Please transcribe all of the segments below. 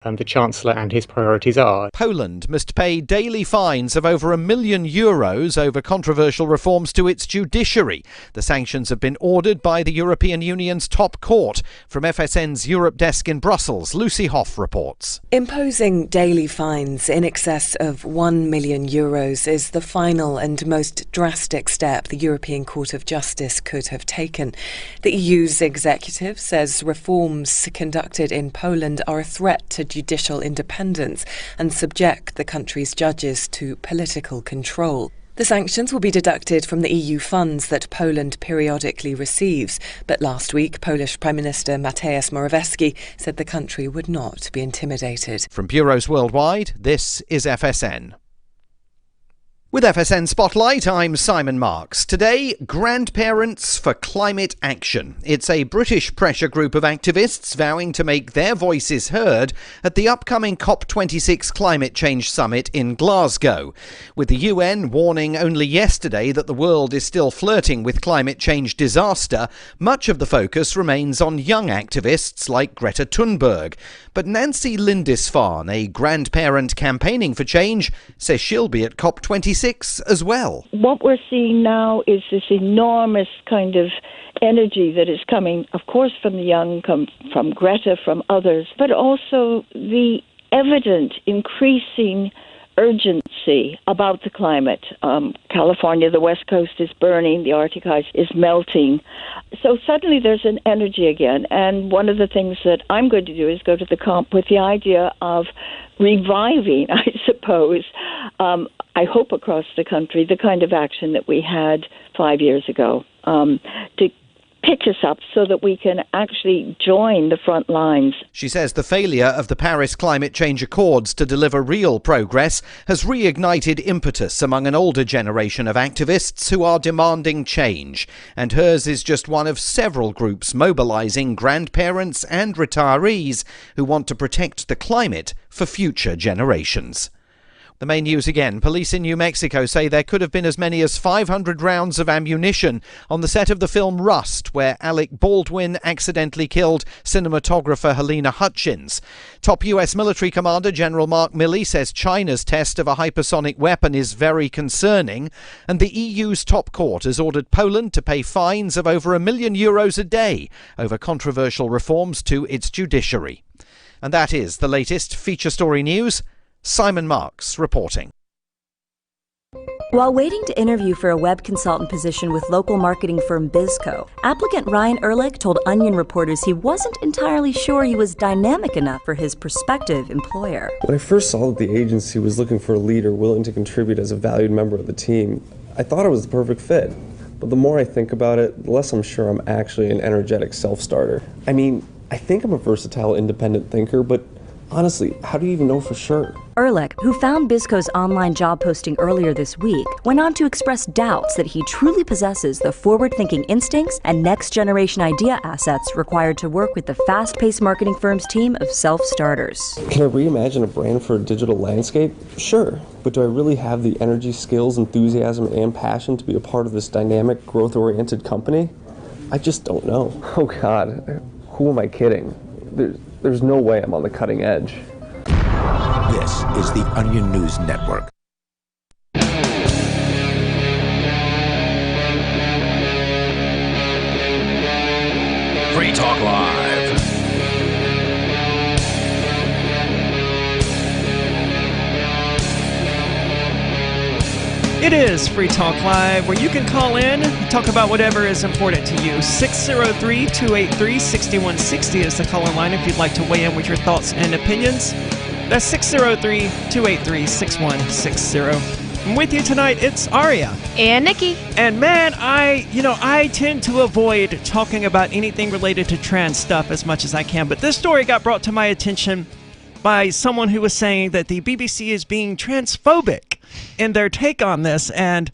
the Chancellor and his priorities are. Poland must pay daily fines of over €1 million over controversial reforms to its judiciary. The sanctions have been ordered by the European Union's top court. From FSN's Europe desk in Brussels, Lucy Hoff reports. Imposing daily fines in excess of €1 million is the final and most drastic step the European Court of Justice could have taken. The EU's executive says reforms conducted in Poland are a threat to judicial independence and subject the country's judges to political control. The sanctions will be deducted from the EU funds that Poland periodically receives. But last week, Polish Prime Minister Mateusz Morawiecki said the country would not be intimidated. From bureaus worldwide, this is FSN. With FSN Spotlight, I'm Simon Marks. Today, Grandparents for Climate Action. It's a British pressure group of activists vowing to make their voices heard at the upcoming COP26 Climate Change Summit in Glasgow. With the UN warning only yesterday that the world is still flirting with climate change disaster, much of the focus remains on young activists like Greta Thunberg. But Nancy Lindisfarne, a grandparent campaigning for change, says she'll be at COP26 as well. What we're seeing now is this enormous kind of energy that is coming, of course, from the young, from Greta, from others, but also the evident increasing urgency about the climate. California, the West Coast is burning, the Arctic ice is melting. So suddenly there's an energy again. And one of the things that I'm going to do is go to the COP with the idea of reviving, I suppose, I hope across the country, the kind of action that we had 5 years ago to pitch us up so that we can actually join the front lines. She says the failure of the Paris Climate Change Accords to deliver real progress has reignited impetus among an older generation of activists who are demanding change. And hers is just one of several groups mobilising grandparents and retirees who want to protect the climate for future generations. The main news again. Police in New Mexico say there could have been as many as 500 rounds of ammunition on the set of the film Rust, where Alec Baldwin accidentally killed cinematographer Helena Hutchins. Top US military commander General Mark Milley says China's test of a hypersonic weapon is very concerning, and the EU's top court has ordered Poland to pay fines of over €1 million a day over controversial reforms to its judiciary. And that is the latest feature story news. Simon Marks reporting. While waiting to interview for a web consultant position with local marketing firm Bizco, applicant Ryan Ehrlich told Onion reporters he wasn't entirely sure he was dynamic enough for his prospective employer. When I first saw that the agency was looking for a leader willing to contribute as a valued member of the team, I thought I was the perfect fit. But the more I think about it, the less I'm sure I'm actually an energetic self-starter. I mean, I think I'm a versatile independent thinker, but honestly, how do you even know for sure? Ehrlich, who found Bizco's online job posting earlier this week, went on to express doubts that he truly possesses the forward-thinking instincts and next-generation idea assets required to work with the fast-paced marketing firm's team of self-starters. Can I reimagine a brand for a digital landscape? Sure, but do I really have the energy, skills, enthusiasm, and passion to be a part of this dynamic, growth-oriented company? I just don't know. Oh God, who am I kidding? There's no way I'm on the cutting edge. This is the Onion News Network. Free Talk Live. It is Free Talk Live, where you can call in, talk about whatever is important to you. 603-283-6160 is the call-in line if you'd like to weigh in with your thoughts and opinions. That's 603-283-6160. And with you tonight, it's Aria. And Nikki. And man, I tend to avoid talking about anything related to trans stuff as much as I can. But this story got brought to my attention by someone who was saying that the BBC is being transphobic in their take on this, and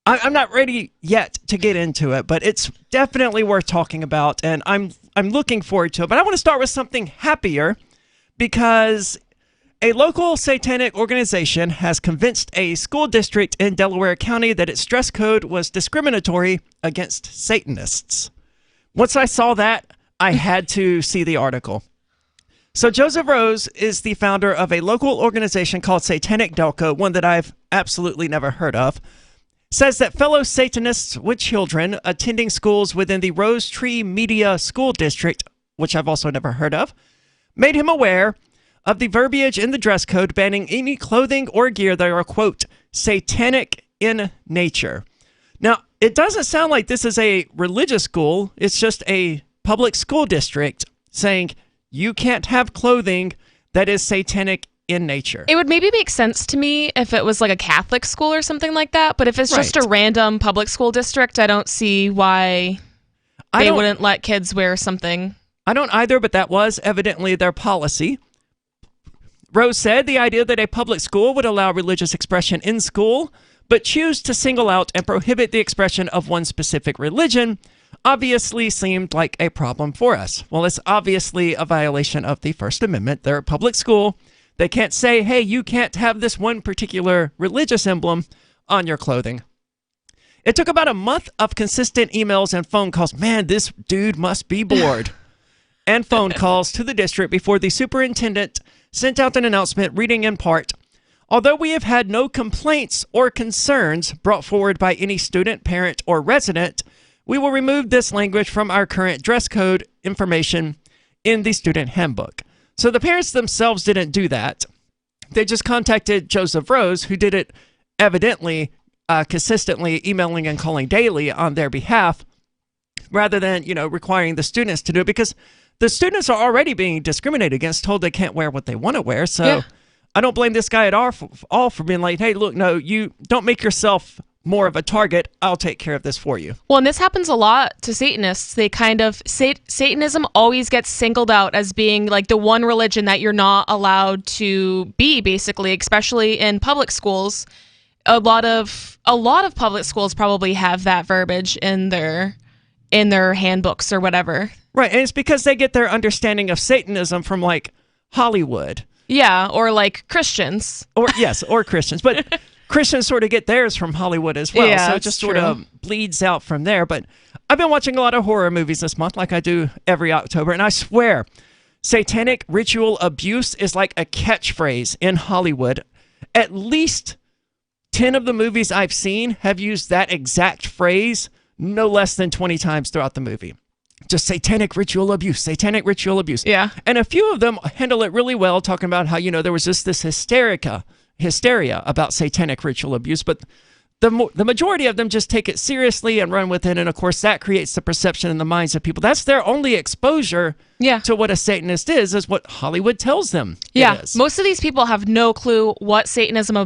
I'm not ready yet to get into it, but it's definitely worth talking about, and I'm looking forward to it. But I want to start with something happier, because a local satanic organization has convinced a school district in Delaware County that its dress code was discriminatory against Satanists. Once I saw that, I had to see the article. So Joseph Rose is the founder of a local organization called Satanic Delco, one that I've absolutely never heard of. Says that fellow Satanists with children attending schools within the Rose Tree Media School District, which I've also never heard of, made him aware of the verbiage in the dress code banning any clothing or gear that are, quote, satanic in nature. Now, it doesn't sound like this is a religious school. It's just a public school district saying you can't have clothing that is satanic in nature. It would maybe make sense to me if it was like a Catholic school or something like that, but if it's just a random public school district, I don't see why they wouldn't let kids wear something. I don't either, but that was evidently their policy. Rose said the idea that a public school would allow religious expression in school, but choose to single out and prohibit the expression of one specific religion obviously seemed like a problem for us. Well, it's obviously a violation of the First Amendment. They're a public school. They can't say, hey, you can't have this one particular religious emblem on your clothing. It took about a month of consistent emails and phone calls. Man, this dude must be bored. And phone calls to the district before the superintendent sent out an announcement reading in part, although we have had no complaints or concerns brought forward by any student, parent, or resident, we will remove this language from our current dress code information in the student handbook. So the parents themselves didn't do that. They just contacted Joseph Rose, who did it evidently consistently, emailing and calling daily on their behalf, rather than, requiring the students to do it, because the students are already being discriminated against, told they can't wear what they want to wear. So I don't blame this guy at all for being like, hey, look, no, you don't make yourself more of a target. I'll take care of this for you. Well, and this happens a lot to Satanists. They kind of, Satanism always gets singled out as being like the one religion that you're not allowed to be, basically, especially in public schools. A lot of public schools probably have that verbiage in their handbooks or whatever. Right, and it's because they get their understanding of Satanism from like Hollywood. Yeah, or like Christians. Or Christians, but Christians sort of get theirs from Hollywood as well. Yeah, so it just sort of bleeds out from there. But I've been watching a lot of horror movies this month, like I do every October, and I swear, satanic ritual abuse is like a catchphrase in Hollywood. At least 10 of the movies I've seen have used that exact phrase no less than 20 times throughout the movie. Just satanic ritual abuse, satanic ritual abuse. Yeah. And a few of them handle it really well, talking about how, there was just this hysteria about satanic ritual abuse, but the majority of them just take it seriously and run with it, and of course that creates the perception in the minds of people. That's their only exposure to what a Satanist is what Hollywood tells them it is. Most of these people have no clue what Satanism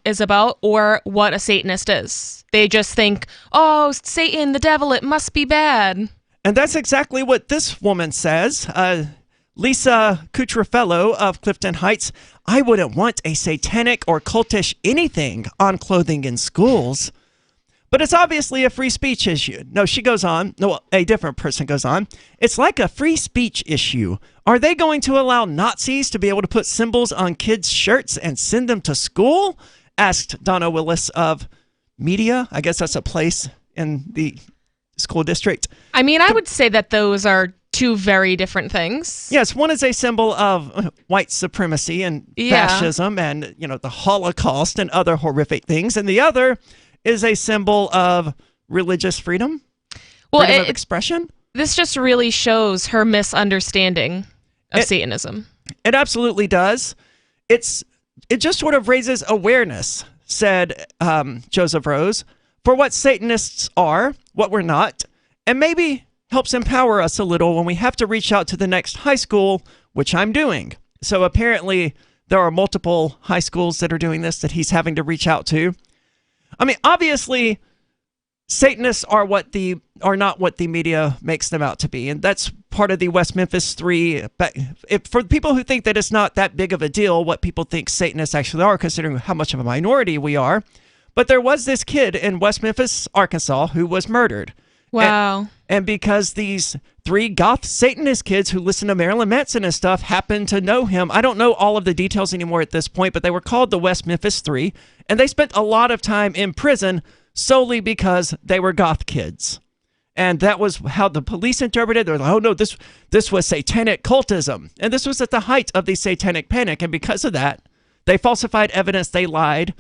is about or what a Satanist is. They just think, oh, Satan, the devil, it must be bad. And that's exactly what this woman says. Lisa Cutrafello of Clifton Heights, I wouldn't want a satanic or cultish anything on clothing in schools. But it's obviously a free speech issue. No, she goes on. No, a different person goes on. It's like a free speech issue. Are they going to allow Nazis to be able to put symbols on kids' shirts and send them to school? Asked Donna Willis of Media. I guess that's a place in the school district. I mean, I would say that those are two very different things. Yes, one is a symbol of white supremacy and fascism and, the Holocaust and other horrific things. And the other is a symbol of religious freedom, freedom of expression. This just really shows her misunderstanding of Satanism. It absolutely does. It just sort of raises awareness, said Joseph Rose, for what Satanists are, what we're not, and maybe helps empower us a little when we have to reach out to the next high school, which I'm doing. So apparently there are multiple high schools that are doing this that he's having to reach out to. I mean, obviously, Satanists are not what the media makes them out to be, and that's part of the West Memphis 3. For people who think that it's not that big of a deal, what people think Satanists actually are, considering how much of a minority we are. But there was this kid in West Memphis, Arkansas, who was murdered. Wow. And because these 3 goth Satanist kids who listen to Marilyn Manson and stuff happen to know him, I don't know all of the details anymore at this point, but they were called the West Memphis 3, and they spent a lot of time in prison solely because they were goth kids. And that was how the police interpreted it. They're like, oh no, this was satanic cultism. And this was at the height of the satanic panic. And because of that, they falsified evidence, they lied.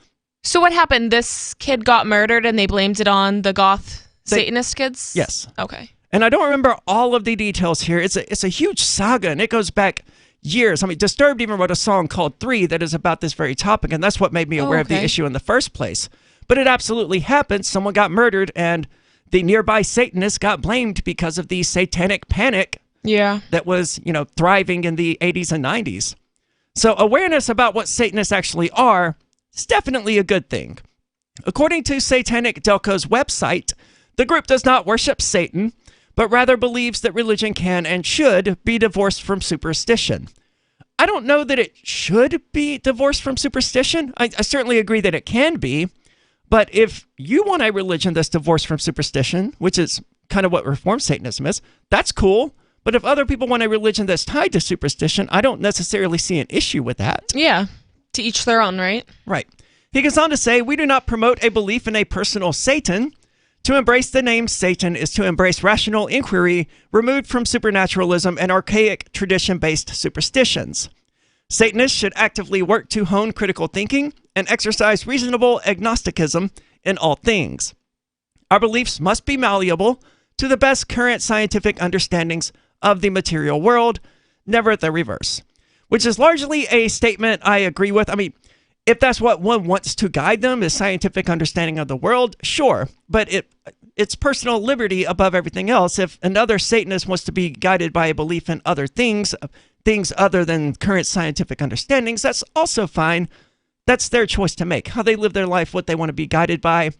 So what happened? This kid got murdered and they blamed it on the goth Satanist kids? Yes. Okay. And I don't remember all of the details here. It's a huge saga, and it goes back years. I mean, Disturbed even wrote a song called 3 that is about this very topic, and that's what made me aware of the issue in the first place. But it absolutely happened. Someone got murdered, and the nearby Satanists got blamed because of the satanic panic that was, thriving in the 80s and 90s. So awareness about what Satanists actually are is definitely a good thing. According to Satanic Delco's website, the group does not worship Satan, but rather believes that religion can and should be divorced from superstition. I don't know that it should be divorced from superstition. I certainly agree that it can be. But if you want a religion that's divorced from superstition, which is kind of what Reformed Satanism is, that's cool. But if other people want a religion that's tied to superstition, I don't necessarily see an issue with that. Yeah, to each their own, right? Right. He goes on to say, we do not promote a belief in a personal Satan. To embrace the name Satan is to embrace rational inquiry removed from supernaturalism and archaic tradition-based superstitions. Satanists should actively work to hone critical thinking and exercise reasonable agnosticism in all things. Our beliefs must be malleable to the best current scientific understandings of the material world, never the reverse. Which is largely a statement I agree with. I mean, if that's what one wants to guide them, is scientific understanding of the world, sure. But it's personal liberty above everything else. If another Satanist wants to be guided by a belief in other things other than current scientific understandings, that's also fine. That's their choice to make, how they live their life, what they want to be guided by.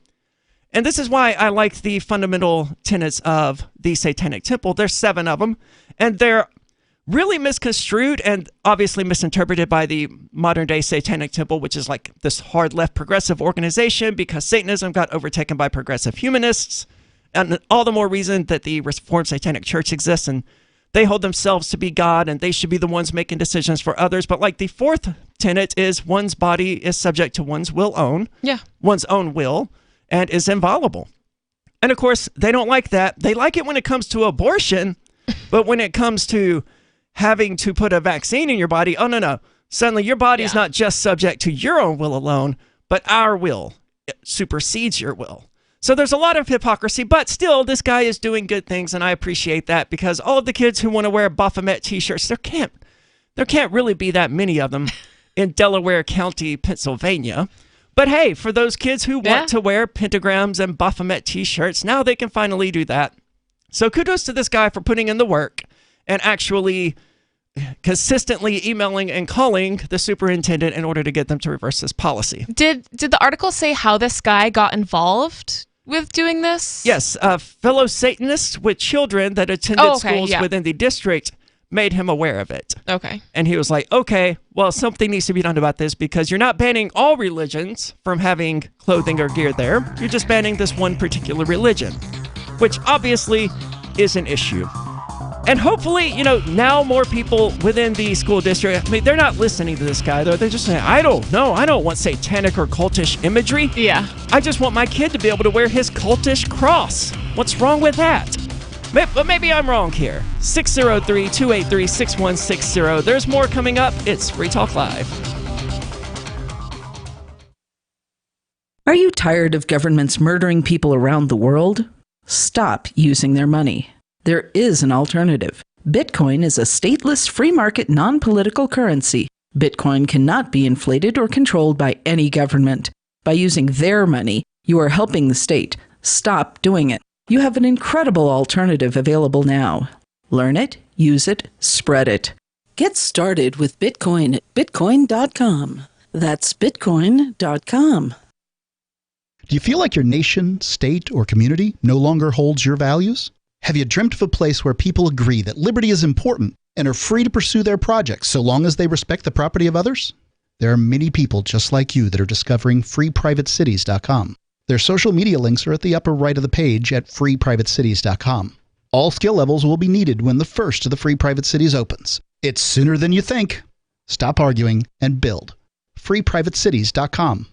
And this is why I like the fundamental tenets of the Satanic Temple. There's 7 of them, and they're really misconstrued and obviously misinterpreted by the modern-day Satanic Temple, which is like this hard-left progressive organization because Satanism got overtaken by progressive humanists, and all the more reason that the Reformed Satanic Church exists, and they hold themselves to be God, and they should be the ones making decisions for others. But like the 4th tenet is one's body is subject to one's one's own will, and is inviolable. And of course, they don't like that. They like it when it comes to abortion, but when it comes to having to put a vaccine in your body, oh, no. Suddenly your body's not just subject to your own will alone, but our will. It supersedes your will. So there's a lot of hypocrisy, but still, this guy is doing good things, and I appreciate that, because all of the kids who want to wear Baphomet t-shirts, there can't really be that many of them in Delaware County, Pennsylvania. But hey, for those kids who want to wear pentagrams and Baphomet t-shirts, now they can finally do that. So kudos to this guy for putting in the work and actually consistently emailing and calling the superintendent in order to get them to reverse this policy. Did the article say how this guy got involved with doing this? Yes, fellow Satanists with children that attended schools within the district made him aware of it. Okay. And he was like, okay, well, something needs to be done about this, because you're not banning all religions from having clothing or gear there. You're just banning this one particular religion, which obviously is an issue. And hopefully, now more people within the school district, I mean, they're not listening to this guy, though. They're just saying, I don't want satanic or cultish imagery. Yeah. I just want my kid to be able to wear his cultish cross. What's wrong with that? But maybe I'm wrong here. 603-283-6160. There's more coming up. It's Free Talk Live. Are you tired of governments murdering people around the world? Stop using their money. There is an alternative. Bitcoin is a stateless, free market, non-political currency. Bitcoin cannot be inflated or controlled by any government. By using their money, you are helping the state. Stop doing it. You have an incredible alternative available now. Learn it, use it, spread it. Get started with Bitcoin at Bitcoin.com. That's Bitcoin.com. Do you feel like your nation, state, or community no longer holds your values? Have you dreamt of a place where people agree that liberty is important and are free to pursue their projects so long as they respect the property of others? There are many people just like you that are discovering freeprivatecities.com. Their social media links are at the upper right of the page at freeprivatecities.com. All skill levels will be needed when the first of the Free Private Cities opens. It's sooner than you think. Stop arguing and build. freeprivatecities.com.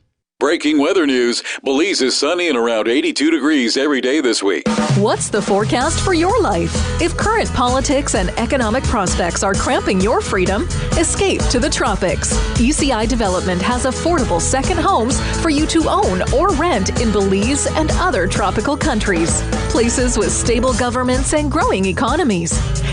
Breaking weather news. Belize is sunny and around 82 degrees every day this week. What's the forecast for your life? If current politics and economic prospects are cramping your freedom, escape to the tropics. ECI Development has affordable second homes for you to own or rent in Belize and other tropical countries. Places with stable governments and growing economies.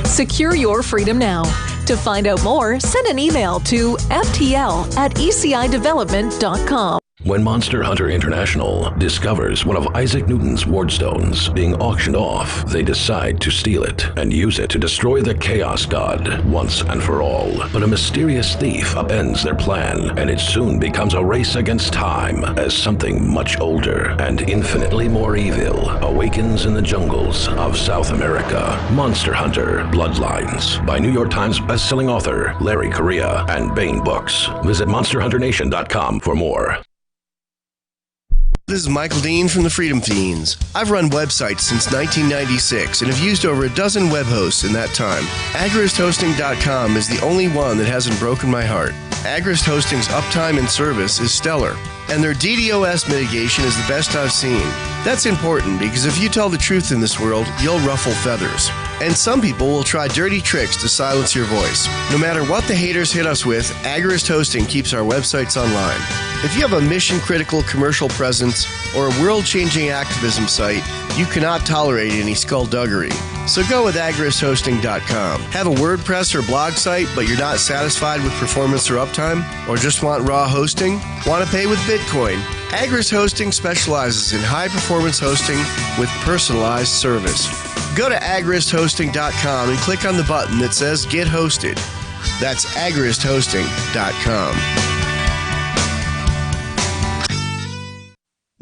Secure your freedom now. To find out more, send an email to ftl@ecidevelopment.com. When Monster Hunter International discovers one of Isaac Newton's wardstones being auctioned off, they decide to steal it and use it to destroy the Chaos God once and for all. But a mysterious thief upends their plan, and it soon becomes a race against time as something much older and infinitely more evil awakens in the jungles of South America. Monster Hunter Bloodlines by New York Times bestselling author Larry Correia and Baen Books. Visit monsterhunternation.com for more. This is Michael Dean from the Freedom Fiends. I've run websites since 1996 and have used over a dozen web hosts in that time. AgristHosting.com is the only one that hasn't broken my heart. Agrist Hosting's uptime and service is stellar, and their DDoS mitigation is the best I've seen. That's important because if you tell the truth in this world, you'll ruffle feathers. And some people will try dirty tricks to silence your voice. No matter what the haters hit us with, Agrist Hosting keeps our websites online. If you have a mission-critical commercial presence or a world-changing activism site, you cannot tolerate any skullduggery. So go with agristhosting.com. Have a WordPress or blog site, but you're not satisfied with performance or uptime? Or just want raw hosting? Want to pay with Bitcoin? Agrist Hosting specializes in high-performance hosting with personalized service. Go to agristhosting.com and click on the button that says Get Hosted. That's agristhosting.com.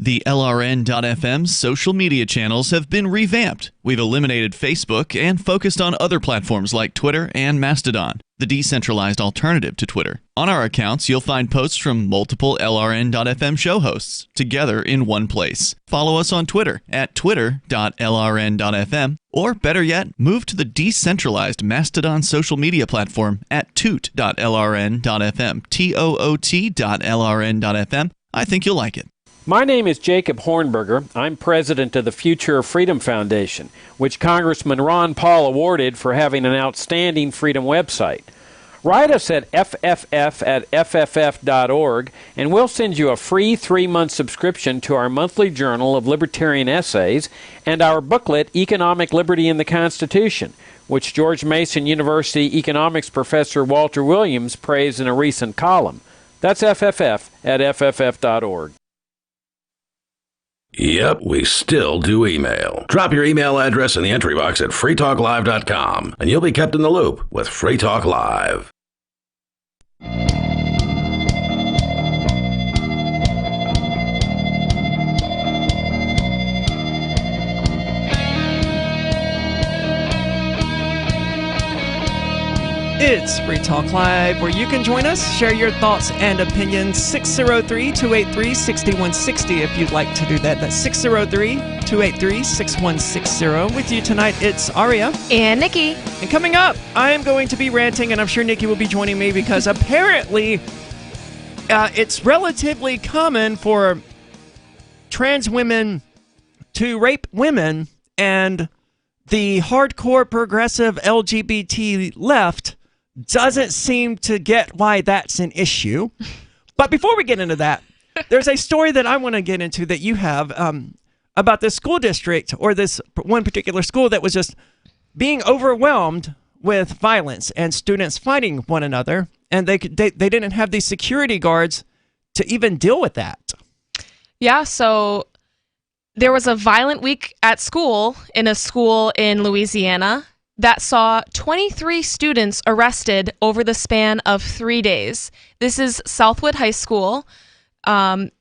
The LRN.FM social media channels have been revamped. We've eliminated Facebook and focused on other platforms like Twitter and Mastodon, the decentralized alternative to Twitter. On our accounts, you'll find posts from multiple LRN.FM show hosts together in one place. Follow us on Twitter at twitter.lrn.fm, or better yet, move to the decentralized Mastodon social media platform at toot.lrn.fm, toot.lrn.fm. I think you'll like it. My name is Jacob Hornberger. I'm president of the Future of Freedom Foundation, which Congressman Ron Paul awarded for having an outstanding freedom website. Write us at fff@fff.org, and we'll send you a free 3-month subscription to our monthly journal of libertarian essays and our booklet, Economic Liberty in the Constitution, which George Mason University economics professor Walter Williams praised in a recent column. That's fff@fff.org. Yep, we still do email. Drop your email address in the entry box at freetalklive.com, and you'll be kept in the loop with Free Talk Live. It's Free Talk Live, where you can join us, share your thoughts and opinions. 603-283-6160 if you'd like to do that. That's 603-283-6160. With you tonight, it's Aria. And Nikki. And coming up, I am going to be ranting, and I'm sure Nikki will be joining me because apparently it's relatively common for trans women to rape women, and the hardcore progressive LGBT left doesn't seem to get why that's an issue. But before we get into that, there's a story that I want to get into that you have about this school district, or this one particular school that was just being overwhelmed with violence and students fighting one another, and they didn't have the security guards to even deal with that. Yeah, so there was a violent week at school in a school in Louisiana that saw 23 students arrested over the span of 3 days. This is Southwood High School, and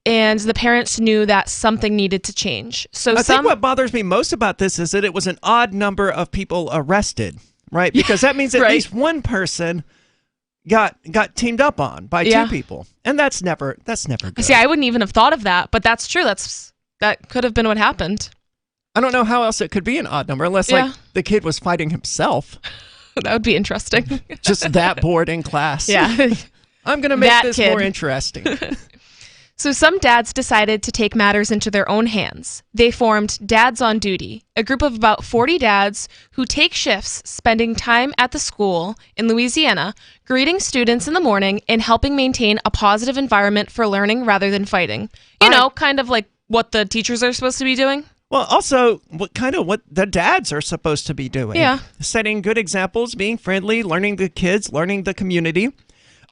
the parents knew that something needed to change. So I think what bothers me most about this is that it was an odd number of people arrested, right? Because that means at least one person got teamed up on by two people, and that's never good. See, I wouldn't even have thought of that, but that's true. That could have been what happened. I don't know how else it could be an odd number unless like the kid was fighting himself. That would be interesting. Just that bored in class. Yeah. I'm going to make this more interesting. So some dads decided to take matters into their own hands. They formed Dads on Duty, a group of about 40 dads who take shifts spending time at the school in Louisiana, greeting students in the morning and helping maintain a positive environment for learning rather than fighting. You know, kind of like what the teachers are supposed to be doing. Well, also, what the dads are supposed to be doing. Yeah. Setting good examples, being friendly, learning the kids, learning the community.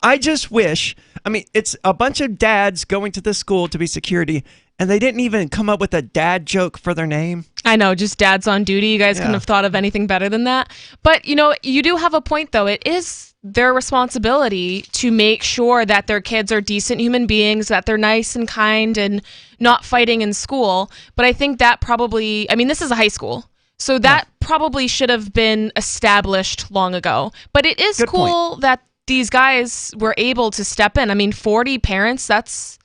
I just wish, it's a bunch of dads going to the school to be security, and they didn't even come up with a dad joke for their name. I know, just Dads on Duty. You guys couldn't have thought of anything better than that. But, you do have a point, though. It is their responsibility to make sure that their kids are decent human beings, that they're nice and kind and not fighting in school. But I think that probably, this is a high school. So that probably should have been established long ago. But it is cool that these guys were able to step in. 40 parents, that's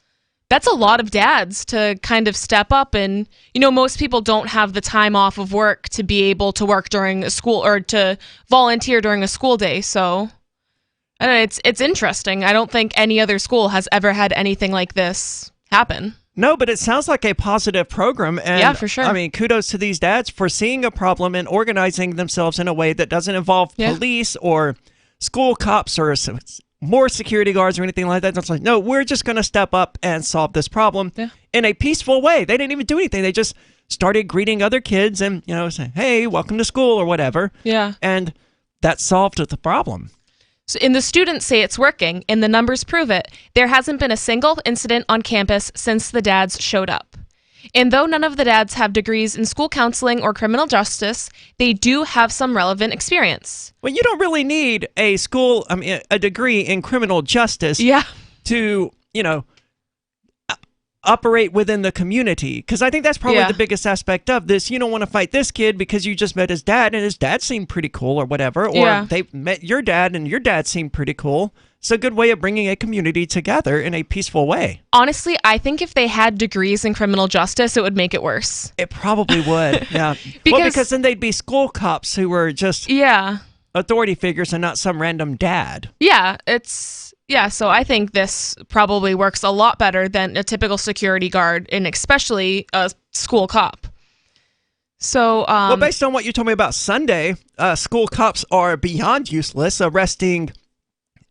a lot of dads to kind of step up. And, most people don't have the time off of work to be able to work during a school or to volunteer during a school day. So, I don't know, it's interesting. I don't think any other school has ever had anything like this happen. No, but it sounds like a positive program. And, yeah, for sure. Kudos to these dads for seeing a problem and organizing themselves in a way that doesn't involve police or school cops or more security guards or anything like that. It's like, no, we're just going to step up and solve this problem in a peaceful way. They didn't even do anything. They just started greeting other kids and, saying, hey, welcome to school or whatever. Yeah. And that solved the problem. So, and the students say it's working, and the numbers prove it. There hasn't been a single incident on campus since the dads showed up. And though none of the dads have degrees in school counseling or criminal justice, they do have some relevant experience. Well, you don't really need a degree in criminal justice to, operate within the community. Because I think that's probably the biggest aspect of this. You don't want to fight this kid because you just met his dad and his dad seemed pretty cool or whatever. Or they met your dad and your dad seemed pretty cool. It's a good way of bringing a community together in a peaceful way. Honestly, I think if they had degrees in criminal justice, it would make it worse. It probably would, yeah. because then they'd be school cops who were just authority figures and not some random dad. Yeah, so I think this probably works a lot better than a typical security guard, and especially a school cop. So, well, based on what you told me about Sunday, school cops are beyond useless, arresting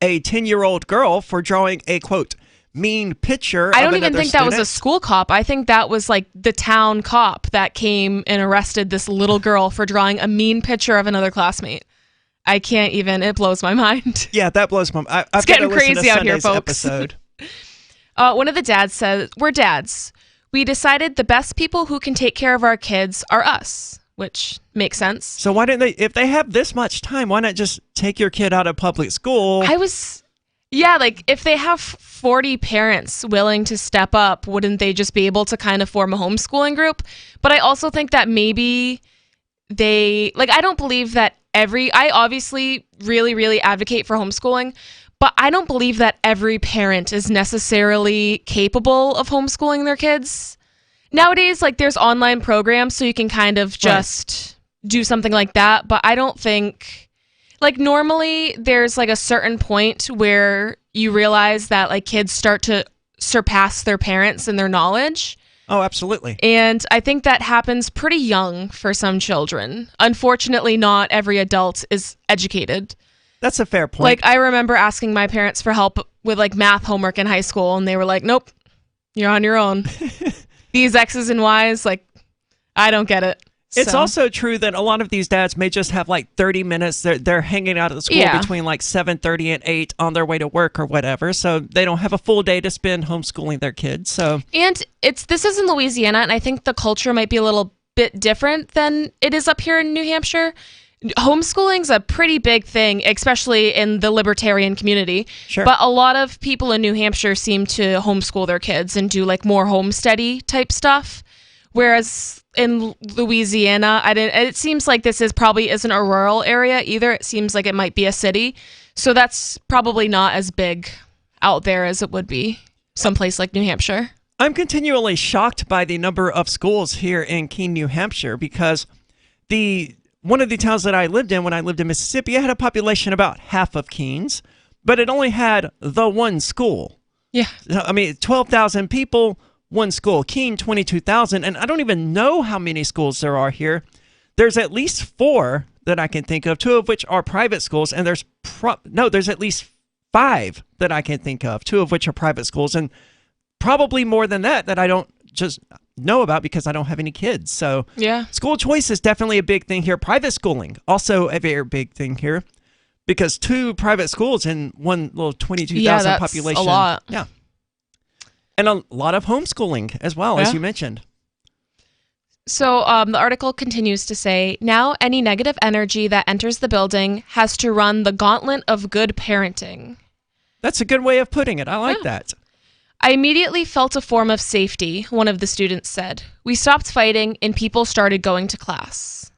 a 10-year-old girl for drawing a, quote, mean picture. I don't even think that was a school cop. I think that was like the town cop that came and arrested this little girl for drawing a mean picture of another classmate. I can't even, it blows my mind. Yeah, that blows my mind. It's getting crazy out here, folks. Episode. One of the dads said, we're dads. We decided the best people who can take care of our kids are us. Which makes sense. So why didn't they, if they have this much time, why not just take your kid out of public school? If they have 40 parents willing to step up, wouldn't they just be able to kind of form a homeschooling group? But I also think that maybe I don't believe that I obviously really, really advocate for homeschooling, but I don't believe that every parent is necessarily capable of homeschooling their kids. Nowadays, there's online programs, so you can kind of just do something like that. But I don't think, normally there's a certain point where you realize that kids start to surpass their parents in their knowledge. Oh, absolutely. And I think that happens pretty young for some children. Unfortunately, not every adult is educated. That's a fair point. I remember asking my parents for help with math homework in high school, and they were like, nope, you're on your own. These X's and Y's, I don't get it. It's also true that a lot of these dads may just have 30 minutes. They're hanging out at the school between 7:30 and 8 on their way to work or whatever. So they don't have a full day to spend homeschooling their kids. So this is in Louisiana, and I think the culture might be a little bit different than it is up here in New Hampshire. Homeschooling's a pretty big thing, especially in the libertarian community. Sure. But a lot of people in New Hampshire seem to homeschool their kids and do more homesteady type stuff. Whereas in Louisiana, it seems like this probably isn't a rural area either. It seems like it might be a city. So that's probably not as big out there as it would be someplace like New Hampshire. I'm continually shocked by the number of schools here in Keene, New Hampshire, because one of the towns that I lived in when I lived in Mississippi, it had a population about half of Keene's, but it only had the one school. Yeah. I mean, 12,000 people, one school. Keene, 22,000. And I don't even know how many schools there are here. There's at least 4 that I can think of, 2 of which are private schools. And there's at least 5 that I can think of, 2 of which are private schools. And probably more than that I don't just know about because I don't have any kids. So yeah, school choice is definitely a big thing here. Private schooling, also a very big thing here, because 2 private schools in one little 22,000 population. A lot. Yeah. And a lot of homeschooling as well, as you mentioned. So the article continues to say, now any negative energy that enters the building has to run the gauntlet of good parenting. That's a good way of putting it. I like that. I immediately felt a form of safety, one of the students said. We stopped fighting and people started going to class.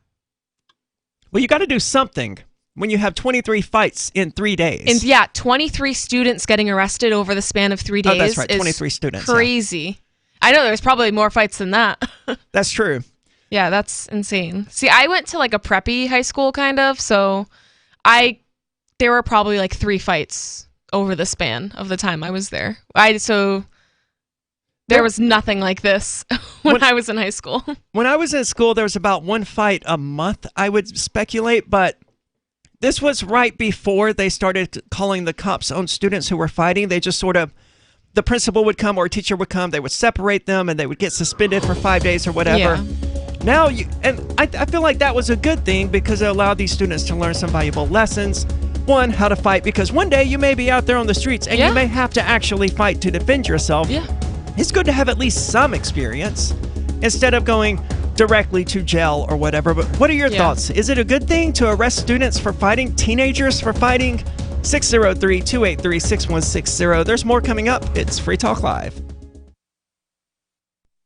Well, you got to do something when you have 23 fights in 3 days. And 23 students getting arrested over the span of 3 days. Oh, that's right, 23 students. Crazy. Yeah. I know there's probably more fights than that. That's true. Yeah, that's insane. See, I went to like a preppy high school kind of, so there were probably like 3 fights over the span of the time I was there. There was nothing like this when I was in high school. When I was in school, there was about 1 fight a month, I would speculate, but this was right before they started calling the cops on students who were fighting. They just sort of, the principal would come or a teacher would come, they would separate them and they would get suspended for 5 days or whatever. Yeah. Now, I feel like that was a good thing because it allowed these students to learn some valuable lessons. 1, how to fight, because one day you may be out there on the streets and you may have to actually fight to defend yourself. Yeah. It's good to have at least some experience instead of going directly to jail or whatever. But what are your thoughts? Is it a good thing to arrest students for fighting, teenagers for fighting? 603-283-6160. There's more coming up. It's Free Talk Live.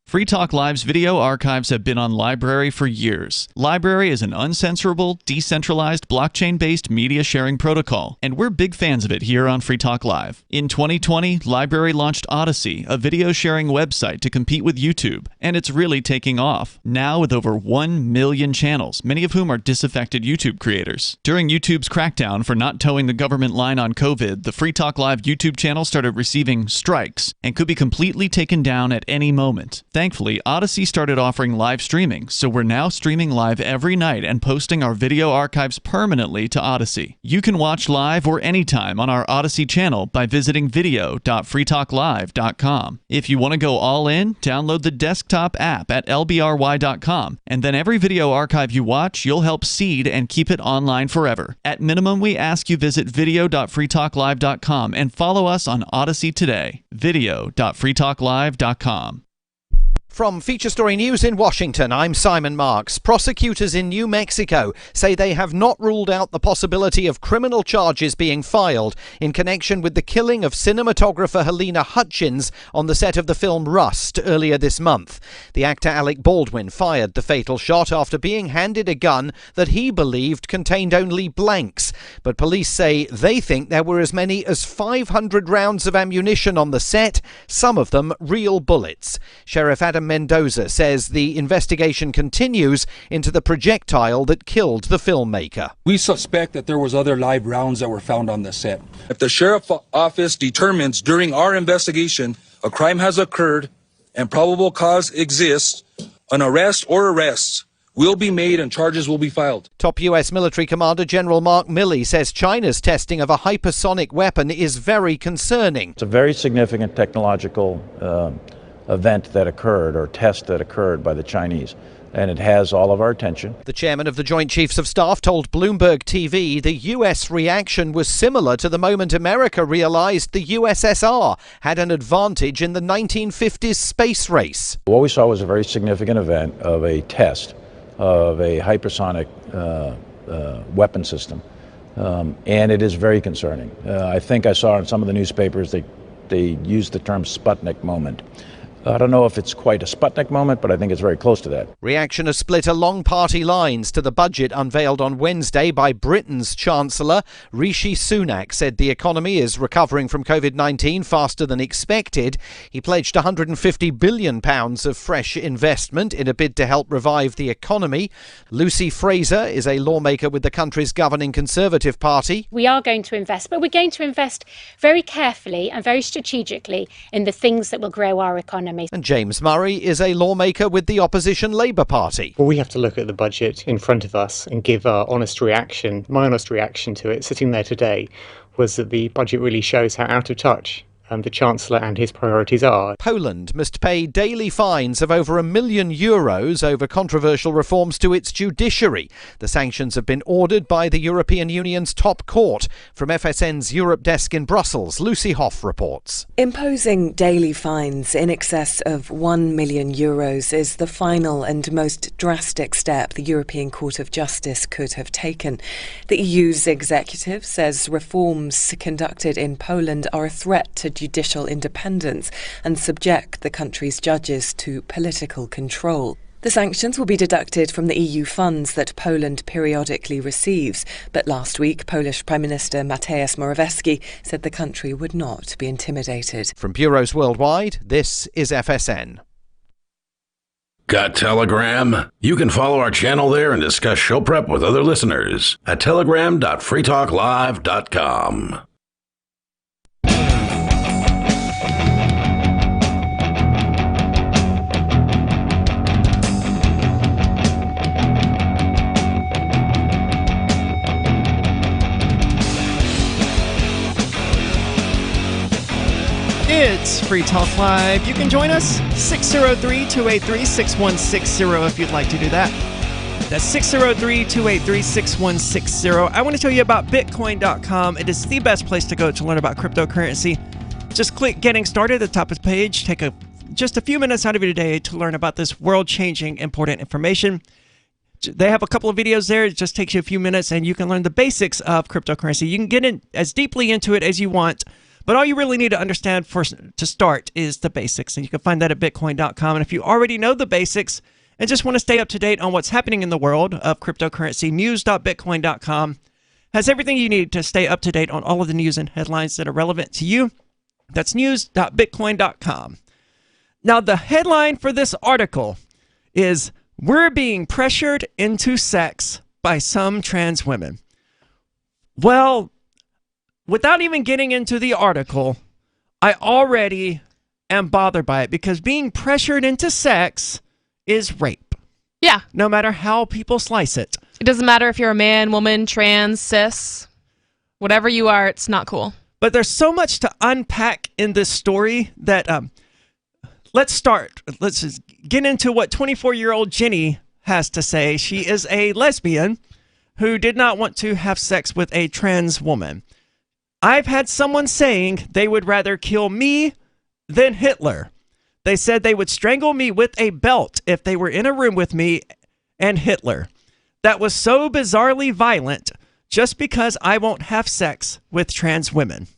Free Talk Live's video archives have been on LBRY for years. LBRY is an uncensorable, decentralized, blockchain-based media sharing protocol, and we're big fans of it here on Free Talk Live. In 2020, LBRY launched Odysee, a video sharing website to compete with YouTube, and it's really taking off. Now with over 1 million channels, many of whom are disaffected YouTube creators. During YouTube's crackdown for not towing the government line on COVID, the Free Talk Live YouTube channel started receiving strikes and could be completely taken down at any moment. Thankfully, Odysee started offering live streaming, so we're now streaming live every night and posting our video archives permanently to Odysee. You can watch live or anytime on our Odysee channel by visiting video.freetalklive.com. If you want to go all in, download the desktop app at lbry.com, and then every video archive you watch, you'll help seed and keep it online forever. At minimum, we ask you visit video.freetalklive.com and follow us on Odysee today. video.freetalklive.com. From Feature Story News in Washington, I'm Simon Marks. Prosecutors in New Mexico say they have not ruled out the possibility of criminal charges being filed in connection with the killing of cinematographer Helena Hutchins on the set of the film Rust earlier this month. The actor Alec Baldwin fired the fatal shot after being handed a gun that he believed contained only blanks. But police say they think there were as many as 500 rounds of ammunition on the set, some of them real bullets. Sheriff Adam Mendoza says the investigation continues into the projectile that killed the filmmaker. We suspect that there was other live rounds that were found on the set. If the sheriff's office determines during our investigation a crime has occurred and probable cause exists, an arrest or arrests will be made and charges will be filed. Top U.S. military commander General Mark Milley says China's testing of a hypersonic weapon is very concerning. It's a very significant technological event that occurred, or test that occurred by the Chinese, and it has all of our attention. The chairman of the Joint Chiefs of Staff told Bloomberg TV the U.S. reaction was similar to the moment America realized the USSR had an advantage in the 1950s space race. What we saw was a very significant event of a test of a hypersonic weapon system, and it is very concerning. I think I saw in some of the newspapers they used the term Sputnik moment. I don't know if it's quite a Sputnik moment, but I think it's very close to that. Reaction has split along party lines to the budget unveiled on Wednesday by Britain's Chancellor. Rishi Sunak said the economy is recovering from COVID-19 faster than expected. He pledged £150 billion of fresh investment in a bid to help revive the economy. Lucy Fraser is a lawmaker with the country's governing Conservative Party. We are going to invest, but we're going to invest very carefully and very strategically in the things that will grow our economy. And James Murray is a lawmaker with the opposition Labour Party. Well, we have to look at the budget in front of us and give our honest reaction. My honest reaction to it, sitting there today, was that the budget really shows how out of touch the Chancellor and his priorities are. Poland must pay daily fines of over €1 million over controversial reforms to its judiciary. The sanctions have been ordered by the European Union's top court. From FSN's Europe desk in Brussels, Lucy Hoff reports. Imposing daily fines in excess of €1 million is the final and most drastic step the European Court of Justice could have taken. The EU's executive says reforms conducted in Poland are a threat to judicial independence and subject the country's judges to political control. The sanctions will be deducted from the EU funds that Poland periodically receives, but last week Polish Prime Minister Mateusz Morawiecki said the country would not be intimidated. From bureaus worldwide, this is FSN. Got Telegram? You can follow our channel there and discuss show prep with other listeners at telegram.freetalklive.com. It's Free Talk Live. You can join us, 603-283-6160 if you'd like to do that. That's 603-283-6160. I want to tell you about Bitcoin.com. It is the best place to go to learn about cryptocurrency. Just click Getting Started at the top of the page. Take just a few minutes out of your day to learn about this world-changing, important information. They have a couple of videos there. It just takes you a few minutes, and you can learn the basics of cryptocurrency. You can get in as deeply into it as you want. But all you really need to understand to start is the basics, and you can find that at Bitcoin.com. And if you already know the basics and just want to stay up to date on what's happening in the world of cryptocurrency, news.bitcoin.com has everything you need to stay up to date on all of the news and headlines that are relevant to you. That's news.bitcoin.com. Now, the headline for this article is, "We're being pressured into sex by some trans women." Well, without even getting into the article, I already am bothered by it because being pressured into sex is rape. Yeah. No matter how people slice it. It doesn't matter if you're a man, woman, trans, cis, whatever you are, it's not cool. But there's so much to unpack in this story that let's start. Let's just get into what 24-year-old Jenny has to say. She is a lesbian who did not want to have sex with a trans woman. I've had someone saying they would rather kill me than Hitler. They said they would strangle me with a belt if they were in a room with me and Hitler. That was so bizarrely violent just because I won't have sex with trans women.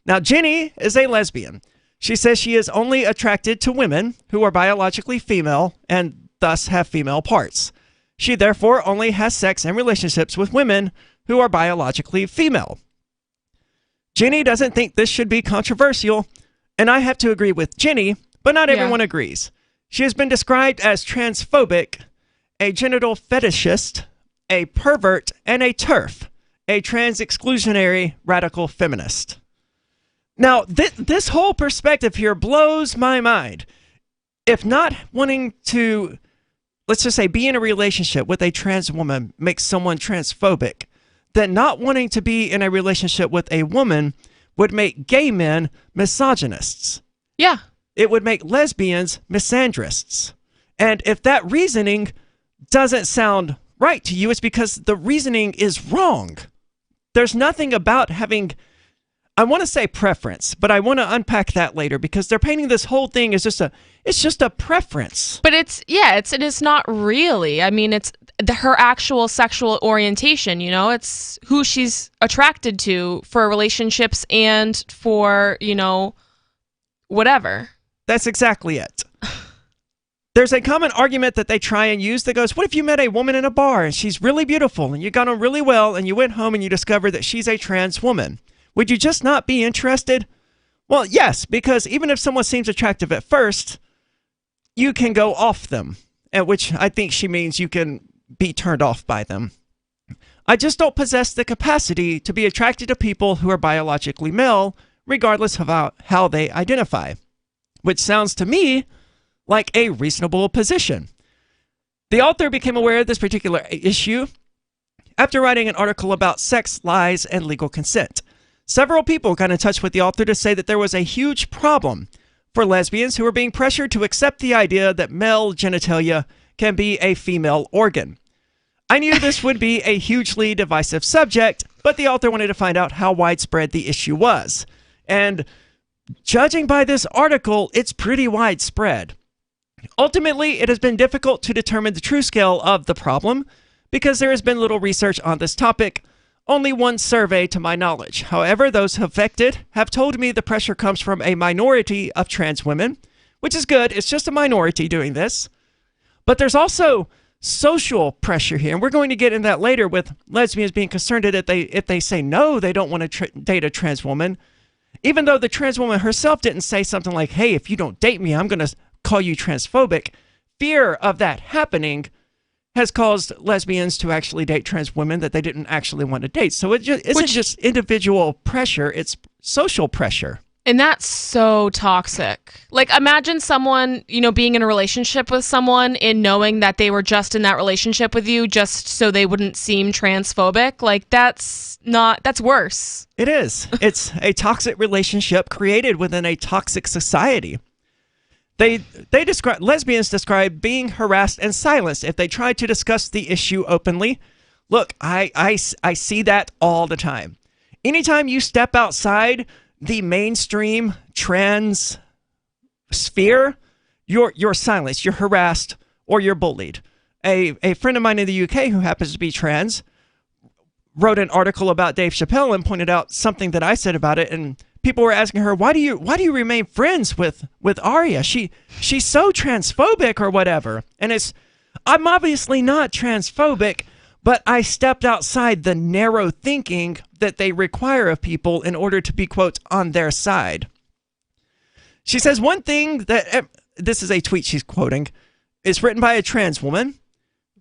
Now, Jenny is a lesbian. She says she is only attracted to women who are biologically female and thus have female parts. She therefore only has sex and relationships with women who are biologically female. Jenny doesn't think this should be controversial, and I have to agree with Jenny, but not everyone agrees. She has been described as transphobic, a genital fetishist, a pervert, and a TERF, a trans-exclusionary radical feminist. Now, this whole perspective here blows my mind. If not wanting to, let's just say, be in a relationship with a trans woman makes someone transphobic, then not wanting to be in a relationship with a woman would make gay men misogynists. Yeah. It would make lesbians misandrists. And if that reasoning doesn't sound right to you, it's because the reasoning is wrong. There's nothing about having, I want to say preference, but I want to unpack that later because they're painting this whole thing as just a preference. But it is not really. I mean, it's her actual sexual orientation, you know, it's who she's attracted to for relationships and for, you know, whatever. That's exactly it. There's a common argument that they try and use that goes, what if you met a woman in a bar and she's really beautiful and you got on really well and you went home and you discovered that she's a trans woman? Would you just not be interested? Well, yes, because even if someone seems attractive at first, you can go off them, at which I think she means you can be turned off by them. I just don't possess the capacity to be attracted to people who are biologically male, regardless of how they identify, which sounds to me like a reasonable position. The author became aware of this particular issue after writing an article about sex, lies, and legal consent. Several people got in touch with the author to say that there was a huge problem for lesbians who were being pressured to accept the idea that male genitalia can be a female organ. I knew this would be a hugely divisive subject, but the author wanted to find out how widespread the issue was. And judging by this article, it's pretty widespread. Ultimately, it has been difficult to determine the true scale of the problem because there has been little research on this topic, only one survey to my knowledge. However, those affected have told me the pressure comes from a minority of trans women, which is good. It's just a minority doing this. But there's also social pressure here, and we're going to get into that later with lesbians being concerned that if they say no, they don't want to date a trans woman, even though the trans woman herself didn't say something like, hey, if you don't date me, I'm going to call you transphobic. Fear of that happening has caused lesbians to actually date trans women that they didn't actually want to date. So it isn't just individual pressure, it's social pressure. And that's so toxic. Like, imagine someone, being in a relationship with someone and knowing that they were just in that relationship with you just so they wouldn't seem transphobic. Like, that's worse. It is. It's a toxic relationship created within a toxic society. Lesbians describe being harassed and silenced if they try to discuss the issue openly. Look, I see that all the time. Anytime you step outside the mainstream trans sphere, you're silenced, you're harassed, or you're bullied. A friend of mine in the UK who happens to be trans wrote an article about Dave Chappelle and pointed out something that I said about it, and people were asking her, why do you remain friends with Arya? She's so transphobic or whatever. And I'm obviously not transphobic, but I stepped outside the narrow thinking that they require of people in order to be, quote, on their side. She says one thing that, this is a tweet she's quoting, is written by a trans woman.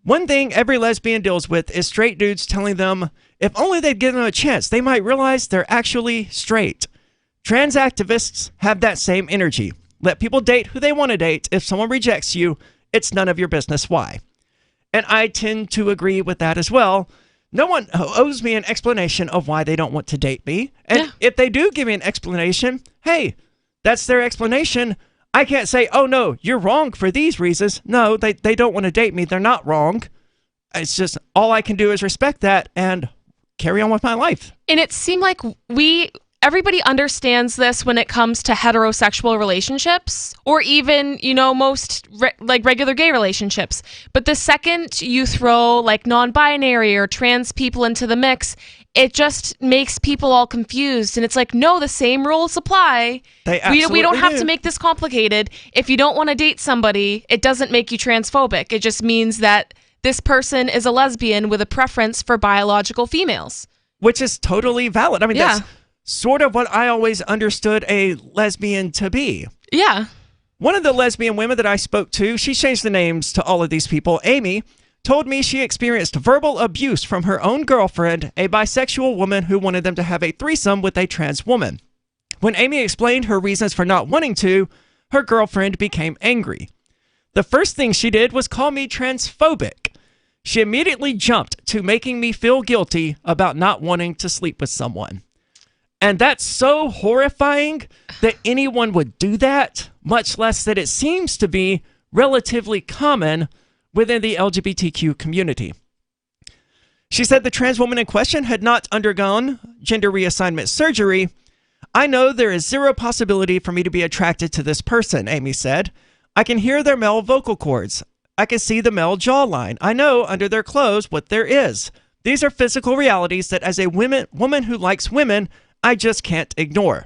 One thing every lesbian deals with is straight dudes telling them if only they'd give them a chance, they might realize they're actually straight. Trans activists have that same energy. Let people date who they want to date. If someone rejects you, it's none of your business why. And I tend to agree with that as well. No one owes me an explanation of why they don't want to date me. And if they do give me an explanation, hey, that's their explanation. I can't say, oh no, you're wrong for these reasons. No, they don't want to date me. They're not wrong. It's just all I can do is respect that and carry on with my life. And it seemed like everybody understands this when it comes to heterosexual relationships or even, most regular gay relationships. But the second you throw like non-binary or trans people into the mix, it just makes people all confused. And it's like, no, the same rules apply. We don't have to make this complicated. If you don't want to date somebody, it doesn't make you transphobic. It just means that this person is a lesbian with a preference for biological females. Which is totally valid. I mean, that's sort of what I always understood a lesbian to be. Yeah. One of the lesbian women that I spoke to, she changed the names to all of these people. Amy told me she experienced verbal abuse from her own girlfriend, a bisexual woman who wanted them to have a threesome with a trans woman. When Amy explained her reasons for not wanting to, her girlfriend became angry. The first thing she did was call me transphobic. She immediately jumped to making me feel guilty about not wanting to sleep with someone. And that's so horrifying that anyone would do that, much less that it seems to be relatively common within the LGBTQ community. She said the trans woman in question had not undergone gender reassignment surgery. I know there is zero possibility for me to be attracted to this person, Amy said. I can hear their male vocal cords. I can see the male jawline. I know under their clothes what there is. These are physical realities that as a woman who likes women, I just can't ignore.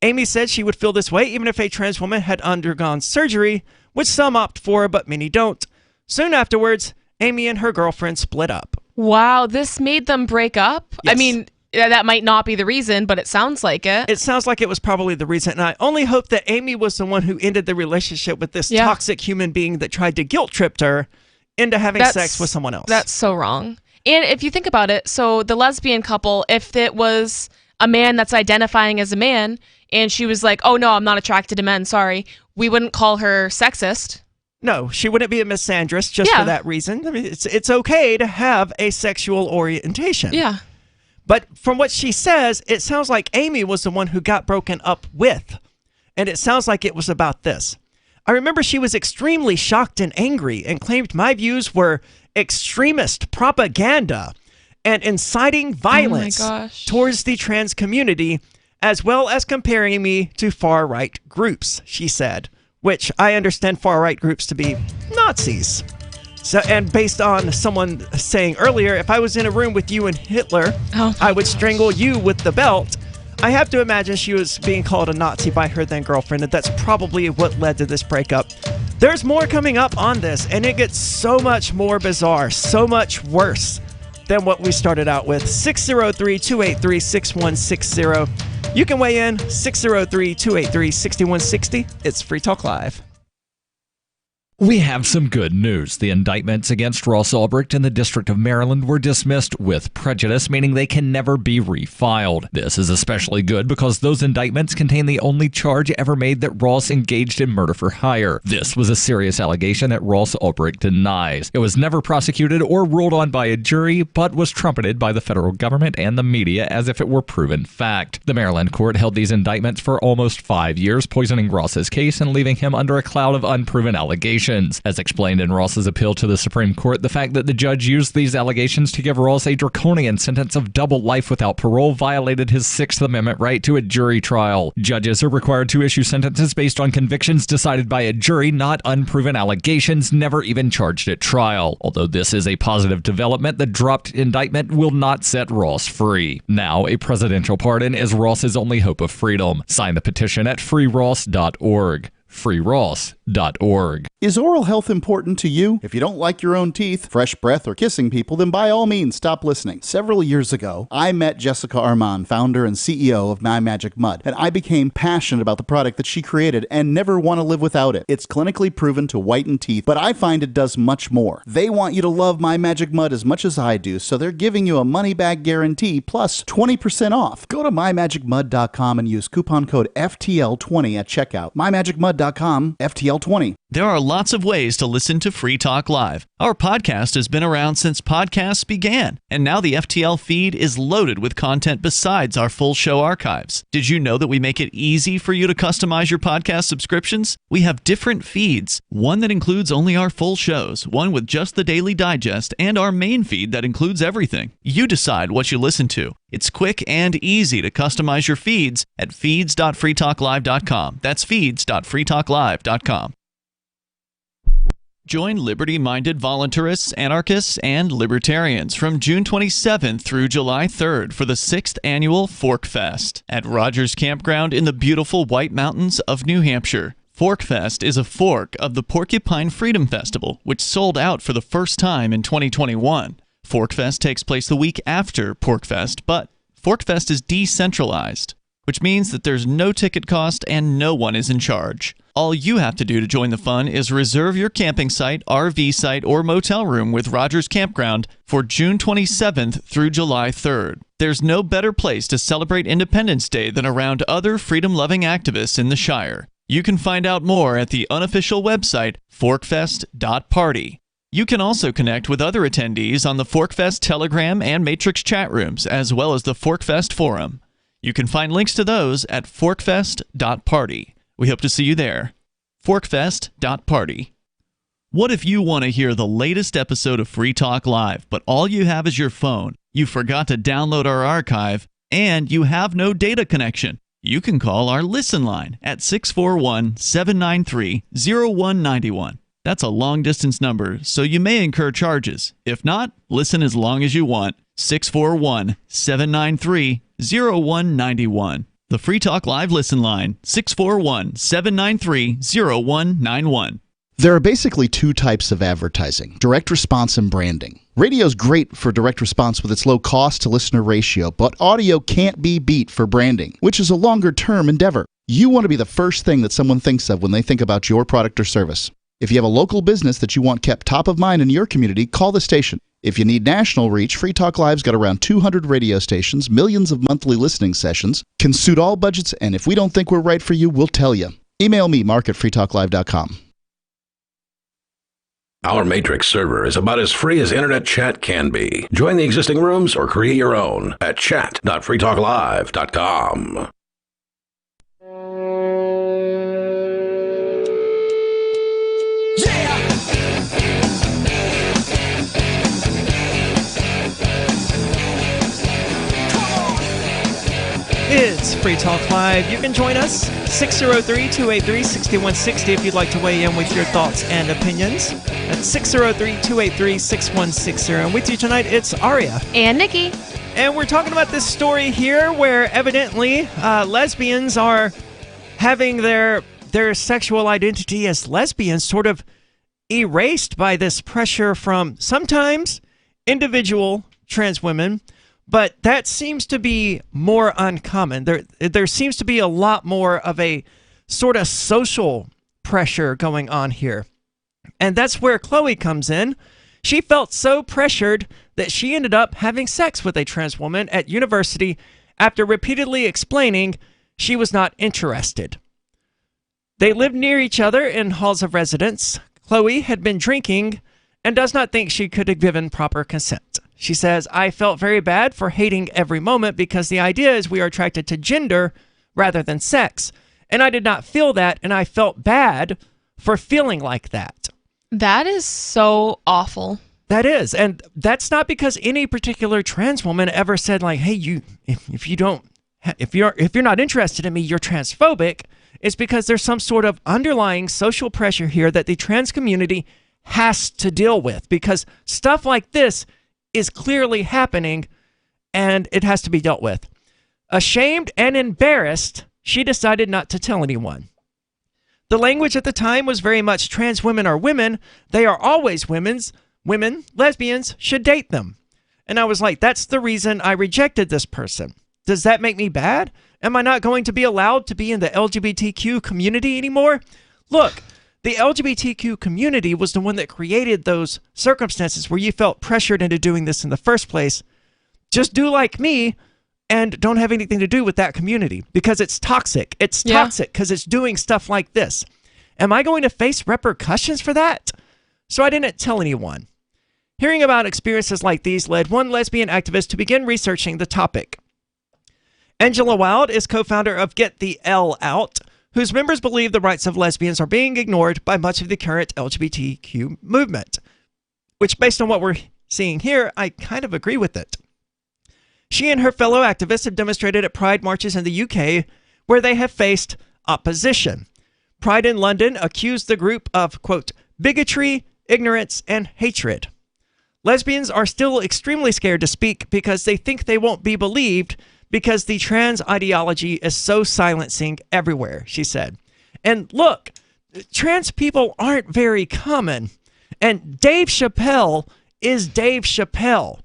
Amy said she would feel this way even if a trans woman had undergone surgery, which some opt for, but many don't. Soon afterwards, Amy and her girlfriend split up. Wow, this made them break up? Yes. I mean, that might not be the reason, but it sounds like it. It sounds like it was probably the reason, and I only hope that Amy was the one who ended the relationship with this toxic human being that tried to guilt-trip her into having sex with someone else. That's so wrong. And if you think about it, so the lesbian couple, if it was a man that's identifying as a man, and she was like, oh no, I'm not attracted to men, sorry, we wouldn't call her sexist. No, she wouldn't be a misandrist just for that reason. I mean, it's okay to have a sexual orientation. Yeah. But from what she says, it sounds like Amy was the one who got broken up with. And it sounds like it was about this. I remember she was extremely shocked and angry and claimed my views were extremist propaganda and inciting violence towards the trans community, as well as comparing me to far-right groups, she said, which I understand far-right groups to be Nazis. So, and based on someone saying earlier, if I was in a room with you and Hitler, I would strangle you with the belt. I have to imagine she was being called a Nazi by her then girlfriend, and that's probably what led to this breakup. There's more coming up on this, and it gets so much more bizarre, so much worse than what we started out with. 603-283-6160. You can weigh in, 603-283-6160. It's Free Talk Live. We have some good news. The indictments against Ross Ulbricht in the District of Maryland were dismissed with prejudice, meaning they can never be refiled. This is especially good because those indictments contain the only charge ever made that Ross engaged in murder for hire. This was a serious allegation that Ross Ulbricht denies. It was never prosecuted or ruled on by a jury, but was trumpeted by the federal government and the media as if it were proven fact. The Maryland court held these indictments for almost 5 years, poisoning Ross's case and leaving him under a cloud of unproven allegations. As explained in Ross's appeal to the Supreme Court, the fact that the judge used these allegations to give Ross a draconian sentence of double life without parole violated his Sixth Amendment right to a jury trial. Judges are required to issue sentences based on convictions decided by a jury, not unproven allegations never even charged at trial. Although this is a positive development, the dropped indictment will not set Ross free. Now, a presidential pardon is Ross's only hope of freedom. Sign the petition at freeross.org. freeross.org. Is oral health important to you? If you don't like your own teeth, fresh breath, or kissing people, then by all means stop listening. Several years ago, I met Jessica Armand, founder and CEO of My Magic Mud, and I became passionate about the product that she created and never want to live without it. It's clinically proven to whiten teeth, but I find it does much more. They want you to love My Magic Mud as much as I do, so they're giving you a money-back guarantee plus 20% off. Go to mymagicmud.com and use coupon code FTL20 at checkout. mymagicmud.com, FTL20. There are lots of ways to listen to Free Talk Live. Our podcast has been around since podcasts began, and now the FTL feed is loaded with content besides our full show archives. Did you know that we make it easy for you to customize your podcast subscriptions? We have different feeds, one that includes only our full shows, one with just the Daily Digest, and our main feed that includes everything. You decide what you listen to. It's quick and easy to customize your feeds at feeds.freetalklive.com. That's feeds.freetalklive.com. Join liberty-minded voluntarists, anarchists, and libertarians from June 27th through July 3rd for the 6th annual Fork Fest at Rogers Campground in the beautiful White Mountains of New Hampshire. Fork Fest is a fork of the Porcupine Freedom Festival, which sold out for the first time in 2021. Fork Fest takes place the week after Pork Fest, but Fork Fest is decentralized, which means that there's no ticket cost and no one is in charge. All you have to do to join the fun is reserve your camping site, RV site, or motel room with Rogers Campground for June 27th through July 3rd. There's no better place to celebrate Independence Day than around other freedom-loving activists in the Shire. You can find out more at the unofficial website, forkfest.party. You can also connect with other attendees on the Forkfest Telegram and Matrix chat rooms, as well as the Forkfest Forum. You can find links to those at forkfest.party. We hope to see you there. Forkfest.party. What if you want to hear the latest episode of Free Talk Live, but all you have is your phone, you forgot to download our archive, and you have no data connection? You can call our Listen line at 641-793-0191. That's a long-distance number, so you may incur charges. If not, listen as long as you want. 641-793-0191. The Free Talk Live listen line, 641-793-0191. There are basically two types of advertising, direct response and branding. Radio's great for direct response with its low cost to listener ratio, but audio can't be beat for branding, which is a longer-term endeavor. You want to be the first thing that someone thinks of when they think about your product or service. If you have a local business that you want kept top of mind in your community, call the station. If you need national reach, Free Talk Live's got around 200 radio stations, millions of monthly listening sessions, can suit all budgets, and if we don't think we're right for you, we'll tell you. Email me, mark@freetalklive.com. Our Matrix server is about as free as internet chat can be. Join the existing rooms or create your own at chat.freetalklive.com. It's Free Talk Live. You can join us, 603-283-6160 if you'd like to weigh in with your thoughts and opinions. That's 603-283-6160. And with you tonight, it's Aria. And Nikki. And we're talking about this story here where evidently lesbians are having their sexual identity as lesbians sort of erased by this pressure from sometimes individual trans women, but that seems to be more uncommon. There seems to be a lot more of a sort of social pressure going on here. And that's where Chloe comes in. She felt so pressured that she ended up having sex with a trans woman at university after repeatedly explaining she was not interested. They lived near each other in halls of residence. Chloe had been drinking and does not think she could have given proper consent. She says, I felt very bad for hating every moment because the idea is we are attracted to gender rather than sex. And I did not feel that, and I felt bad for feeling like that. That is so awful. That is. And that's not because any particular trans woman ever said, like, hey, if you're not interested in me, you're transphobic. It's because there's some sort of underlying social pressure here that the trans community has to deal with, because stuff like this is clearly happening and it has to be dealt with. Ashamed and embarrassed, she decided not to tell anyone. The language at the time was very much trans women are women. They are always women. Lesbians should date them. And I was like, that's the reason I rejected this person. Does that make me bad? Am I not going to be allowed to be in the LGBTQ community anymore? Look, the LGBTQ community was the one that created those circumstances where you felt pressured into doing this in the first place. Just do like me and don't have anything to do with that community because it's toxic. It's toxic because it's doing stuff like this. Am I going to face repercussions for that? So I didn't tell anyone. Hearing about experiences like these led one lesbian activist to begin researching the topic. Angela Wild is co-founder of Get the L Out, whose members believe the rights of lesbians are being ignored by much of the current LGBTQ movement, which, based on what we're seeing here, I kind of agree with it. She and her fellow activists have demonstrated at Pride marches in the UK, where they have faced opposition. Pride in London accused the group of, quote, bigotry, ignorance, and hatred. Lesbians are still extremely scared to speak because they think they won't be believed because the trans ideology is so silencing everywhere, she said. And look, trans people aren't very common. And Dave Chappelle is Dave Chappelle.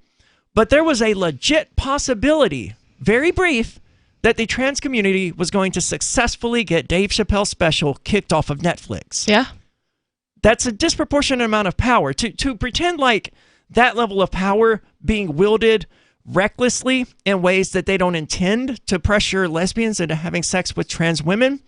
But there was a legit possibility, very brief, that the trans community was going to successfully get Dave Chappelle's special kicked off of Netflix. Yeah. That's a disproportionate amount of power. To pretend like that level of power being wielded recklessly in ways that they don't intend to pressure lesbians into having sex with trans women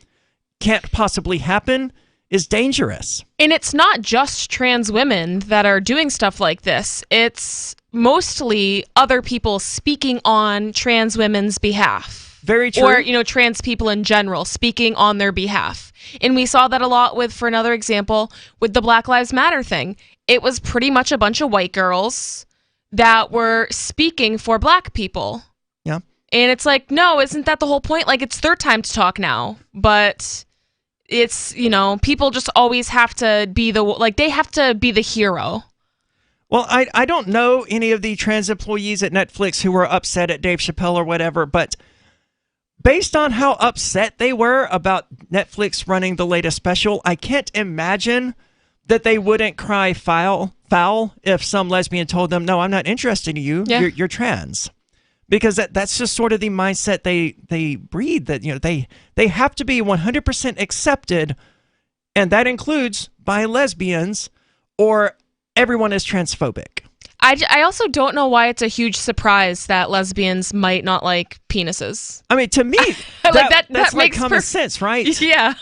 can't possibly happen is dangerous. And it's not just trans women that are doing stuff like this. It's mostly other people speaking on trans women's behalf. Very true. Or, trans people in general speaking on their behalf. And we saw that a lot for another example, with the Black Lives Matter thing. It was pretty much a bunch of white girls that were speaking for black people. Yeah. And it's like, no, isn't that the whole point? Like, it's their time to talk now. But it's, people just always have to be they have to be the hero. Well, I don't know any of the trans employees at Netflix who were upset at Dave Chappelle or whatever, but based on how upset they were about Netflix running the latest special, I can't imagine that they wouldn't cry foul if some lesbian told them, no, I'm not interested in you. Yeah. You're trans. Because that's just sort of the mindset they breed, that they have to be 100% accepted, and that includes by lesbians, or everyone is transphobic. I also don't know why it's a huge surprise that lesbians might not like penises. I mean, to me, that's like makes common sense, right? Yeah.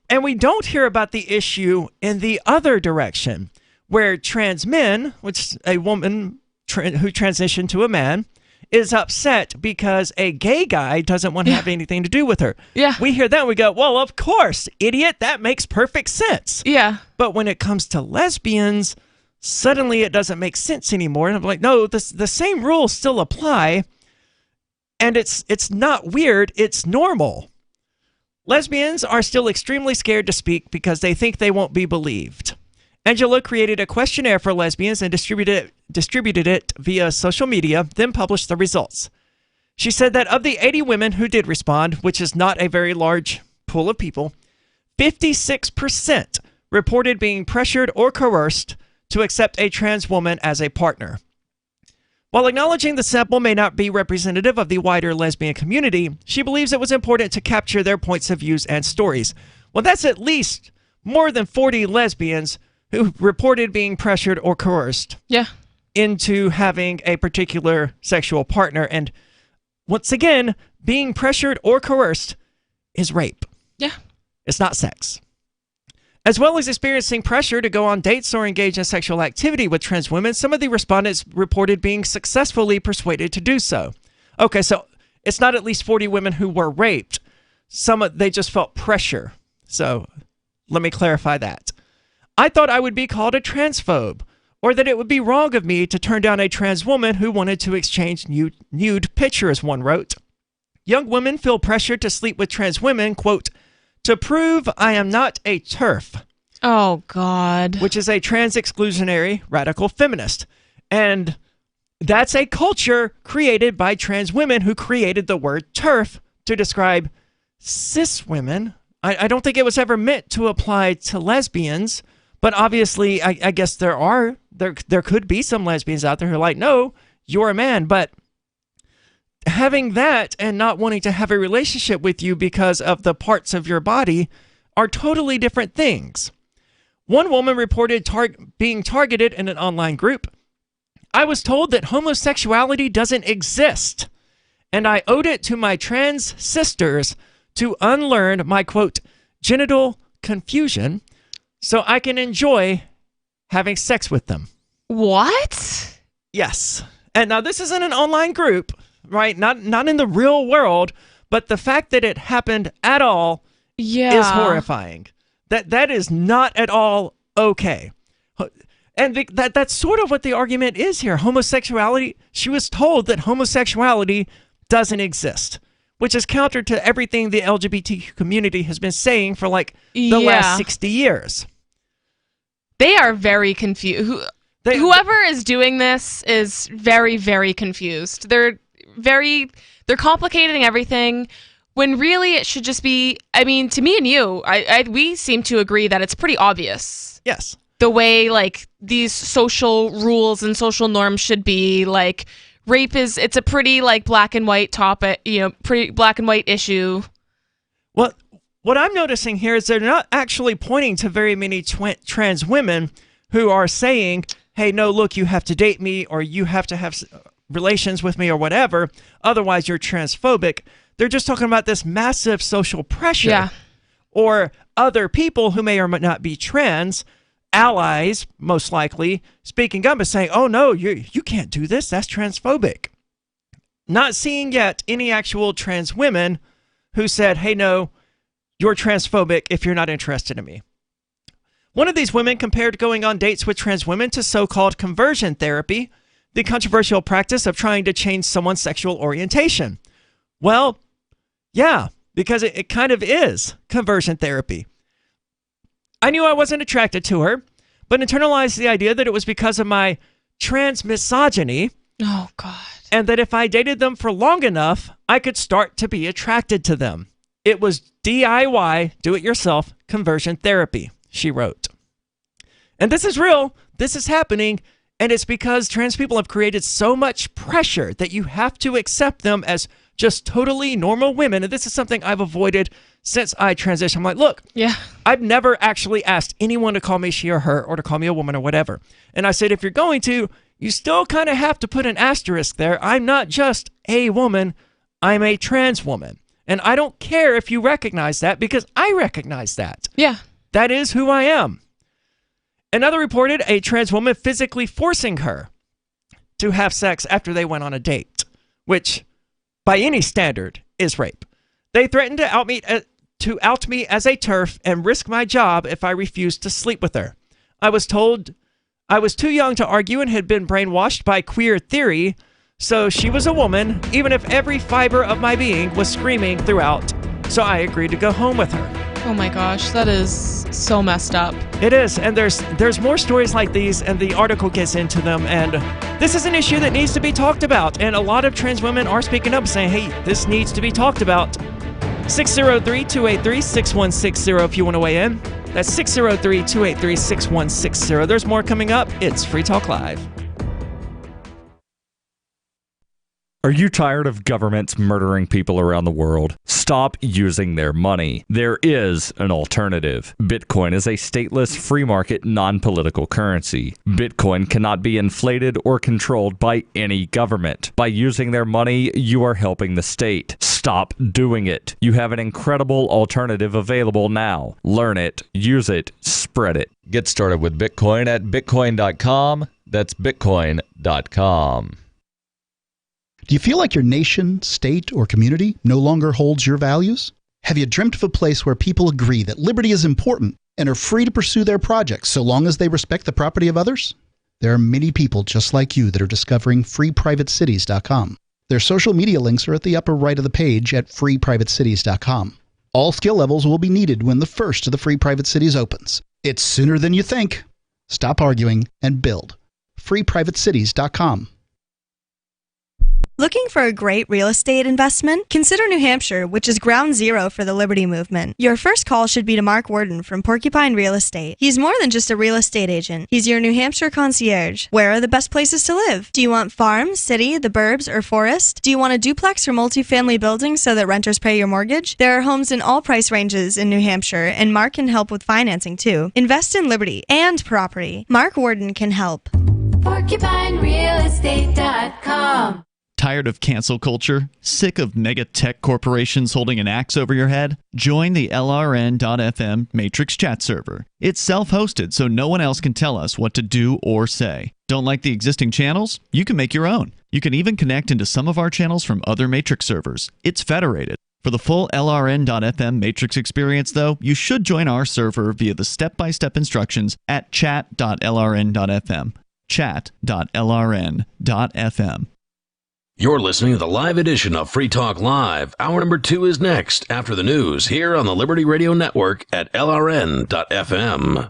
And we don't hear about the issue in the other direction, where trans men, which a woman who transitioned to a man, is upset because a gay guy doesn't want to have anything to do with her. Yeah. We hear that and we go, well, of course, idiot, that makes perfect sense. Yeah. But when it comes to lesbians, suddenly it doesn't make sense anymore. And I'm like, no, the same rules still apply. And it's not weird, it's normal. Lesbians are still extremely scared to speak because they think they won't be believed. Angela created a questionnaire for lesbians and distributed it via social media, then published the results. She said that of the 80 women who did respond, which is not a very large pool of people, 56% reported being pressured or coerced to accept a trans woman as a partner. While acknowledging the sample may not be representative of the wider lesbian community, she believes it was important to capture their points of views and stories. Well, that's at least more than 40 lesbians who reported being pressured or coerced into having a particular sexual partner. And once again, being pressured or coerced is rape. Yeah. It's not sex. As well as experiencing pressure to go on dates or engage in sexual activity with trans women, some of the respondents reported being successfully persuaded to do so. Okay, so it's not at least 40 women who were raped. They just felt pressure. So let me clarify that. I thought I would be called a transphobe, or that it would be wrong of me to turn down a trans woman who wanted to exchange nude pictures, one wrote. Young women feel pressured to sleep with trans women, quote, to prove I am not a TERF. Oh, God. Which is a trans exclusionary radical feminist. And that's a culture created by trans women who created the word TERF to describe cis women. I don't think it was ever meant to apply to lesbians. But obviously, I guess there could be some lesbians out there who are like, no, you're a man. But having that and not wanting to have a relationship with you because of the parts of your body are totally different things. One woman reported being targeted in an online group. I was told that homosexuality doesn't exist, and I owed it to my trans sisters to unlearn my, quote, genital confusion so I can enjoy having sex with them. What? Yes. And now this isn't an online group, right? Not in the real world, but the fact that it happened at all is horrifying. That is not at all okay. And that's sort of what the argument is here. Homosexuality, she was told that homosexuality doesn't exist, which is counter to everything the LGBT community has been saying for like the last 60 years. They are very confused. Whoever is doing this is very, very confused. They're complicating everything when really it should just be, I mean, to me and you, we seem to agree that it's pretty obvious. Yes. The way like these social rules and social norms should be, like rape it's a pretty like black and white topic, pretty black and white issue. Well, what I'm noticing here is they're not actually pointing to very many trans women who are saying, hey, no, look, you have to date me or you have to have relations with me or whatever. Otherwise, you're transphobic. They're just talking about this massive social pressure. Yeah. Or other people who may or may not be trans, allies, most likely, speaking up and saying, oh, no, you can't do this. That's transphobic. Not seeing yet any actual trans women who said, hey, no, you're transphobic if you're not interested in me. One of these women compared going on dates with trans women to so-called conversion therapy, the controversial practice of trying to change someone's sexual orientation. Well, yeah, because it kind of is conversion therapy. I knew I wasn't attracted to her, but internalized the idea that it was because of my trans misogyny. Oh, God. and that if I dated them for long enough, I could start to be attracted to them. It was DIY, do-it-yourself, conversion therapy, she wrote. And this is real. This is happening. And it's because trans people have created so much pressure that you have to accept them as just totally normal women. And this is something I've avoided since I transitioned. I'm like, look, I've never actually asked anyone to call me she or her or to call me a woman or whatever. And I said, if you're going to, you still kind of have to put an asterisk there. I'm not just a woman. I'm a trans woman. And I don't care if you recognize that because I recognize that. Yeah. That is who I am. Another reported a trans woman physically forcing her to have sex after they went on a date, which by any standard is rape. They threatened to out me as a TERF and risk my job if I refused to sleep with her. I was told I was too young to argue and had been brainwashed by queer theory, so she was a woman, even if every fiber of my being was screaming throughout, so I agreed to go home with her. Oh my gosh, that is so messed up. It is, and there's more stories like these, and the article gets into them, and this is an issue that needs to be talked about, and a lot of trans women are speaking up saying, hey, this needs to be talked about. 603-283-6160 if you want to weigh in. That's 603-283-6160. There's more coming up. It's Free Talk Live. Are you tired of governments murdering people around the world? Stop using their money. There is an alternative. Bitcoin is a stateless, free market, non-political currency. Bitcoin cannot be inflated or controlled by any government. By using their money, you are helping the state. Stop doing it. You have an incredible alternative available now. Learn it, use it, spread it. Get started with Bitcoin at bitcoin.com. That's bitcoin.com. Do you feel like your nation, state, or community no longer holds your values? Have you dreamt of a place where people agree that liberty is important and are free to pursue their projects so long as they respect the property of others? There are many people just like you that are discovering freeprivatecities.com. Their social media links are at the upper right of the page at freeprivatecities.com. All skill levels will be needed when the first of the Free Private Cities opens. It's sooner than you think. Stop arguing and build. freeprivatecities.com. Looking for a great real estate investment? Consider New Hampshire, which is ground zero for the Liberty Movement. Your first call should be to Mark Worden from Porcupine Real Estate. He's more than just a real estate agent. He's your New Hampshire concierge. Where are the best places to live? Do you want farm, city, the burbs, or forest? Do you want a duplex or multifamily building so that renters pay your mortgage? There are homes in all price ranges in New Hampshire, and Mark can help with financing too. Invest in liberty and property. Mark Worden can help. PorcupineRealEstate.com. Tired of cancel culture? Sick of mega tech corporations holding an axe over your head? Join the LRN.FM Matrix chat server. It's self-hosted, so no one else can tell us what to do or say. Don't like the existing channels? You can make your own. You can even connect into some of our channels from other Matrix servers. It's federated. For the full LRN.FM Matrix experience, though, you should join our server via the step-by-step instructions at chat.lrn.fm. Chat.lrn.fm. You're listening to the live edition of Free Talk Live. Hour number 2 is next after the news here on the Liberty Radio Network at LRN.FM.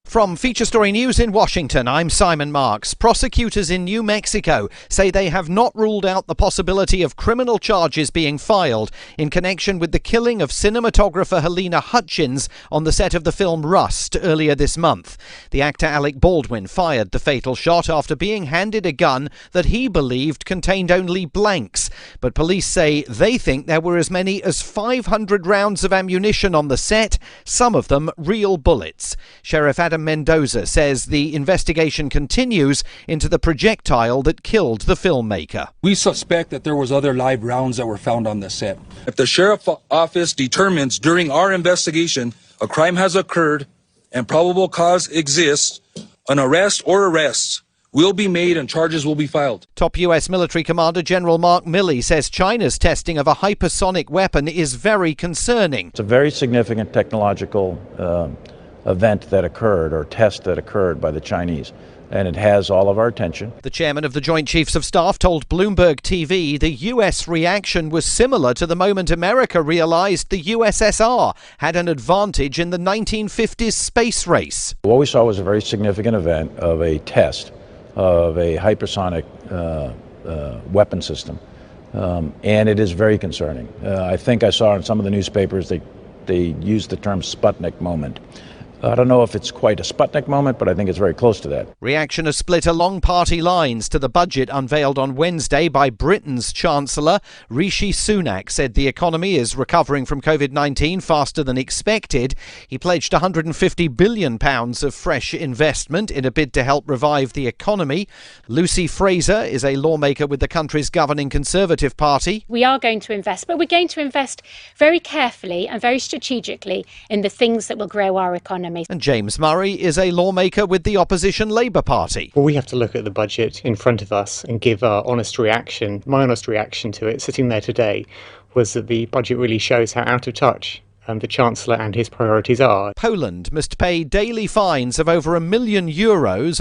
From Feature Story News in Washington, I'm Simon Marks. Prosecutors in New Mexico say they have not ruled out the possibility of criminal charges being filed in connection with the killing of cinematographer Helena Hutchins on the set of the film Rust earlier this month. The actor Alec Baldwin fired the fatal shot after being handed a gun that he believed contained only blanks. But police say they think there were as many as 500 rounds of ammunition on the set, some of them real bullets. Sheriff Adam Mendoza says the investigation continues into the projectile that killed the filmmaker. We suspect that there was other live rounds that were found on the set. If the sheriff's office determines during our investigation a crime has occurred and probable cause exists, an arrest or arrests will be made and charges will be filed. Top U.S. military commander General Mark Milley says China's testing of a hypersonic weapon is very concerning. It's a very significant technological event that occurred, or test that occurred by the Chinese, and it has all of our attention. The chairman of the Joint Chiefs of Staff told Bloomberg TV the U.S. reaction was similar to the moment America realized the USSR had an advantage in the 1950s space race. What we saw was a very significant event of a test of a hypersonic weapon system. And it is very concerning. I think I saw in some of the newspapers they used the term Sputnik moment. I don't know if it's quite a Sputnik moment, but I think it's very close to that. Reaction has split along party lines to the budget unveiled on Wednesday by Britain's Chancellor. Rishi Sunak said the economy is recovering from COVID-19 faster than expected. He pledged £150 billion of fresh investment in a bid to help revive the economy. Lucy Fraser is a lawmaker with the country's governing Conservative Party. We are going to invest, but we're going to invest very carefully and very strategically in the things that will grow our economy. And James Murray is a lawmaker with the opposition Labour Party. Well, we have to look at the budget in front of us and give our honest reaction. My honest reaction to it, sitting there today, was that the budget really shows how out of touch the Chancellor and his priorities are. Poland must pay daily fines of over €1 million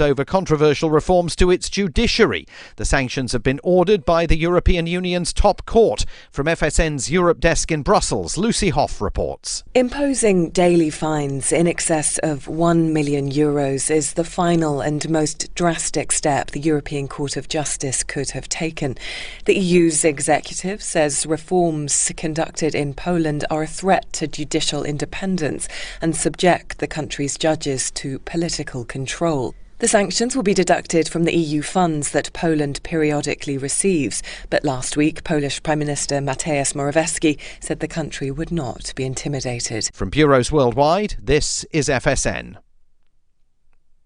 over controversial reforms to its judiciary. The sanctions have been ordered by the European Union's top court. From FSN's Europe desk in Brussels, Lucy Hoff reports. Imposing daily fines in excess of €1 million is the final and most drastic step the European Court of Justice could have taken. The EU's executive says reforms conducted in Poland are a threat to judicial independence and subject the country's judges to political control. The sanctions will be deducted from the EU funds that Poland periodically receives, but last week Polish Prime Minister Mateusz Morawiecki said the country would not be intimidated. From bureaus worldwide, this is FSN.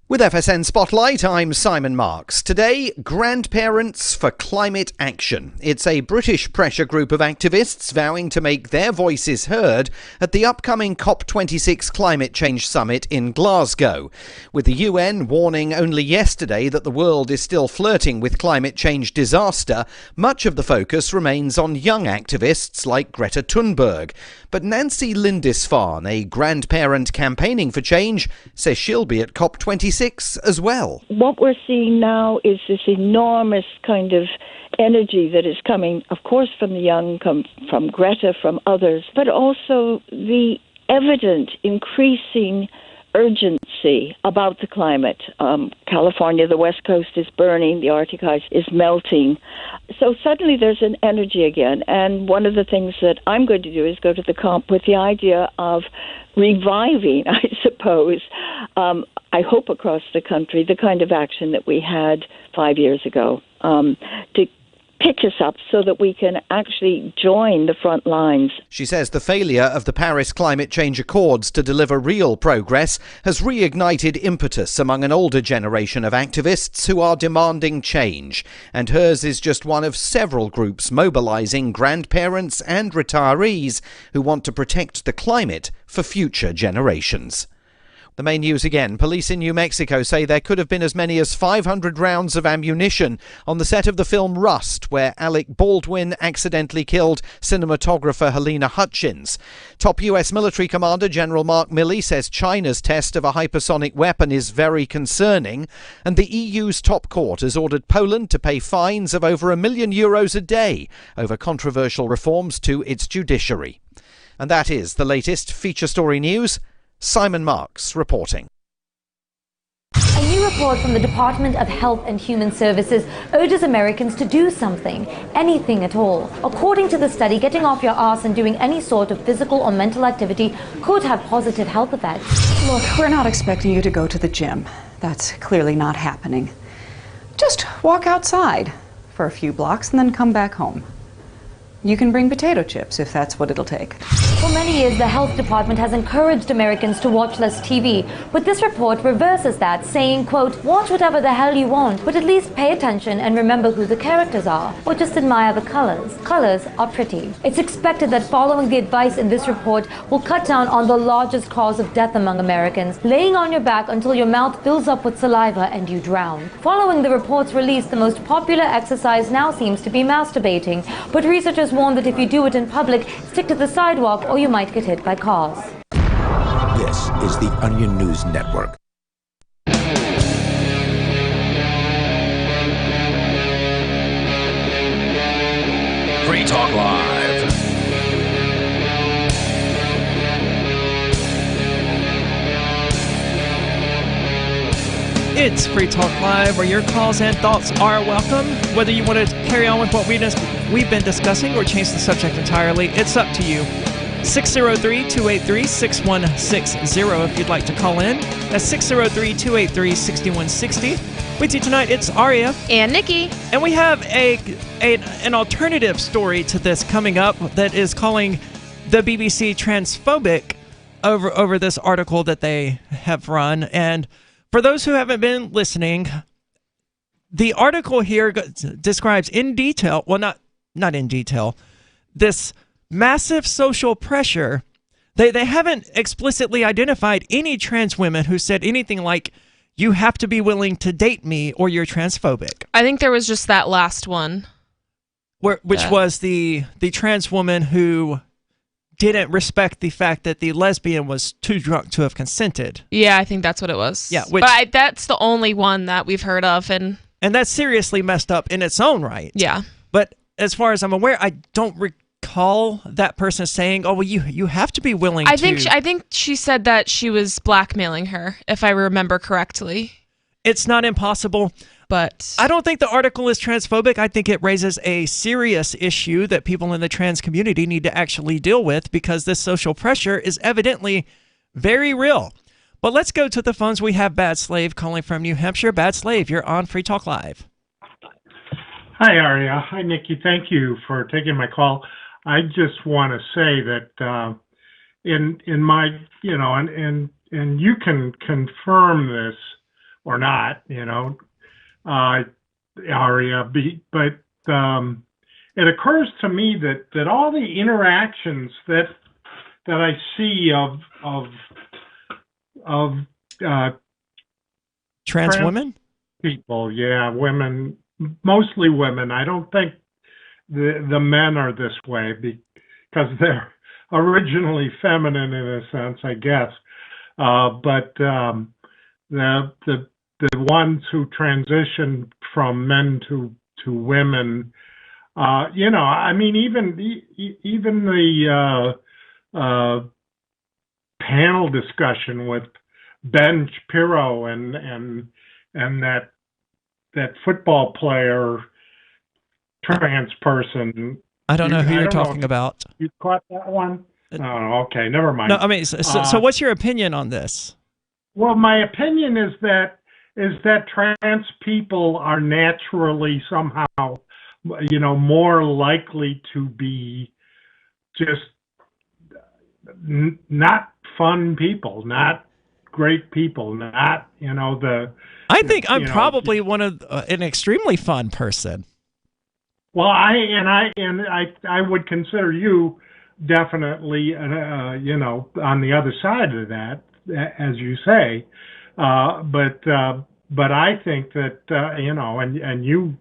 With FSN Spotlight, I'm Simon Marks. Today, Grandparents for Climate Action. It's a British pressure group of activists vowing to make their voices heard at the upcoming COP26 Climate Change Summit in Glasgow. With the UN warning only yesterday that the world is still flirting with climate change disaster, much of the focus remains on young activists like Greta Thunberg. But Nancy Lindisfarne, a grandparent campaigning for change, says she'll be at COP26 as well. What we're seeing now is this enormous kind of energy that is coming, of course, from the young, from Greta, from others, but also the evident increasing urgency about the climate. California, the West Coast is burning, the Arctic ice is melting. So suddenly there's an energy again. And one of the things that I'm going to do is go to the COP with the idea of reviving, I suppose, I hope across the country, the kind of action that we had 5 years ago to pick us up so that we can actually join the front lines. She says the failure of the Paris Climate Change Accords to deliver real progress has reignited impetus among an older generation of activists who are demanding change. And hers is just one of several groups mobilising grandparents and retirees who want to protect the climate for future generations. The main news again. Police in New Mexico say there could have been as many as 500 rounds of ammunition on the set of the film Rust, where Alec Baldwin accidentally killed cinematographer Helena Hutchins. Top US military commander General Mark Milley says China's test of a hypersonic weapon is very concerning, and the EU's top court has ordered Poland to pay fines of over €1 million a day over controversial reforms to its judiciary. And that is the latest feature story news. Simon Marks reporting. A new report from the Department of Health and Human Services urges Americans to do something, anything at all. According to the study, getting off your ass and doing any sort of physical or mental activity could have positive health effects. Look, we're not expecting you to go to the gym. That's clearly not happening. Just walk outside for a few blocks and then come back home. You can bring potato chips if that's what it'll take. For many years, the health department has encouraged Americans to watch less TV, but this report reverses that, saying, quote, watch whatever the hell you want, but at least pay attention and remember who the characters are, or just admire the colors. Colors are pretty. It's expected that following the advice in this report will cut down on the largest cause of death among Americans, laying on your back until your mouth fills up with saliva and you drown. Following the report's release, the most popular exercise now seems to be masturbating, but researchers warn that if you do it in public, stick to the sidewalk or you might get hit by cars. This is the Onion News Network. Free Talk Live. It's Free Talk Live, where your calls and thoughts are welcome. Whether you want to carry on with what we've been discussing or change the subject entirely, it's up to you. 603-283-6160 if you'd like to call in. That's 603-283-6160. With you tonight, it's Aria. And Nikki. And we have an alternative story to this coming up that is calling the BBC transphobic over this article that they have run. And for those who haven't been listening, the article here describes in detail, well, not in detail, this massive social pressure. They haven't explicitly identified any trans women who said anything like, you have to be willing to date me or you're transphobic. I think there was just that last one. Which was the trans woman who didn't respect the fact that the lesbian was too drunk to have consented. Yeah, I think that's what it was. Yeah, but that's the only one that we've heard of. And that's seriously messed up in its own right. Yeah. But as far as I'm aware, I don't recall that person saying, oh, well, you have to be willing I think she said that she was blackmailing her, if I remember correctly. It's not impossible. But I don't think the article is transphobic. I think it raises a serious issue that people in the trans community need to actually deal with, because this social pressure is evidently very real. But let's go to the phones. We have Bad Slave calling from New Hampshire. Bad Slave, you're on Free Talk Live. Hi, Aria. Hi, Nikki. Thank you for taking my call. I just want to say that in my, and you can confirm this or not, Aria, but it occurs to me that all the interactions that I see of trans women people, women, mostly women. I don't think the men are this way because they're originally feminine in a sense, I guess. But the ones who transition from men to women, I mean, even the panel discussion with Ben Shapiro and that football player, trans person. I don't know who you're talking about. You caught that one? Oh, okay, never mind. No, I mean, so what's your opinion on this? Well, my opinion is that trans people are naturally somehow, more likely to be just not fun people, not great people, not, I think I'm probably an extremely fun person. Well, I would consider you definitely, on the other side of that, as you say. But I think that and you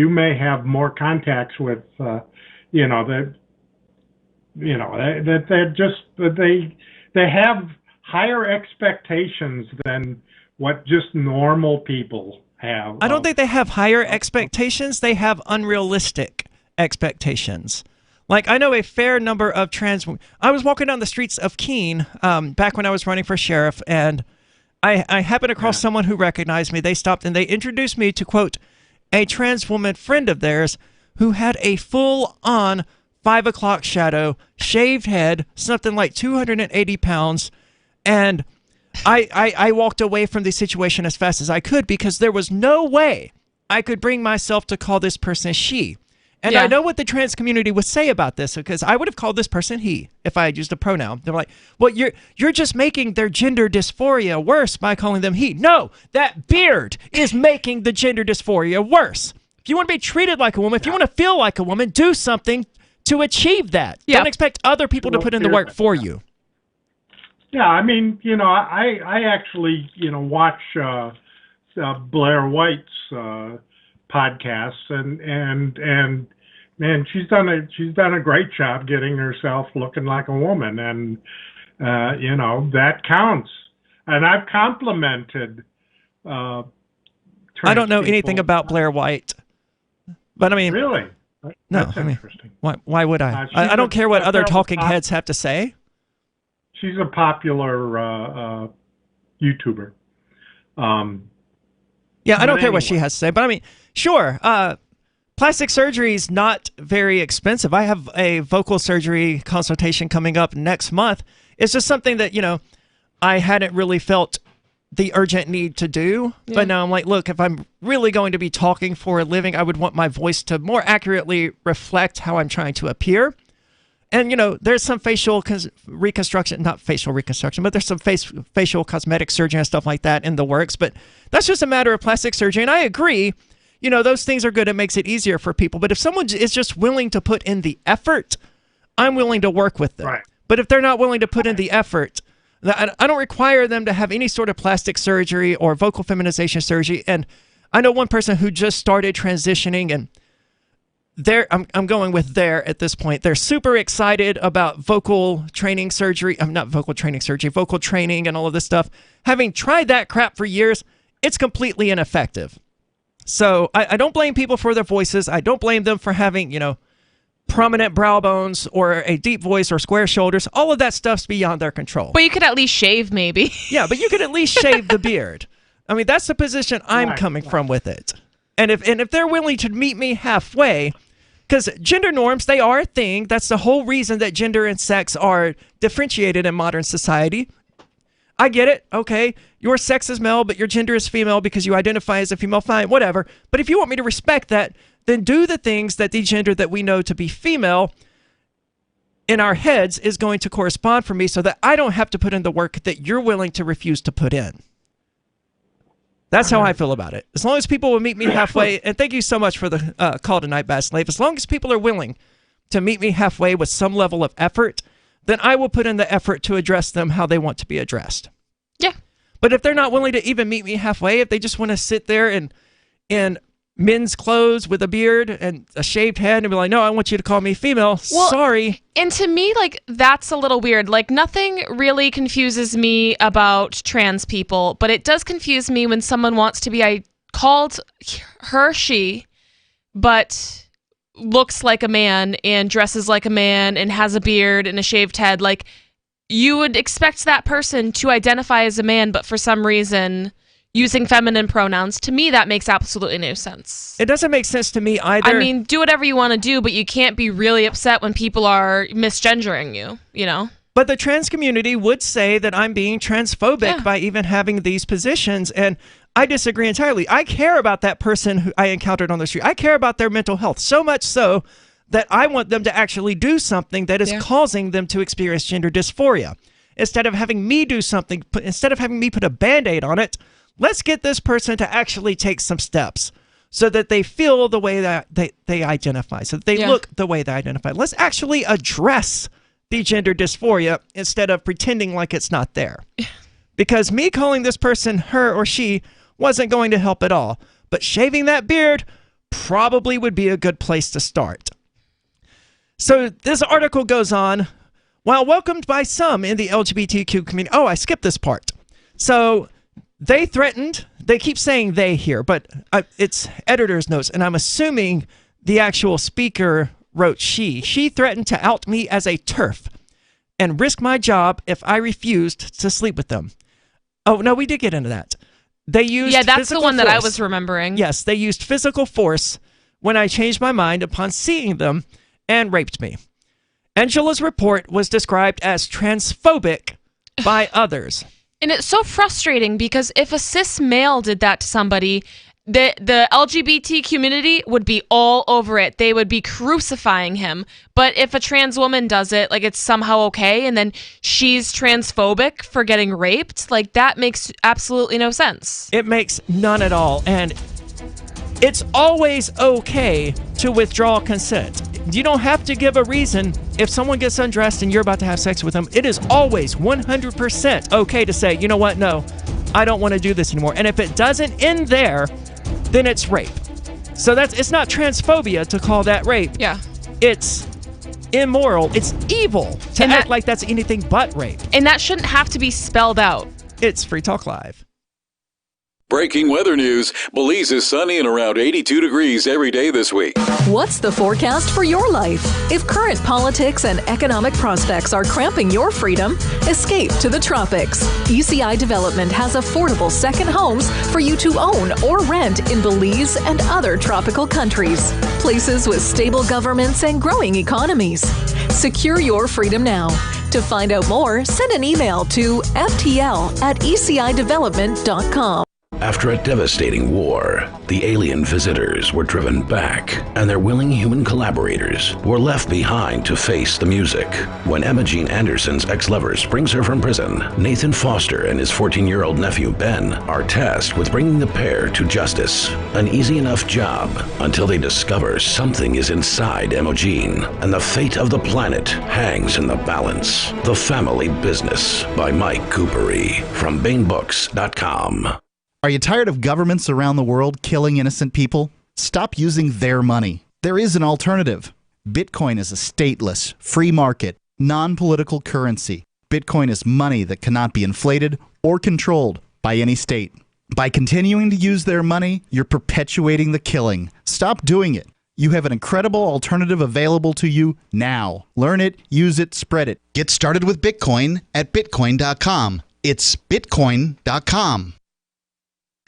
may have more contacts with that they have higher expectations than what just normal people have. I don't think they have higher expectations. They have unrealistic expectations. Like, I know a fair number of trans women. I was walking down the streets of Keene back when I was running for sheriff, and I happened across someone who recognized me. They stopped and they introduced me to, quote, a trans woman friend of theirs who had a full-on 5 o'clock shadow, shaved head, something like 280 pounds, and I walked away from the situation as fast as I could because there was no way I could bring myself to call this person she. And I know what the trans community would say about this, because I would have called this person he if I had used a pronoun. They're like, well, you're just making their gender dysphoria worse by calling them he. No, that beard is making the gender dysphoria worse. If you want to be treated like a woman, if you want to feel like a woman, do something to achieve that. Don't expect other people to put in the work for you. Yeah, I mean, I actually, watch Blair White's podcasts, and man, she's done a great job getting herself looking like a woman, and that counts. And I've complimented. I don't know anything about Blair White, but I mean, really, that's interesting. Why would I? I don't care what other talking heads have to say. She's a popular YouTuber. Yeah, I don't care what she has to say, but I mean, sure. Plastic surgery is not very expensive. I have a vocal surgery consultation coming up next month. It's just something that, I hadn't really felt the urgent need to do. Yeah. But now I'm like, look, if I'm really going to be talking for a living, I would want my voice to more accurately reflect how I'm trying to appear. And, there's some facial reconstruction, not facial reconstruction, but there's some facial cosmetic surgery and stuff like that in the works. But that's just a matter of plastic surgery. And I agree, those things are good. It makes it easier for people. But if someone is just willing to put in the effort, I'm willing to work with them. Right. But if they're not willing to put in the effort, I don't require them to have any sort of plastic surgery or vocal feminization surgery. And I know one person who just started transitioning, and I'm going with there at this point. They're super excited about vocal training surgery. Not vocal training surgery, vocal training and all of this stuff. Having tried that crap for years, it's completely ineffective. So I don't blame people for their voices. I don't blame them for having, prominent brow bones or a deep voice or square shoulders. All of that stuff's beyond their control. But you could at least shave, maybe. Yeah, but you could at least shave the beard. I mean, that's the position I'm coming from with it. And if they're willing to meet me halfway, because gender norms, they are a thing. That's the whole reason that gender and sex are differentiated in modern society. I get it. Okay, your sex is male, but your gender is female because you identify as a female. Fine, whatever. But if you want me to respect that, then do the things that the gender that we know to be female in our heads is going to correspond for me so that I don't have to put in the work that you're willing to refuse to put in. That's how I feel about it. As long as people will meet me halfway, and thank you so much for the call tonight, Bad Slave. As long as people are willing to meet me halfway with some level of effort, then I will put in the effort to address them how they want to be addressed. Yeah. But if they're not willing to even meet me halfway, if they just want to sit there in men's clothes with a beard and a shaved head and be like, no, I want you to call me female. Well, sorry. And to me, that's a little weird. Nothing really confuses me about trans people, but it does confuse me when someone wants to be called her, she, but looks like a man and dresses like a man and has a beard and a shaved head. You would expect that person to identify as a man, but for some reason using feminine pronouns. To me, that makes absolutely no sense. It doesn't make sense to me either. I mean, do whatever you want to do, but you can't be really upset when people are misgendering you, But the trans community would say that I'm being transphobic by even having these positions, and I disagree entirely. I care about that person who I encountered on the street. I care about their mental health, so much so that I want them to actually do something that is causing them to experience gender dysphoria. Instead of having me do something, instead of having me put a Band-Aid on it, let's get this person to actually take some steps so that they feel the way that they identify, so that they look the way they identify. Let's actually address the gender dysphoria instead of pretending like it's not there. Because me calling this person her or she wasn't going to help at all. But shaving that beard probably would be a good place to start. So this article goes on. While welcomed by some in the LGBTQ community... Oh, I skipped this part. So they keep saying they here, but it's editor's notes, and I'm assuming the actual speaker wrote she. She threatened to out me as a TERF and risk my job if I refused to sleep with them. Oh, no, we did get into that. They used that's the one that I was remembering. Yes, they used physical force when I changed my mind upon seeing them and raped me. Angela's report was described as transphobic by others. And it's so frustrating because if a cis male did that to somebody, the LGBT community would be all over it. They would be crucifying him. But if a trans woman does it, it's somehow okay, and then she's transphobic for getting raped, that makes absolutely no sense. It makes none at all. And it's always okay to withdraw consent. You don't have to give a reason. If someone gets undressed and you're about to have sex with them, it is always 100% okay to say, you know what, no, I don't want to do this anymore. And if it doesn't end there, then it's rape. So it's not transphobia to call that rape. Yeah. It's immoral. It's evil to act like that's anything but rape. And that shouldn't have to be spelled out. It's Free Talk Live. Breaking weather news. Belize is sunny and around 82 degrees every day this week. What's the forecast for your life? If current politics and economic prospects are cramping your freedom, escape to the tropics. ECI Development has affordable second homes for you to own or rent in Belize and other tropical countries. Places with stable governments and growing economies. Secure your freedom now. To find out more, send an email to ftl@ecidevelopment.com. After a devastating war, the alien visitors were driven back, and their willing human collaborators were left behind to face the music. When Emma Jean Anderson's ex-lover springs her from prison, Nathan Foster and his 14-year-old nephew Ben are tasked with bringing the pair to justice. An easy enough job until they discover something is inside Emma Jean, and the fate of the planet hangs in the balance. The Family Business by Mike Coopery from BaneBooks.com. Are you tired of governments around the world killing innocent people? Stop using their money. There is an alternative. Bitcoin is a stateless, free market, non-political currency. Bitcoin is money that cannot be inflated or controlled by any state. By continuing to use their money, you're perpetuating the killing. Stop doing it. You have an incredible alternative available to you now. Learn it, use it, spread it. Get started with Bitcoin at Bitcoin.com. It's Bitcoin.com.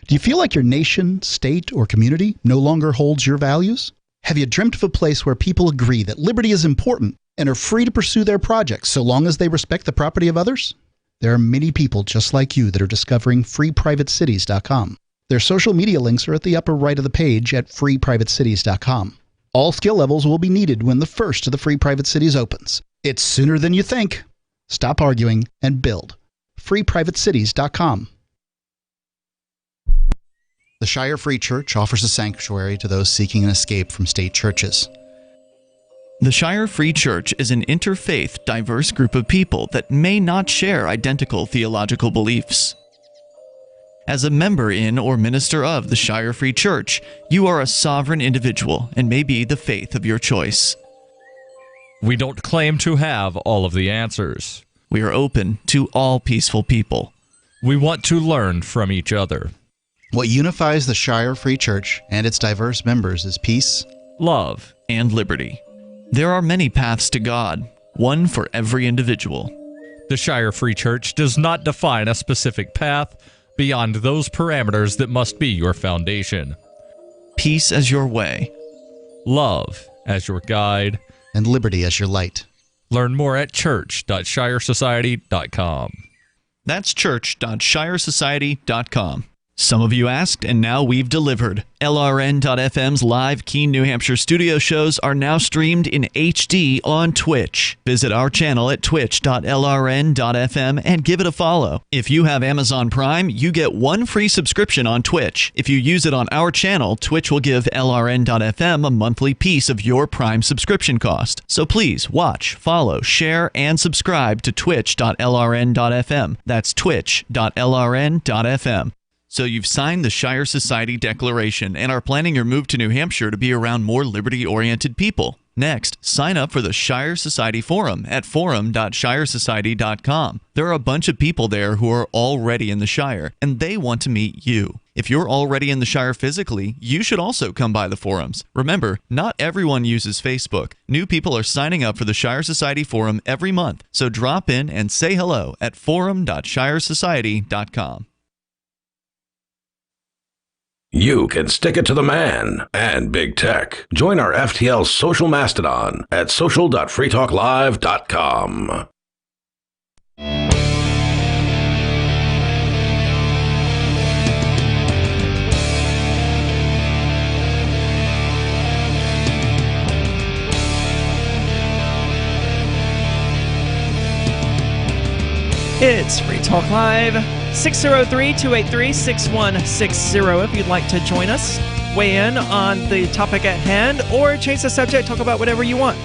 Do you feel like your nation, state, or community no longer holds your values? Have you dreamt of a place where people agree that liberty is important and are free to pursue their projects so long as they respect the property of others? There are many people just like you that are discovering freeprivatecities.com. Their social media links are at the upper right of the page at freeprivatecities.com. All skill levels will be needed when the first of the Free Private Cities opens. It's sooner than you think. Stop arguing and build. freeprivatecities.com. The Shire Free Church offers a sanctuary to those seeking an escape from state churches. The Shire Free Church is an interfaith, diverse group of people that may not share identical theological beliefs. As a member in or minister of the Shire Free Church, you are a sovereign individual and may be the faith of your choice. We don't claim to have all of the answers. We are open to all peaceful people. We want to learn from each other. What unifies the Shire Free Church and its diverse members is peace, love, and liberty. There are many paths to God, one for every individual. The Shire Free Church does not define a specific path beyond those parameters that must be your foundation. Peace as your way, love as your guide, and liberty as your light. Learn more at church.shiresociety.com. That's church.shiresociety.com. Some of you asked, and now we've delivered. LRN.FM's live Keene, New Hampshire studio shows are now streamed in HD on Twitch. Visit our channel at twitch.lrn.fm and give it a follow. If you have Amazon Prime, you get one free subscription on Twitch. If you use it on our channel, Twitch will give LRN.FM a monthly piece of your Prime subscription cost. So please watch, follow, share, and subscribe to twitch.lrn.fm. That's twitch.lrn.fm. So you've signed the Shire Society Declaration and are planning your move to New Hampshire to be around more liberty-oriented people. Next, sign up for the Shire Society Forum at forum.shiresociety.com. There are a bunch of people there who are already in the Shire, and they want to meet you. If you're already in the Shire physically, you should also come by the forums. Remember, not everyone uses Facebook. New people are signing up for the Shire Society Forum every month, so drop in and say hello at forum.shiresociety.com. You can stick it to the man and big tech. Join our FTL social mastodon at social.freetalklive.com. It's Free Talk Live, 603-283-6160 if you'd like to join us, weigh in on the topic at hand, or change the subject, talk about whatever you want.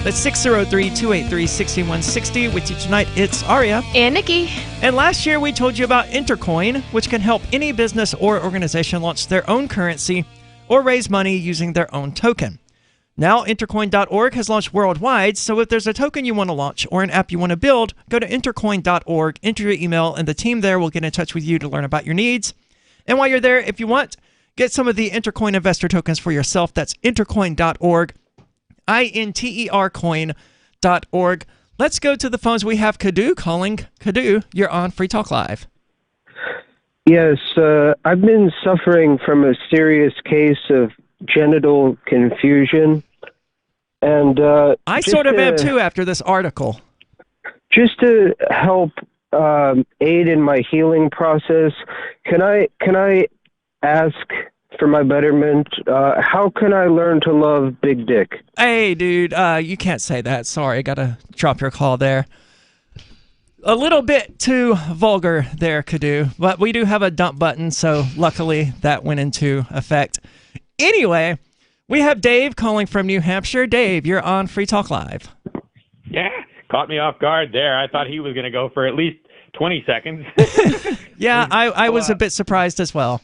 That's 603-283-6160. With you tonight, it's Aria. And Nikki. And last year we told you about Intercoin, which can help any business or organization launch their own currency or raise money using their own token. Now, Intercoin.org has launched worldwide, so if there's a token you want to launch or an app you want to build, go to Intercoin.org, enter your email, and the team there will get in touch with you to learn about your needs And while you're there, if you want, get some of the Intercoin investor tokens for yourself. That's intercoin.org, INTERcoin.org. Let's go to the phones. We have Kadu calling. Kadu, you're on Free Talk Live. Yes, I've been suffering from a serious case of genital confusion. And I sort of am too after this article. Just to help aid in my healing process, can I ask for my betterment? How can I learn to love Big Dick? Hey, dude, you can't say that. Sorry, gotta drop your call there. A little bit too vulgar there, Kadu, but we do have a dump button, so luckily that went into effect. Anyway, we have Dave calling from New Hampshire. Dave, you're on Free Talk Live. Yeah, caught me off guard there. I thought he was going to go for at least 20 seconds. Yeah, I was a bit surprised as well.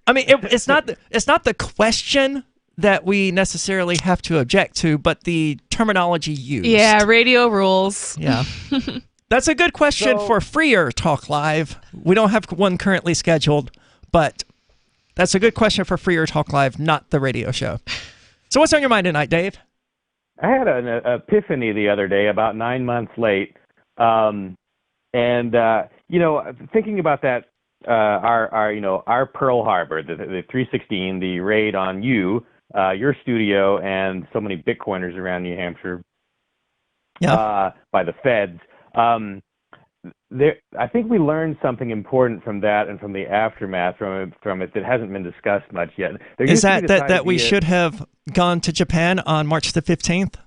I mean, it's not the question that we necessarily have to object to, but the terminology used. Yeah, radio rules. Yeah. That's a good question for Freer Talk Live. We don't have one currently scheduled, but that's a good question for Freer Talk Live, not the radio show. So what's on your mind tonight, Dave? I had an epiphany the other day, about 9 months late. Thinking about that, our Pearl Harbor, the 316, the raid on your studio, and so many Bitcoiners around New Hampshire by the feds. I think we learned something important from that and from the aftermath from it that hasn't been discussed much yet. Is that we should have gone to Japan on March the 15th?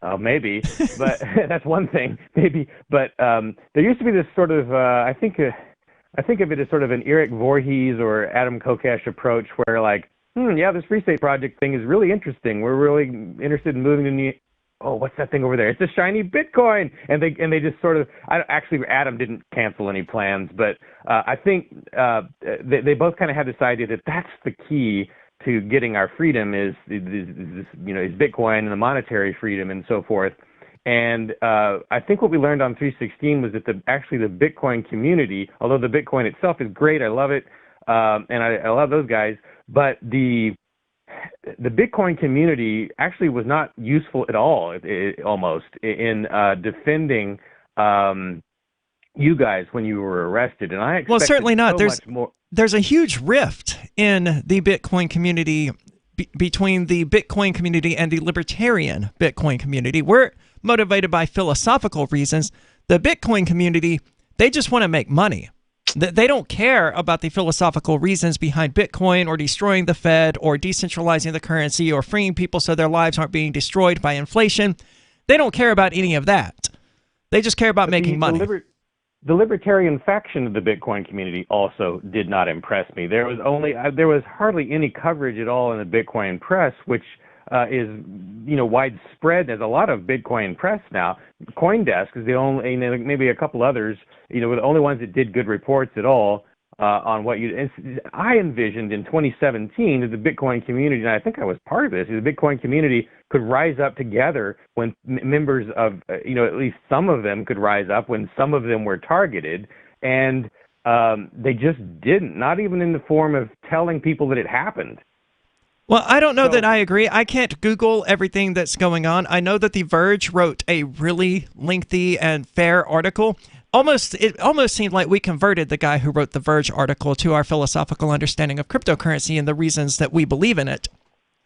Oh, maybe, but that's one thing, maybe. But there used to be this sort of, I think of it as sort of an Eric Voorhees or Adam Kokesh approach where like, this Free State Project thing is really interesting. We're really interested in moving to what's that thing over there? It's a shiny Bitcoin. And they just sort of, actually Adam didn't cancel any plans, but I think they both kind of had this idea that that's the key to getting our freedom is Bitcoin and the monetary freedom and so forth. And I think what we learned on 316 was that the Bitcoin community, although the Bitcoin itself is great, I love it, and I love those guys, but the Bitcoin community actually was not useful at all, almost, in defending you guys when you were arrested. And I expected well, certainly not. So much more. There's a huge rift in the Bitcoin community between the Bitcoin community and the libertarian Bitcoin community. We're motivated by philosophical reasons. The Bitcoin community, they just want to make money. They don't care about the philosophical reasons behind Bitcoin or destroying the Fed or decentralizing the currency or freeing people so their lives aren't being destroyed by inflation. They don't care about any of that. They just care about making money. The libertarian faction of the Bitcoin community also did not impress me. There was hardly any coverage at all in the Bitcoin press, which is widespread. There's a lot of Bitcoin press now. CoinDesk is the only, maybe a couple others, were the only ones that did good reports at all on what I envisioned in 2017 that the Bitcoin community, and I think I was part of this, the Bitcoin community could rise up together when members of, at least some of them could rise up when some of them were targeted, and they just didn't, not even in the form of telling people that it happened. Well, I don't know that I agree. I can't Google everything that's going on. I know that The Verge wrote a really lengthy and fair article. It almost seemed like we converted the guy who wrote the Verge article to our philosophical understanding of cryptocurrency and the reasons that we believe in it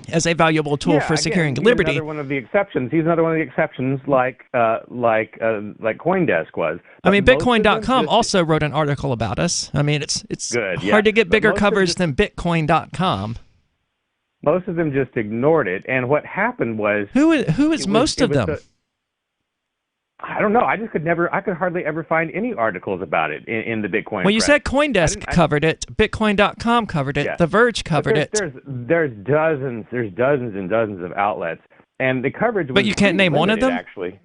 as a valuable tool for securing liberty. He's another one of the exceptions. He's another one of the exceptions, like CoinDesk was. I mean, Bitcoin.com also wrote an article about us. I mean, it's good, hard to get bigger coverage than Bitcoin.com. Most of them just ignored it, and what happened was who is most of them? I don't know. I could hardly ever find any articles about it in the Bitcoin. Well, you said CoinDesk covered it, Bitcoin.com covered it, The Verge covered it. There's dozens and dozens of outlets, and the coverage was but you can't name one of them? Actually.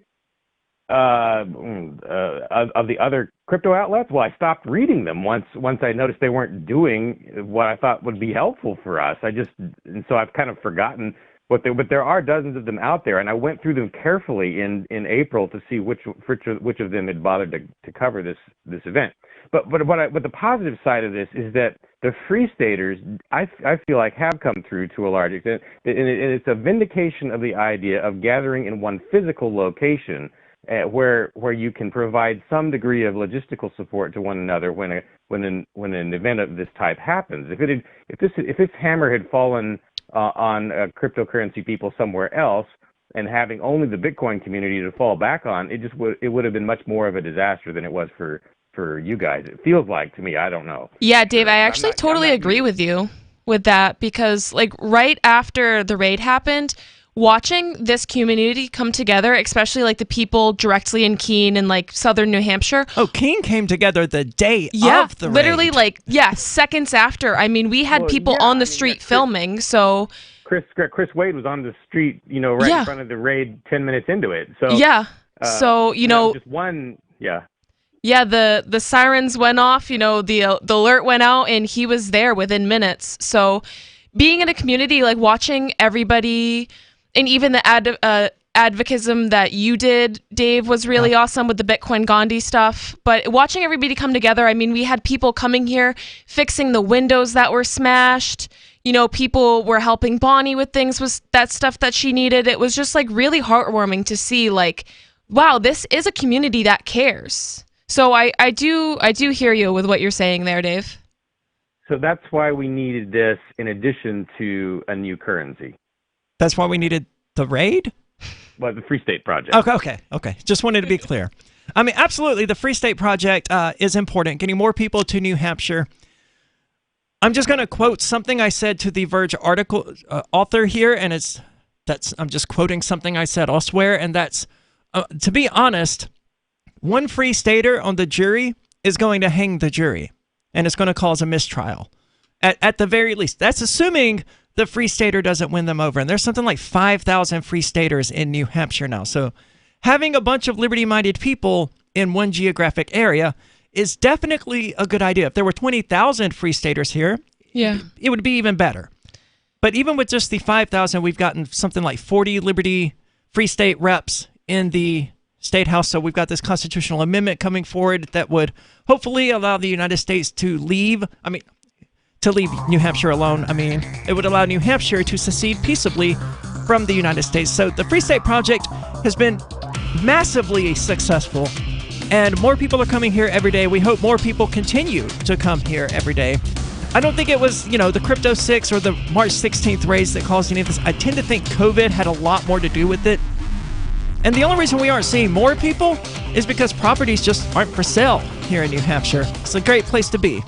Of the other crypto outlets, well, I stopped reading them once I noticed they weren't doing what I thought would be helpful for us. And so I've kind of forgotten but there are dozens of them out there, and I went through them carefully in April to see which of them had bothered to cover this event. But the positive side of this is that the Free Staters, I feel like, have come through to a large extent, and it's a vindication of the idea of gathering in one physical location where you can provide some degree of logistical support to one another when an event of this type happens. If this hammer had fallen on cryptocurrency people somewhere else, and having only the Bitcoin community to fall back on, it would have been much more of a disaster than it was for you guys. It feels like to me. I don't know. Yeah, Dave, I actually totally agree with you with that, because like right after the raid happened, watching this community come together, especially like the people directly in Keene and like southern New Hampshire. Oh, Keene came together the day of the raid. Literally like, seconds after. I mean, we had people on the street filming, so... Chris Wade was on the street, right in front of the raid 10 minutes into it. So so just one, Yeah, the sirens went off, the alert went out, and he was there within minutes. So being in a community, like watching everybody, and even the advocatism that you did, Dave, was really awesome with the Bitcoin Gandhi stuff. But watching everybody come together, I mean, we had people coming here, fixing the windows that were smashed. People were helping Bonnie with things, was that stuff that she needed. It was just like really heartwarming to see, like, wow, this is a community that cares. So I do hear you with what you're saying there, Dave. So that's why we needed this in addition to a new currency. That's why we needed the raid? Well, the Free State Project. Okay. Just wanted to be clear. I mean, absolutely, the Free State Project is important. Getting more people to New Hampshire. I'm just going to quote something I said to the Verge article author here, and I'm just quoting something I said elsewhere, and that's, to be honest, one Free Stater on the jury is going to hang the jury, and it's going to cause a mistrial. At the very least. That's assuming the Free Stater doesn't win them over, and there's something like 5,000 Free Staters in New Hampshire now. So having a bunch of liberty-minded people in one geographic area is definitely a good idea. If there were 20,000 Free Staters here, it would be even better. But even with just the 5,000, we've gotten something like 40 Liberty Free State reps in the State House. So we've got this constitutional amendment coming forward that would hopefully allow the United States to leave New Hampshire alone. I mean, it would allow New Hampshire to secede peaceably from the United States. So the Free State Project has been massively successful. And more people are coming here every day. We hope more people continue to come here every day. I don't think it was, the Crypto 6 or the March 16th raids that caused any of this. I tend to think COVID had a lot more to do with it. And the only reason we aren't seeing more people is because properties just aren't for sale here in New Hampshire. It's a great place to be.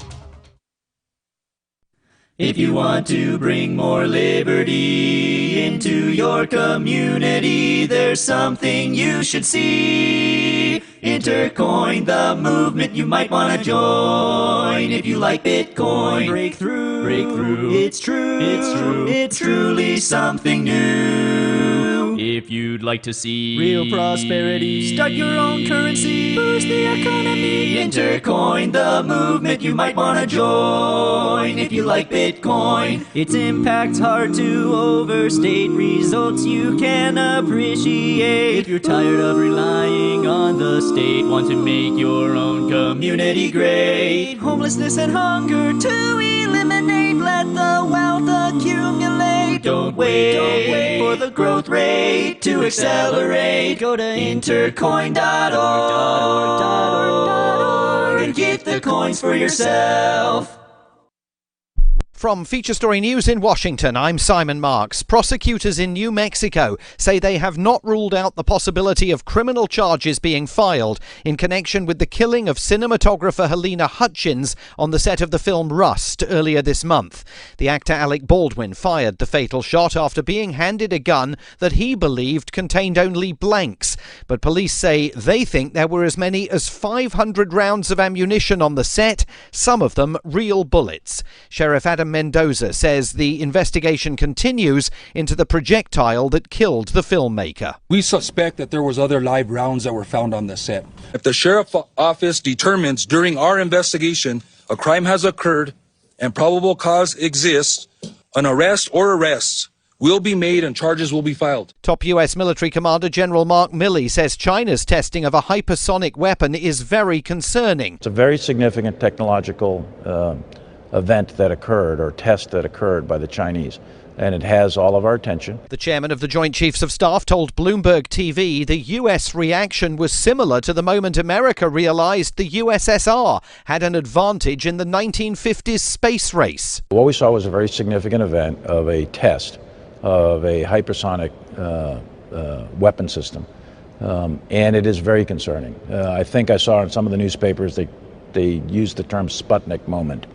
If you want to bring more liberty into your community, there's something you should see. Intercoin, the movement you might want to join. If you like Bitcoin, break through. It's true. It's truly something new. If you'd like to see real prosperity, start your own currency, boost the economy. Intercoin, the movement you might want to join. If you like Bitcoin, its impact's hard to overstate, results you can appreciate. If you're tired of relying on the state, want to make your own community great, homelessness and hunger to eliminate, let the wealth accumulate. Don't wait for the growth rate to accelerate. Go to intercoin.org and get the coins for yourself. From Feature Story News in Washington, I'm Simon Marks. Prosecutors in New Mexico say they have not ruled out the possibility of criminal charges being filed in connection with the killing of cinematographer Helena Hutchins on the set of the film Rust earlier this month. The actor Alec Baldwin fired the fatal shot after being handed a gun that he believed contained only blanks. But police say they think there were as many as 500 rounds of ammunition on the set, some of them real bullets. Sheriff Adam Mendoza says the investigation continues into the projectile that killed the filmmaker. We suspect that there was other live rounds that were found on the set. If the sheriff's office determines during our investigation a crime has occurred and probable cause exists, an arrest or arrests will be made and charges will be filed. Top U.S. military commander General Mark Milley says China's testing of a hypersonic weapon is very concerning. It's a very significant technological event that occurred or test that occurred by the Chinese. And it has all of our attention. The chairman of the Joint Chiefs of Staff told Bloomberg TV the US reaction was similar to the moment America realized the USSR had an advantage in the 1950s space race. What we saw was a very significant event of a test of a hypersonic weapon system. And it is very concerning. I think I saw in some of the newspapers they used the term Sputnik moment.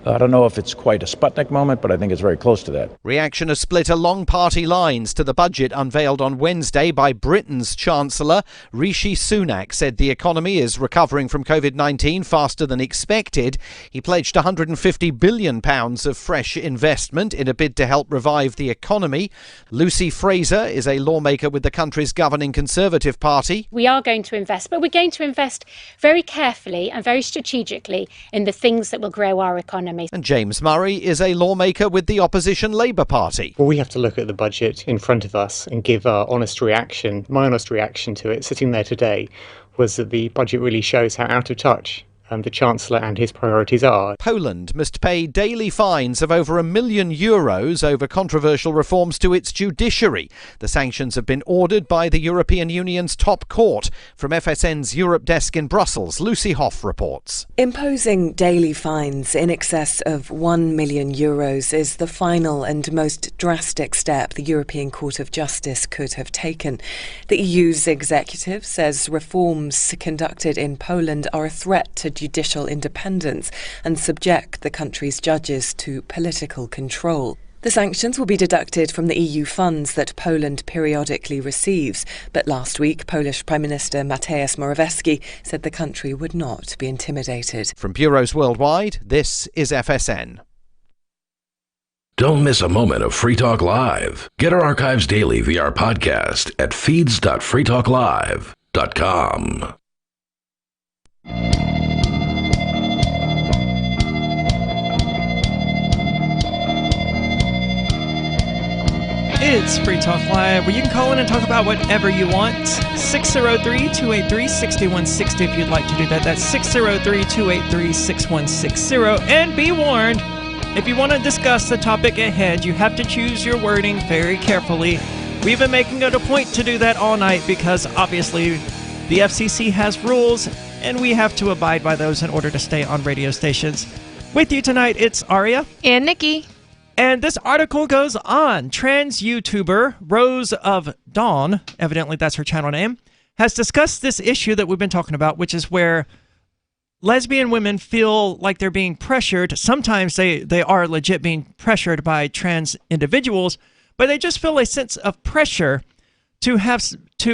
I don't know if it's quite a Sputnik moment, but I think it's very close to that. Reaction has split along party lines to the budget unveiled on Wednesday by Britain's Chancellor. Rishi Sunak said the economy is recovering from COVID-19 faster than expected. He pledged £150 billion of fresh investment in a bid to help revive the economy. Lucy Fraser is a lawmaker with the country's governing Conservative Party. We are going to invest, but we're going to invest very carefully and very strategically in the things that will grow our economy. And James Murray is a lawmaker with the opposition Labour Party. Well, we have to look at the budget in front of us and give our honest reaction. My honest reaction to it, sitting there today, was that the budget really shows how out of touch the Chancellor and his priorities are. Poland must pay daily fines of over €1 million over controversial reforms to its judiciary. The sanctions have been ordered by the European Union's top court. From FSN's Europe desk in Brussels, Lucy Hoff reports. Imposing daily fines in excess of €1 million is the final and most drastic step the European Court of Justice could have taken. The EU's executive says reforms conducted in Poland are a threat to judicial independence and subject the country's judges to political control. The sanctions will be deducted from the EU funds that Poland periodically receives, but last week Polish Prime Minister Mateusz Morawiecki said the country would not be intimidated. From bureaus worldwide, this is FSN. Don't miss a moment of Free Talk Live. Get our archives daily via our podcast at feeds.freetalklive.com. It's Free Talk Live, where you can call in and talk about whatever you want. 603-283-6160 if you'd like to do that. That's 603-283-6160. And be warned, if you want to discuss the topic at hand, you have to choose your wording very carefully. We've been making it a point to do that all night because, obviously, the FCC has rules, and we have to abide by those in order to stay on radio stations. With you tonight, it's Aria. And Nikki. And this article goes on. Trans YouTuber Rose of Dawn, evidently that's her channel name, has discussed this issue that we've been talking about, which is where lesbian women feel like they're being pressured. Sometimes they are legit being pressured by trans individuals, but they just feel a sense of pressure to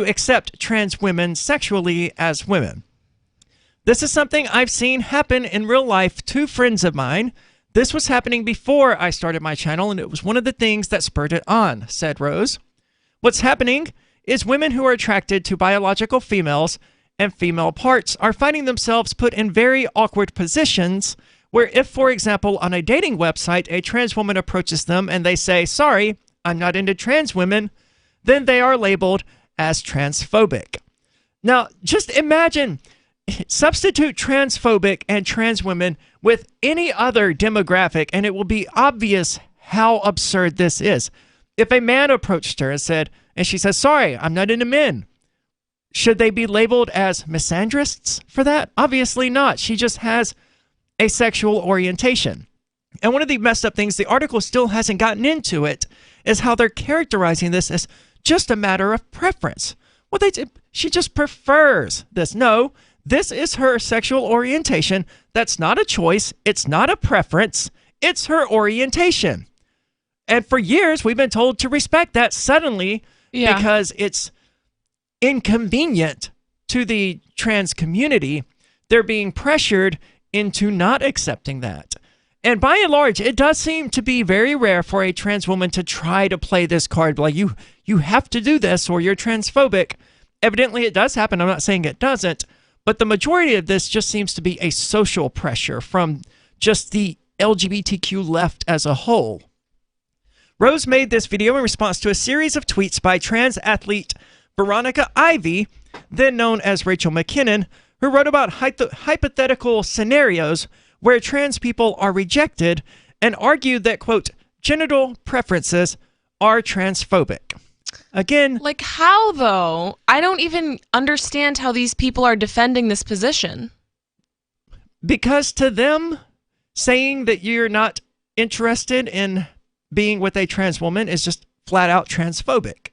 accept trans women sexually as women. This is something I've seen happen in real life to friends of mine. This was happening before I started my channel, and it was one of the things that spurred it on, said Rose. What's happening is women who are attracted to biological females and female parts are finding themselves put in very awkward positions where if, for example, on a dating website, a trans woman approaches them and they say, "Sorry, I'm not into trans women," then they are labeled as transphobic. Now, just imagine, substitute transphobic and trans women with any other demographic, and it will be obvious how absurd this is. If a man approached her and she says, "Sorry, I'm not into men," should they be labeled as misandrists for that? Obviously not. She just has a sexual orientation. And one of the messed up things, the article still hasn't gotten into it, is how they're characterizing this as just a matter of preference. Well, she just prefers this. No, this is her sexual orientation. That's not a choice. It's not a preference. It's her orientation. And for years, we've been told to respect that. Suddenly, because it's inconvenient to the trans community, they're being pressured into not accepting that. And by and large, it does seem to be very rare for a trans woman to try to play this card, like, you have to do this or you're transphobic. Evidently, it does happen. I'm not saying it doesn't. But the majority of this just seems to be a social pressure from just the LGBTQ left as a whole. Rose made this video in response to a series of tweets by trans athlete Veronica Ivy, then known as Rachel McKinnon, who wrote about hypothetical scenarios where trans people are rejected, and argued that, quote, genital preferences are transphobic. Again, like how though? I don't even understand how these people are defending this position. Because to them, saying that you're not interested in being with a trans woman is just flat out transphobic.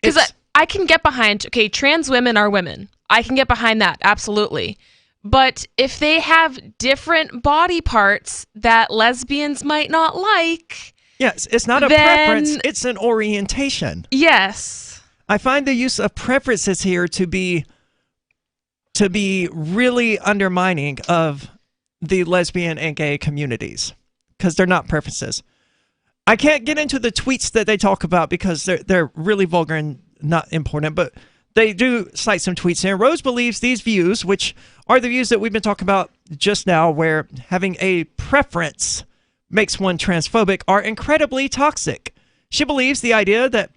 Because I can get behind, okay, trans women are women. I can get behind that, absolutely. But if they have different body parts that lesbians might not like... Yes, it's not a preference, it's an orientation. Yes. I find the use of preferences here to be really undermining of the lesbian and gay communities, because they're not preferences. I can't get into the tweets that they talk about because they're really vulgar and not important, but they do cite some tweets here. Rose believes these views, which are the views that we've been talking about just now, where having a preference makes one transphobic, are incredibly toxic. She believes the idea that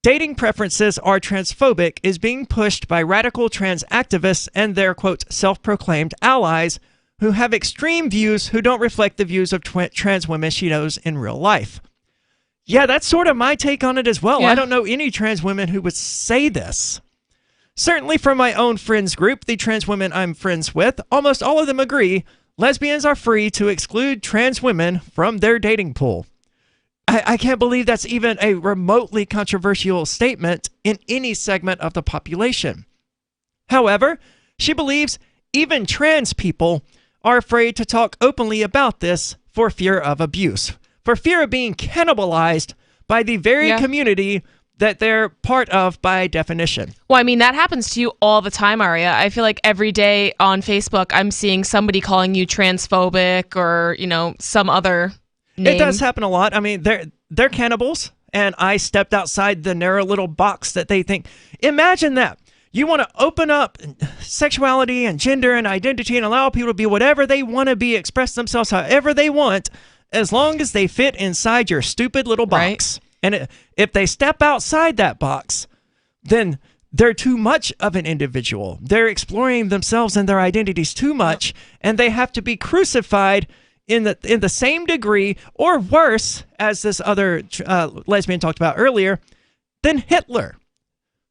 dating preferences are transphobic is being pushed by radical trans activists and their, quote, self-proclaimed allies who have extreme views who don't reflect the views of trans women she knows in real life. Yeah, that's sort of my take on it as well. Yeah. I don't know any trans women who would say this. Certainly from my own friends group, the trans women I'm friends with, almost all of them agree lesbians are free to exclude trans women from their dating pool. I can't believe that's even a remotely controversial statement in any segment of the population. However, she believes even trans people are afraid to talk openly about this for fear of abuse, for fear of being cannibalized by the very community that they're part of by definition. Well, I mean, that happens to you all the time, Aria. I feel like every day on Facebook, I'm seeing somebody calling you transphobic or, you know, some other name. It does happen a lot. I mean, they're cannibals, and I stepped outside the narrow little box that they think. Imagine that. You want to open up sexuality and gender and identity and allow people to be whatever they want to be, express themselves however they want, as long as they fit inside your stupid little box. Right. And if they step outside that box, then they're too much of an individual. They're exploring themselves and their identities too much, and they have to be crucified in the same degree, or worse, as this other lesbian talked about earlier, than Hitler.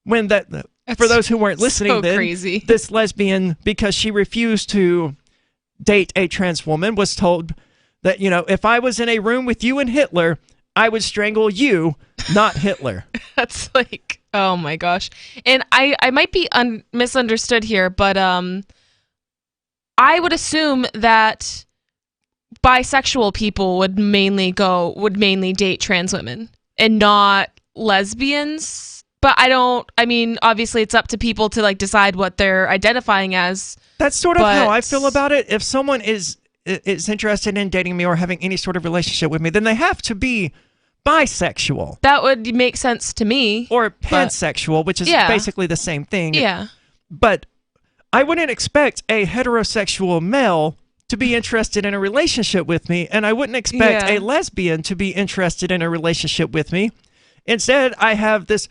When for those who weren't listening, so then, crazy. This lesbian, because she refused to date a trans woman, was told that, you know, if I was in a room with you and Hitler, I would strangle you, not Hitler. That's like, oh my gosh. And I might be misunderstood here, but I would assume that bisexual people would mainly date trans women and not lesbians. But I mean, obviously it's up to people to like decide what they're identifying as. That's sort of how I feel about it. If someone is interested in dating me or having any sort of relationship with me, then they have to be bisexual. That would make sense to me. Or pansexual, which is basically the same thing. Yeah. But I wouldn't expect a heterosexual male to be interested in a relationship with me, and I wouldn't expect a lesbian to be interested in a relationship with me. Instead, I have this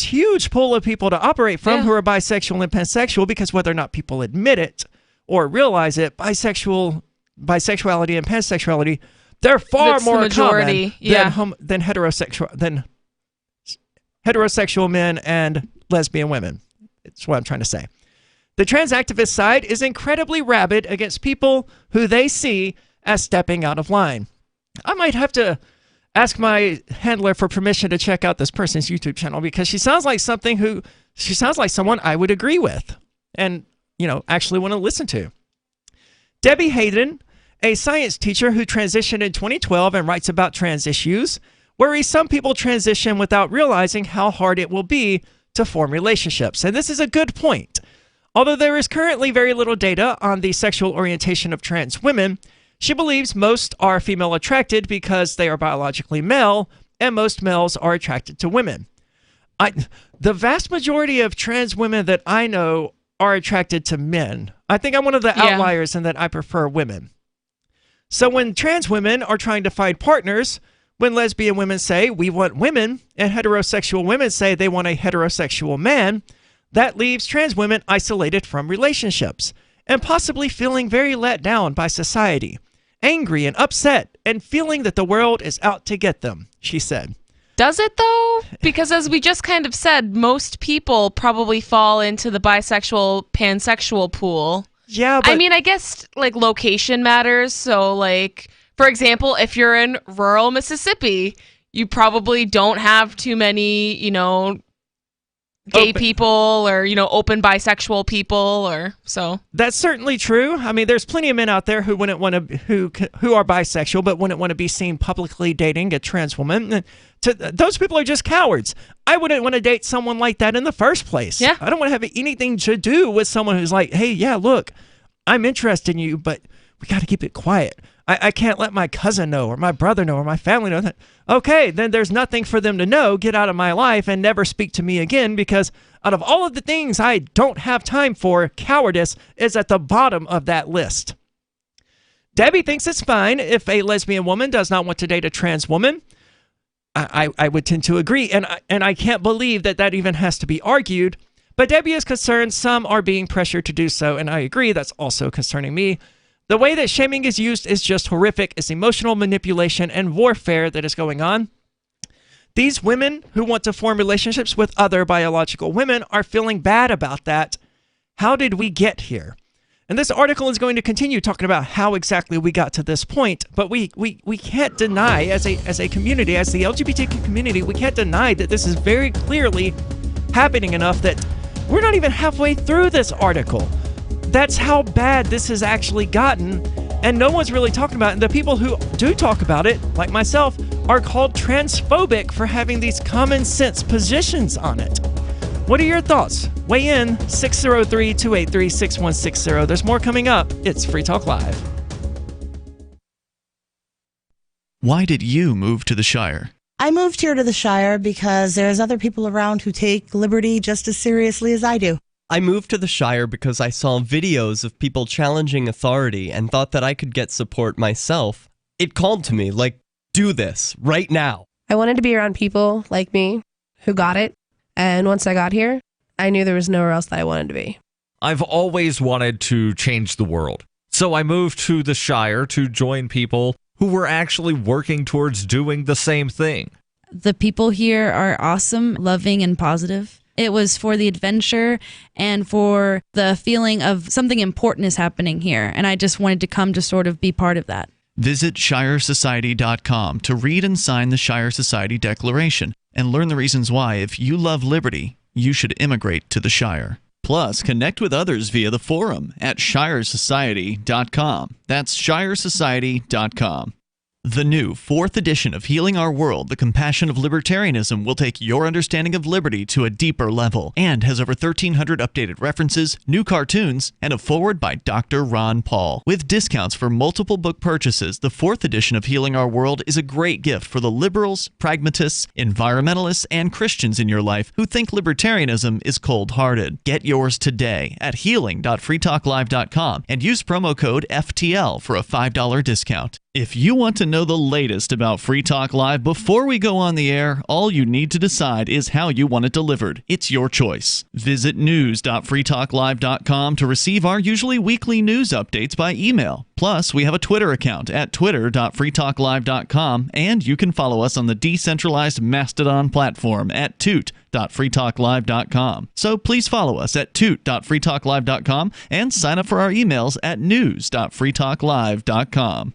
huge pool of people to operate from who are bisexual and pansexual, because whether or not people admit it or realize it, bisexuality and pansexuality, they're far more common than heterosexual men and lesbian women. That's what I'm trying to say. The trans activist side is incredibly rabid against people who they see as stepping out of line. I might have to ask my handler for permission to check out this person's YouTube channel, because she sounds like someone I would agree with and, you know, actually want to listen to. Debbie Hayden, a science teacher who transitioned in 2012 and writes about trans issues, worries some people transition without realizing how hard it will be to form relationships. And this is a good point. Although there is currently very little data on the sexual orientation of trans women, she believes most are female attracted because they are biologically male, and most males are attracted to women. The vast majority of trans women that I know are attracted to men. I think I'm one of the outliers in that I prefer women. So when trans women are trying to find partners, when lesbian women say, we want women, and heterosexual women say they want a heterosexual man, that leaves trans women isolated from relationships. and possibly feeling very let down by society, angry and upset, and feeling that the world is out to get them, she said. Does it, though? Because as we just kind of said, most people probably fall into the bisexual, pansexual pool. Yeah, but... I mean, I guess, like, location matters. So, like, for example, if you're in rural Mississippi, you probably don't have too many, you know, gay people or, you know, open bisexual people or so. That's certainly true. I mean, there's plenty of men out there who wouldn't want to, who are bisexual, but wouldn't want to be seen publicly dating a trans woman. Those people are just cowards. I wouldn't want to date someone like that in the first place. Yeah. I don't want to have anything to do with someone who's like, hey, yeah, look, I'm interested in you, but we got to keep it quiet. I can't let my cousin know or my brother know or my family know that. Okay, then there's nothing for them to know. Get out of my life and never speak to me again, because out of all of the things I don't have time for, cowardice is at the bottom of that list. Debbie thinks it's fine if a lesbian woman does not want to date a trans woman. I would tend to agree, and I can't believe that even has to be argued. But Debbie is concerned some are being pressured to do so, and I agree, that's also concerning me. The way that shaming is used is just horrific. It's emotional manipulation and warfare that is going on. These women who want to form relationships with other biological women are feeling bad about that. How did we get here? And this article is going to continue talking about how exactly we got to this point, but we can't deny, as a community, as the LGBTQ community, we can't deny that this is very clearly happening enough that we're not even halfway through this article. That's how bad this has actually gotten, and no one's really talking about it. And the people who do talk about it, like myself, are called transphobic for having these common sense positions on it. What are your thoughts? Weigh in, 603-283-6160. There's more coming up. It's Free Talk Live. Why did you move to the Shire? I moved here to the Shire because there's other people around who take liberty just as seriously as I do. I moved to the Shire because I saw videos of people challenging authority and thought that I could get support myself. It called to me, like, do this, right now. I wanted to be around people like me who got it, and once I got here, I knew there was nowhere else that I wanted to be. I've always wanted to change the world, so I moved to the Shire to join people who were actually working towards doing the same thing. The people here are awesome, loving, and positive. It was for the adventure and for the feeling of something important is happening here. And I just wanted to come to sort of be part of that. Visit ShireSociety.com to read and sign the Shire Society Declaration and learn the reasons why, if you love liberty, you should immigrate to the Shire. Plus, connect with others via the forum at ShireSociety.com. That's ShireSociety.com. The new 4th edition of Healing Our World, The Compassion of Libertarianism, will take your understanding of liberty to a deeper level and has over 1,300 updated references, new cartoons, and a foreword by Dr. Ron Paul. With discounts for multiple book purchases, the 4th edition of Healing Our World is a great gift for the liberals, pragmatists, environmentalists, and Christians in your life who think libertarianism is cold-hearted. Get yours today at healing.freetalklive.com and use promo code FTL for a $5 discount. If you want to know the latest about Free Talk Live before we go on the air, all you need to decide is how you want it delivered. It's your choice. Visit news.freetalklive.com to receive our usually weekly news updates by email. Plus, we have a Twitter account at twitter.freetalklive.com, and you can follow us on the decentralized Mastodon platform at toot.freetalklive.com. So please follow us at toot.freetalklive.com and sign up for our emails at news.freetalklive.com.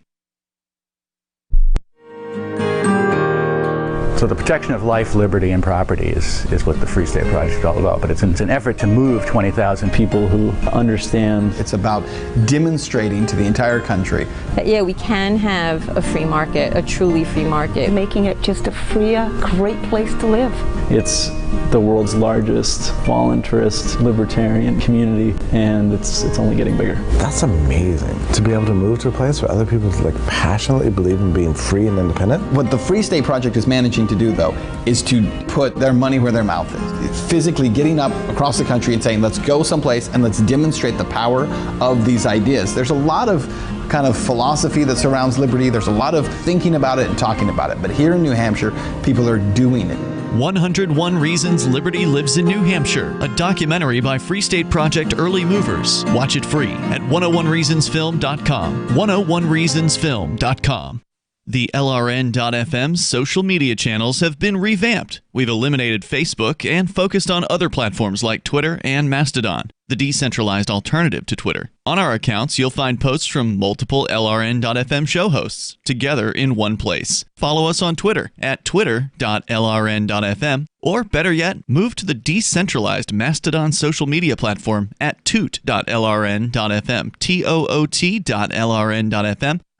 So the protection of life, liberty, and property is what the Free State Project is all about. But it's an effort to move 20,000 people who understand. It's about demonstrating to the entire country that, yeah, we can have a free market, a truly free market. Making it just a freer, great place to live. It's the world's largest voluntarist libertarian community, and it's only getting bigger. That's amazing, to be able to move to a place where other people like passionately believe in being free and independent. What the Free State Project is managing to do, though, is to put their money where their mouth is. It's physically getting up across the country and saying, let's go someplace and let's demonstrate the power of these ideas. There's a lot of kind of philosophy that surrounds liberty. There's a lot of thinking about it and talking about it. But here in New Hampshire, people are doing it. 101 Reasons Liberty Lives in New Hampshire, a documentary by Free State Project Early Movers. Watch it free at 101reasonsfilm.com. 101reasonsfilm.com. The LRN.FM social media channels have been revamped. We've eliminated Facebook and focused on other platforms like Twitter and Mastodon, the decentralized alternative to Twitter. On our accounts, you'll find posts from multiple LRN.FM show hosts together in one place. Follow us on Twitter at twitter.lrn.fm, or better yet, move to the decentralized Mastodon social media platform at toot.lrn.fm, toot.lrn.fm.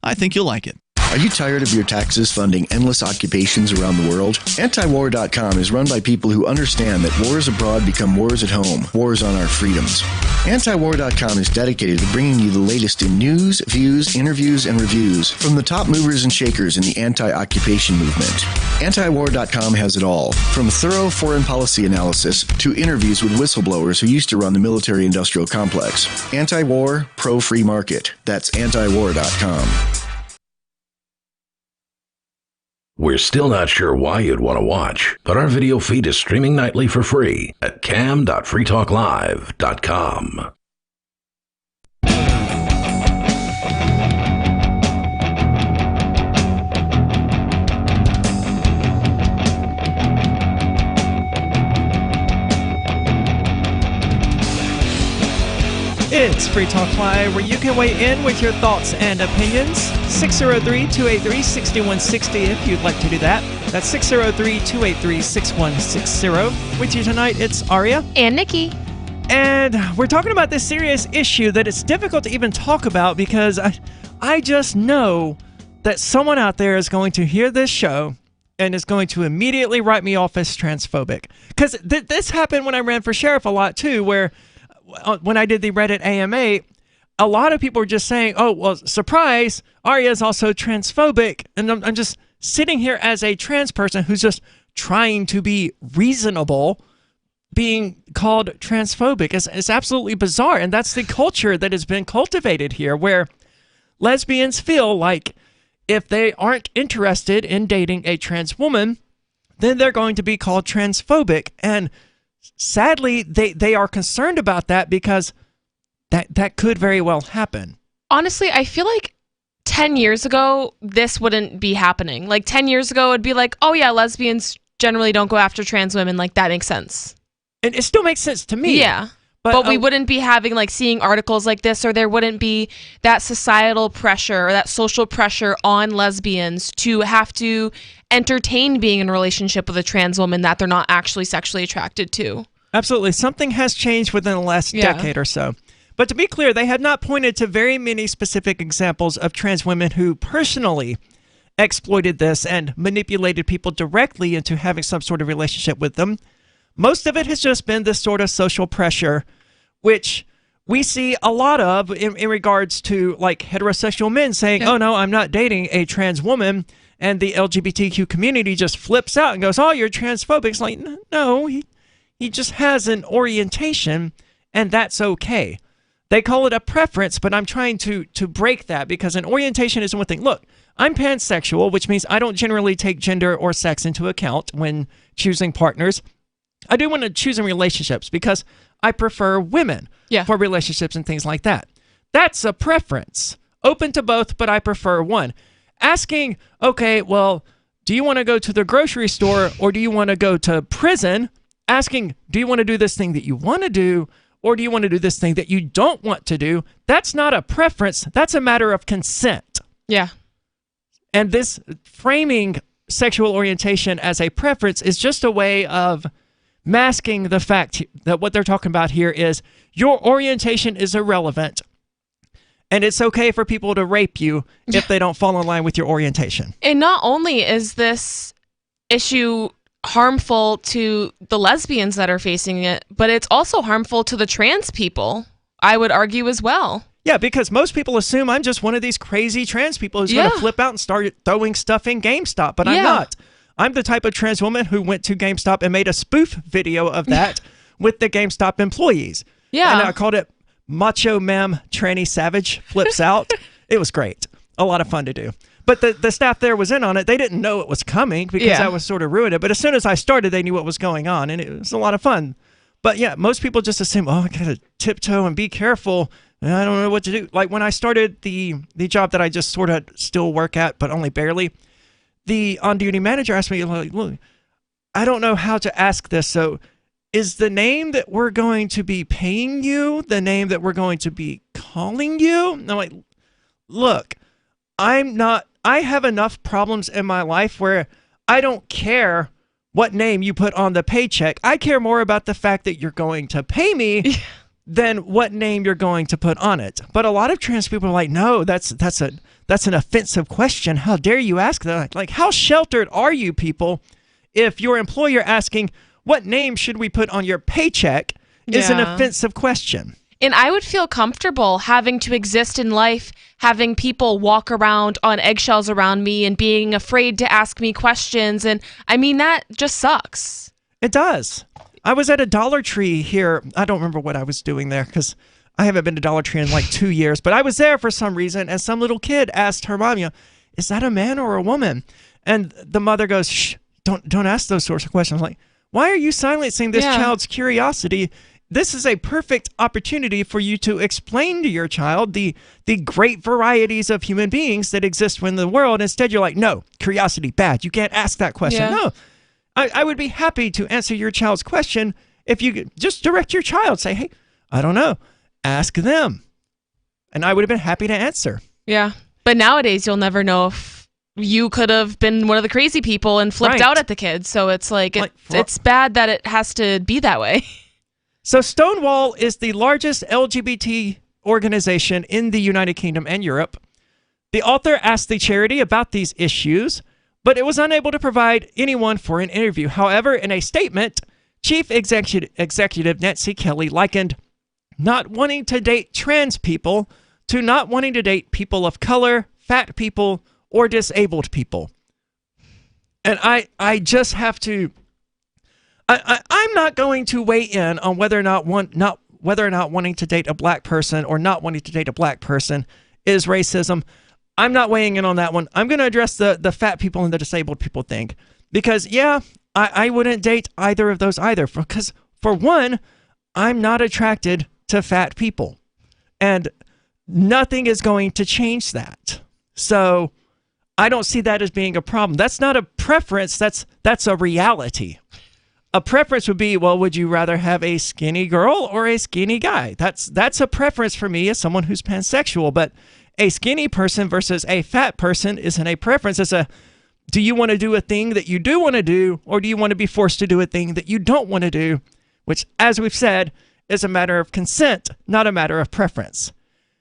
I think you'll like it. Are you tired of your taxes funding endless occupations around the world? Antiwar.com is run by people who understand that wars abroad become wars at home, wars on our freedoms. Antiwar.com is dedicated to bringing you the latest in news, views, interviews, and reviews from the top movers and shakers in the anti-occupation movement. Antiwar.com has it all, from thorough foreign policy analysis to interviews with whistleblowers who used to run the military-industrial complex. Anti-war, pro-free market. That's antiwar.com. We're still not sure why you'd want to watch, but our video feed is streaming nightly for free at cam.freetalklive.com. It's Free Talk Live, where you can weigh in with your thoughts and opinions. 603-283-6160 if you'd like to do that. That's 603-283-6160. With you tonight, it's Aria. And Nikki. And we're talking about this serious issue that it's difficult to even talk about because I just know that someone out there is going to hear this show and is going to immediately write me off as transphobic. Because this happened when I ran for sheriff a lot, too, where when I did the Reddit AMA, a lot of people were just saying, oh, well, surprise, Aria is also transphobic. And I'm just sitting here as a trans person who's just trying to be reasonable, being called transphobic. It's absolutely bizarre. And that's the culture that has been cultivated here, where lesbians feel like if they aren't interested in dating a trans woman, then they're going to be called transphobic. And sadly, they are concerned about that because that could very well happen. Honestly, I feel like 10 years ago, this wouldn't be happening. Like 10 years ago, it'd be like, oh yeah, lesbians generally don't go after trans women. Like that makes sense. And it still makes sense to me. Yeah. But we wouldn't be having seeing articles like this, or there wouldn't be that societal pressure or that social pressure on lesbians to have to entertain being in a relationship with a trans woman that they're not actually sexually attracted to. Absolutely. Something has changed within the last decade or so. But to be clear, they have not pointed to very many specific examples of trans women who personally exploited this and manipulated people directly into having some sort of relationship with them. Most of it has just been this sort of social pressure, which we see a lot of in regards to heterosexual men saying, oh no, I'm not dating a trans woman. And the LGBTQ community just flips out and goes, oh, you're transphobic. It's like, no, he just has an orientation and that's okay. They call it a preference, but I'm trying to break that because an orientation is one thing. Look, I'm pansexual, which means I don't generally take gender or sex into account when choosing partners. I do want to choose in relationships because I prefer women for relationships and things like that. That's a preference. Open to both, but I prefer one. Asking, okay, well, do you want to go to the grocery store or do you want to go to prison? Asking, do you want to do this thing that you want to do or do you want to do this thing that you don't want to do? That's not a preference. That's a matter of consent. Yeah. And this framing sexual orientation as a preference is just a way of masking the fact that what they're talking about here is your orientation is irrelevant. And it's okay for people to rape you if they don't fall in line with your orientation. And not only is this issue harmful to the lesbians that are facing it, but it's also harmful to the trans people, I would argue as well. Yeah, because most people assume I'm just one of these crazy trans people who's going to flip out and start throwing stuff in GameStop, but I'm not. I'm the type of trans woman who went to GameStop and made a spoof video of that with the GameStop employees. Yeah. And I called it Macho Ma'am Tranny Savage Flips Out. It was great. A lot of fun to do. But the staff there was in on it. They didn't know it was coming because I was sort of ruined it. But as soon as I started, they knew what was going on, and it was a lot of fun. But yeah, most people just assume, oh, I gotta tiptoe and be careful. And I don't know what to do. Like when I started the job that I just sort of still work at, but only barely, the on-duty manager asked me, like, look, I don't know how to ask this. So is the name that we're going to be paying you the name that we're going to be calling you? And I'm like, look, I have enough problems in my life where I don't care what name you put on the paycheck. I care more about the fact that you're going to pay me than what name you're going to put on it. But a lot of trans people are like, no, that's an offensive question. How dare you ask that? Like, how sheltered are you people if your employer asking, what name should we put on your paycheck is an offensive question? And I would feel comfortable having to exist in life, having people walk around on eggshells around me and being afraid to ask me questions. And I mean, that just sucks. It does. I was at a Dollar Tree here. I don't remember what I was doing there because I haven't been to Dollar Tree in like 2 years. But I was there for some reason, and some little kid asked her mom, is that a man or a woman? And the mother goes, shh, don't ask those sorts of questions. I'm like, why are you silencing this child's curiosity? This is a perfect opportunity for you to explain to your child the great varieties of human beings that exist in the world. Instead, you're like, no, curiosity, bad. You can't ask that question. Yeah. No, I would be happy to answer your child's question if you could just direct your child. Say, hey, I don't know. Ask them. And I would have been happy to answer. Yeah. But nowadays, you'll never know if you could have been one of the crazy people and flipped out at the kids. So it's like, it's bad that it has to be that way. So Stonewall is the largest LGBT organization in the United Kingdom and Europe. The author asked the charity about these issues, but it was unable to provide anyone for an interview. However, in a statement, Chief Executive Nancy Kelly likened not wanting to date trans people to not wanting to date people of color, fat people, or disabled people. And I just have to... I'm not going to weigh in on whether or not wanting to date a black person or not wanting to date a black person is racism. I'm not weighing in on that one. I'm going to address the fat people and the disabled people thing. Because, I wouldn't date either of those either. Because, for one, I'm not attracted to fat people. And nothing is going to change that. So, I don't see that as being a problem. That's not a preference. That's a reality. A preference would be, well, would you rather have a skinny girl or a skinny guy? That's a preference for me as someone who's pansexual. But a skinny person versus a fat person isn't a preference. It's do you want to do a thing that you do want to do, or do you want to be forced to do a thing that you don't want to do? Which, as we've said, is a matter of consent, not a matter of preference.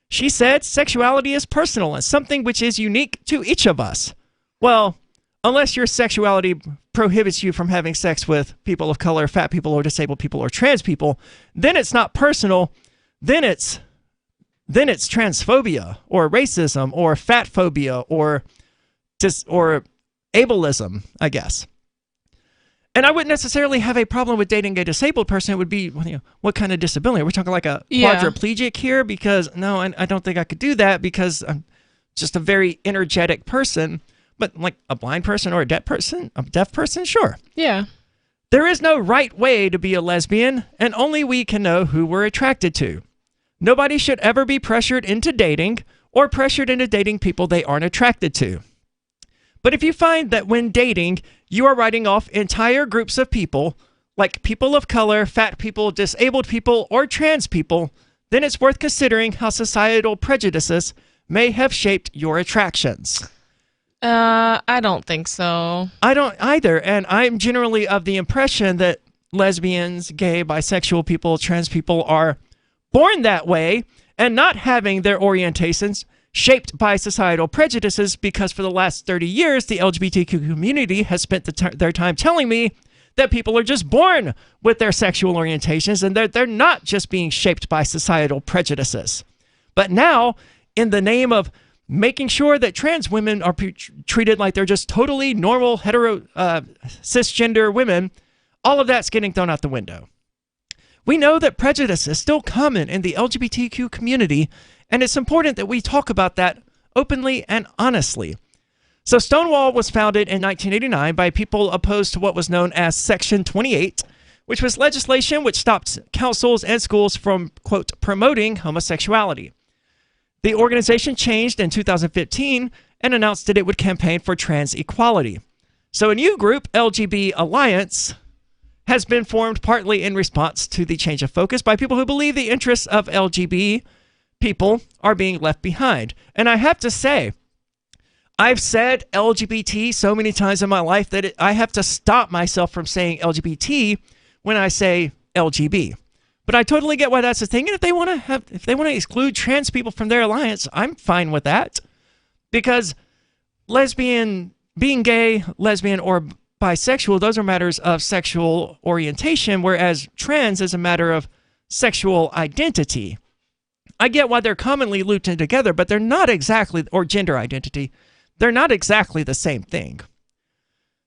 She said sexuality is personal and something which is unique to each of us. Well, unless your sexuality prohibits you from having sex with people of color, fat people, or disabled people, or trans people, then it's not personal. Then it's transphobia, or racism, or fat phobia, or ableism, I guess. And I wouldn't necessarily have a problem with dating a disabled person. It would be, what kind of disability? Are we talking like a quadriplegic here? Because, no, I don't think I could do that because I'm just a very energetic person. But like a blind person or a deaf person, sure. Yeah. There is no right way to be a lesbian, and only we can know who we're attracted to. Nobody should ever be pressured into dating or pressured into dating people they aren't attracted to. But if you find that when dating, you are writing off entire groups of people, like people of color, fat people, disabled people, or trans people, then it's worth considering how societal prejudices may have shaped your attractions. I don't think so. I don't either, and I'm generally of the impression that lesbians, gay, bisexual people, trans people are born that way and not having their orientations shaped by societal prejudices, because for the last 30 years, the LGBTQ community has spent their time telling me that people are just born with their sexual orientations and they're not just being shaped by societal prejudices. But now, in the name of making sure that trans women are treated like they're just totally normal, hetero, cisgender women, all of that's getting thrown out the window. We know that prejudice is still common in the LGBTQ community, and it's important that we talk about that openly and honestly. So Stonewall was founded in 1989 by people opposed to what was known as Section 28, which was legislation which stopped councils and schools from, quote, promoting homosexuality. The organization changed in 2015 and announced that it would campaign for trans equality. So a new group, LGB Alliance, has been formed partly in response to the change of focus by people who believe the interests of LGB people are being left behind. And I have to say, I've said LGBT so many times in my life that I have to stop myself from saying LGBT when I say LGB. But I totally get why that's a thing. And if they want to exclude trans people from their alliance, I'm fine with that. Because being gay, lesbian, or bisexual, those are matters of sexual orientation, whereas trans is a matter of sexual identity. I get why they're commonly looped in together, but they're not exactly, or gender identity, they're not exactly the same thing.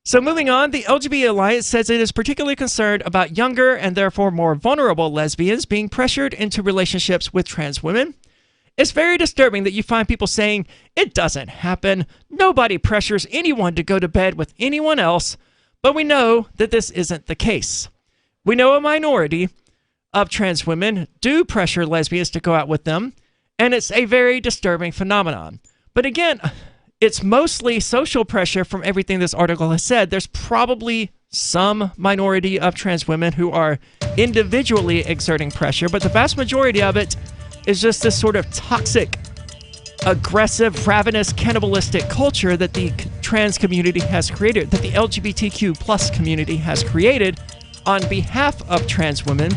So moving on, the LGBT Alliance says it is particularly concerned about younger and therefore more vulnerable lesbians being pressured into relationships with trans women. It's very disturbing that you find people saying, it doesn't happen, nobody pressures anyone to go to bed with anyone else, but we know that this isn't the case. We know a minority of trans women do pressure lesbians to go out with them, and it's a very disturbing phenomenon. But again, it's mostly social pressure from everything this article has said. There's probably some minority of trans women who are individually exerting pressure, but the vast majority of it is just this sort of toxic, aggressive, ravenous, cannibalistic culture that the trans community has created, that the LGBTQ plus community has created on behalf of trans women.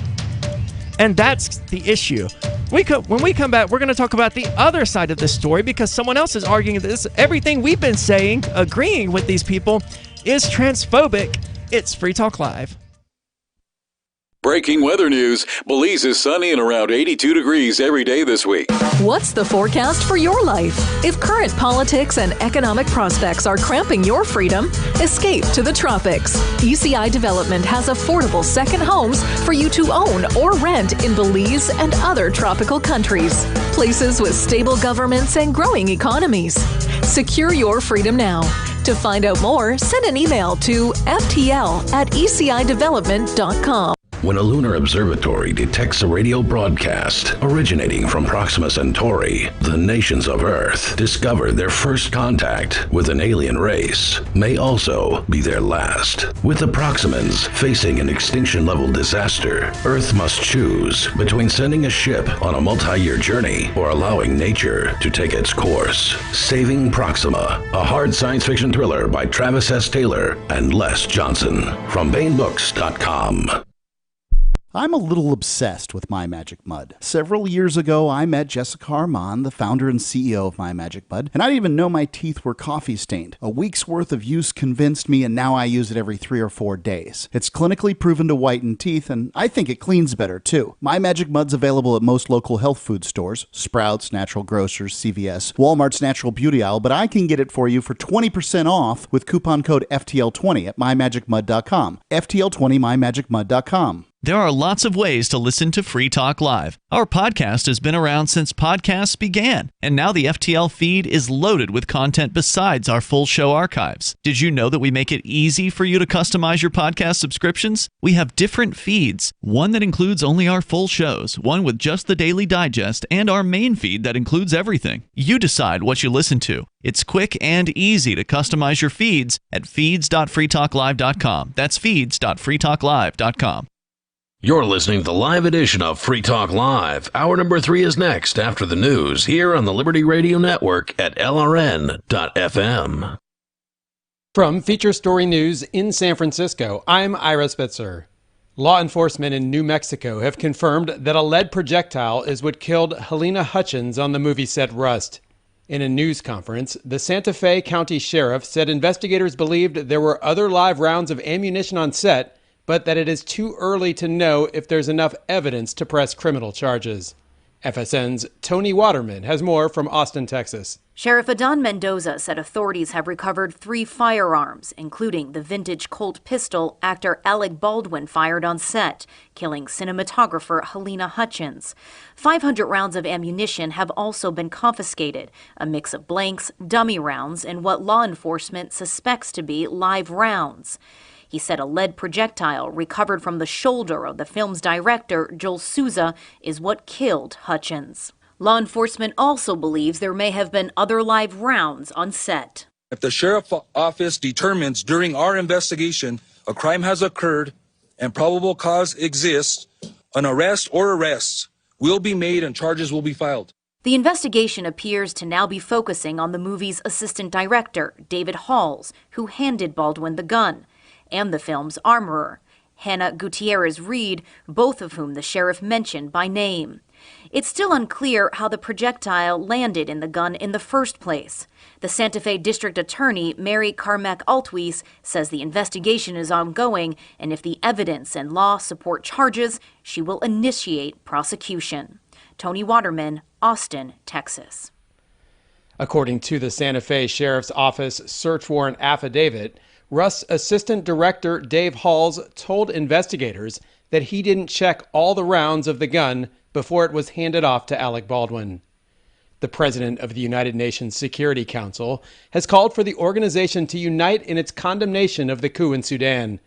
And that's the issue. When we come back, we're going to talk about the other side of this story, because someone else is arguing that everything we've been saying, agreeing with these people, is transphobic. It's Free Talk Live. Breaking weather news. Belize is sunny and around 82 degrees every day this week. What's the forecast for your life? If current politics and economic prospects are cramping your freedom, escape to the tropics. ECI Development has affordable second homes for you to own or rent in Belize and other tropical countries. Places with stable governments and growing economies. Secure your freedom now. To find out more, send an email to ftl@ecidevelopment.com. When a lunar observatory detects a radio broadcast originating from Proxima Centauri, the nations of Earth discover their first contact with an alien race may also be their last. With the Proximans facing an extinction-level disaster, Earth must choose between sending a ship on a multi-year journey or allowing nature to take its course. Saving Proxima, a hard science fiction thriller by Travis S. Taylor and Les Johnson from BaneBooks.com. I'm a little obsessed with My Magic Mud. Several years ago, I met Jessica Armand, the founder and CEO of My Magic Mud, and I didn't even know my teeth were coffee stained. A week's worth of use convinced me, and now I use it every 3 or 4 days. It's clinically proven to whiten teeth, and I think it cleans better too. My Magic Mud's available at most local health food stores, Sprouts, Natural Grocers, CVS, Walmart's Natural Beauty Aisle, but I can get it for you for 20% off with coupon code FTL20 at mymagicmud.com. FTL20 mymagicmud.com. There are lots of ways to listen to Free Talk Live. Our podcast has been around since podcasts began, and now the FTL feed is loaded with content besides our full show archives. Did you know that we make it easy for you to customize your podcast subscriptions? We have different feeds, one that includes only our full shows, one with just the Daily Digest, and our main feed that includes everything. You decide what you listen to. It's quick and easy to customize your feeds at feeds.freetalklive.com. That's feeds.freetalklive.com. You're listening to the live edition of Free Talk Live. Hour number 3 is next after the news here on the Liberty Radio Network at LRN.FM. From Feature Story News in San Francisco, I'm Ira Spitzer. Law enforcement in New Mexico have confirmed that a lead projectile is what killed Helena Hutchins on the movie set Rust. In a news conference, the Santa Fe County Sheriff said investigators believed there were other live rounds of ammunition on set, but that it is too early to know if there's enough evidence to press criminal charges. FSN's Tony Waterman has more from Austin, Texas. Sheriff Adon Mendoza said authorities have recovered 3 firearms, including the vintage Colt pistol actor Alec Baldwin fired on set, killing cinematographer Helena Hutchins. 500 rounds of ammunition have also been confiscated, a mix of blanks, dummy rounds, and what law enforcement suspects to be live rounds. He said a lead projectile recovered from the shoulder of the film's director, Joel Souza, is what killed Hutchins. Law enforcement also believes there may have been other live rounds on set. If the sheriff's office determines during our investigation a crime has occurred and probable cause exists, an arrest or arrests will be made and charges will be filed. The investigation appears to now be focusing on the movie's assistant director, David Halls, who handed Baldwin the gun, and the film's armorer, Hannah Gutierrez-Reed, both of whom the sheriff mentioned by name. It's still unclear how the projectile landed in the gun in the first place. The Santa Fe District Attorney, Mary Carmack Altwies, says the investigation is ongoing, and if the evidence and law support charges, she will initiate prosecution. Tony Waterman, Austin, Texas. According to the Santa Fe Sheriff's Office search warrant affidavit, Rust's Assistant Director Dave Halls told investigators that he didn't check all the rounds of the gun before it was handed off to Alec Baldwin. The president of the United Nations Security Council has called for the organization to unite in its condemnation of the coup in Sudan.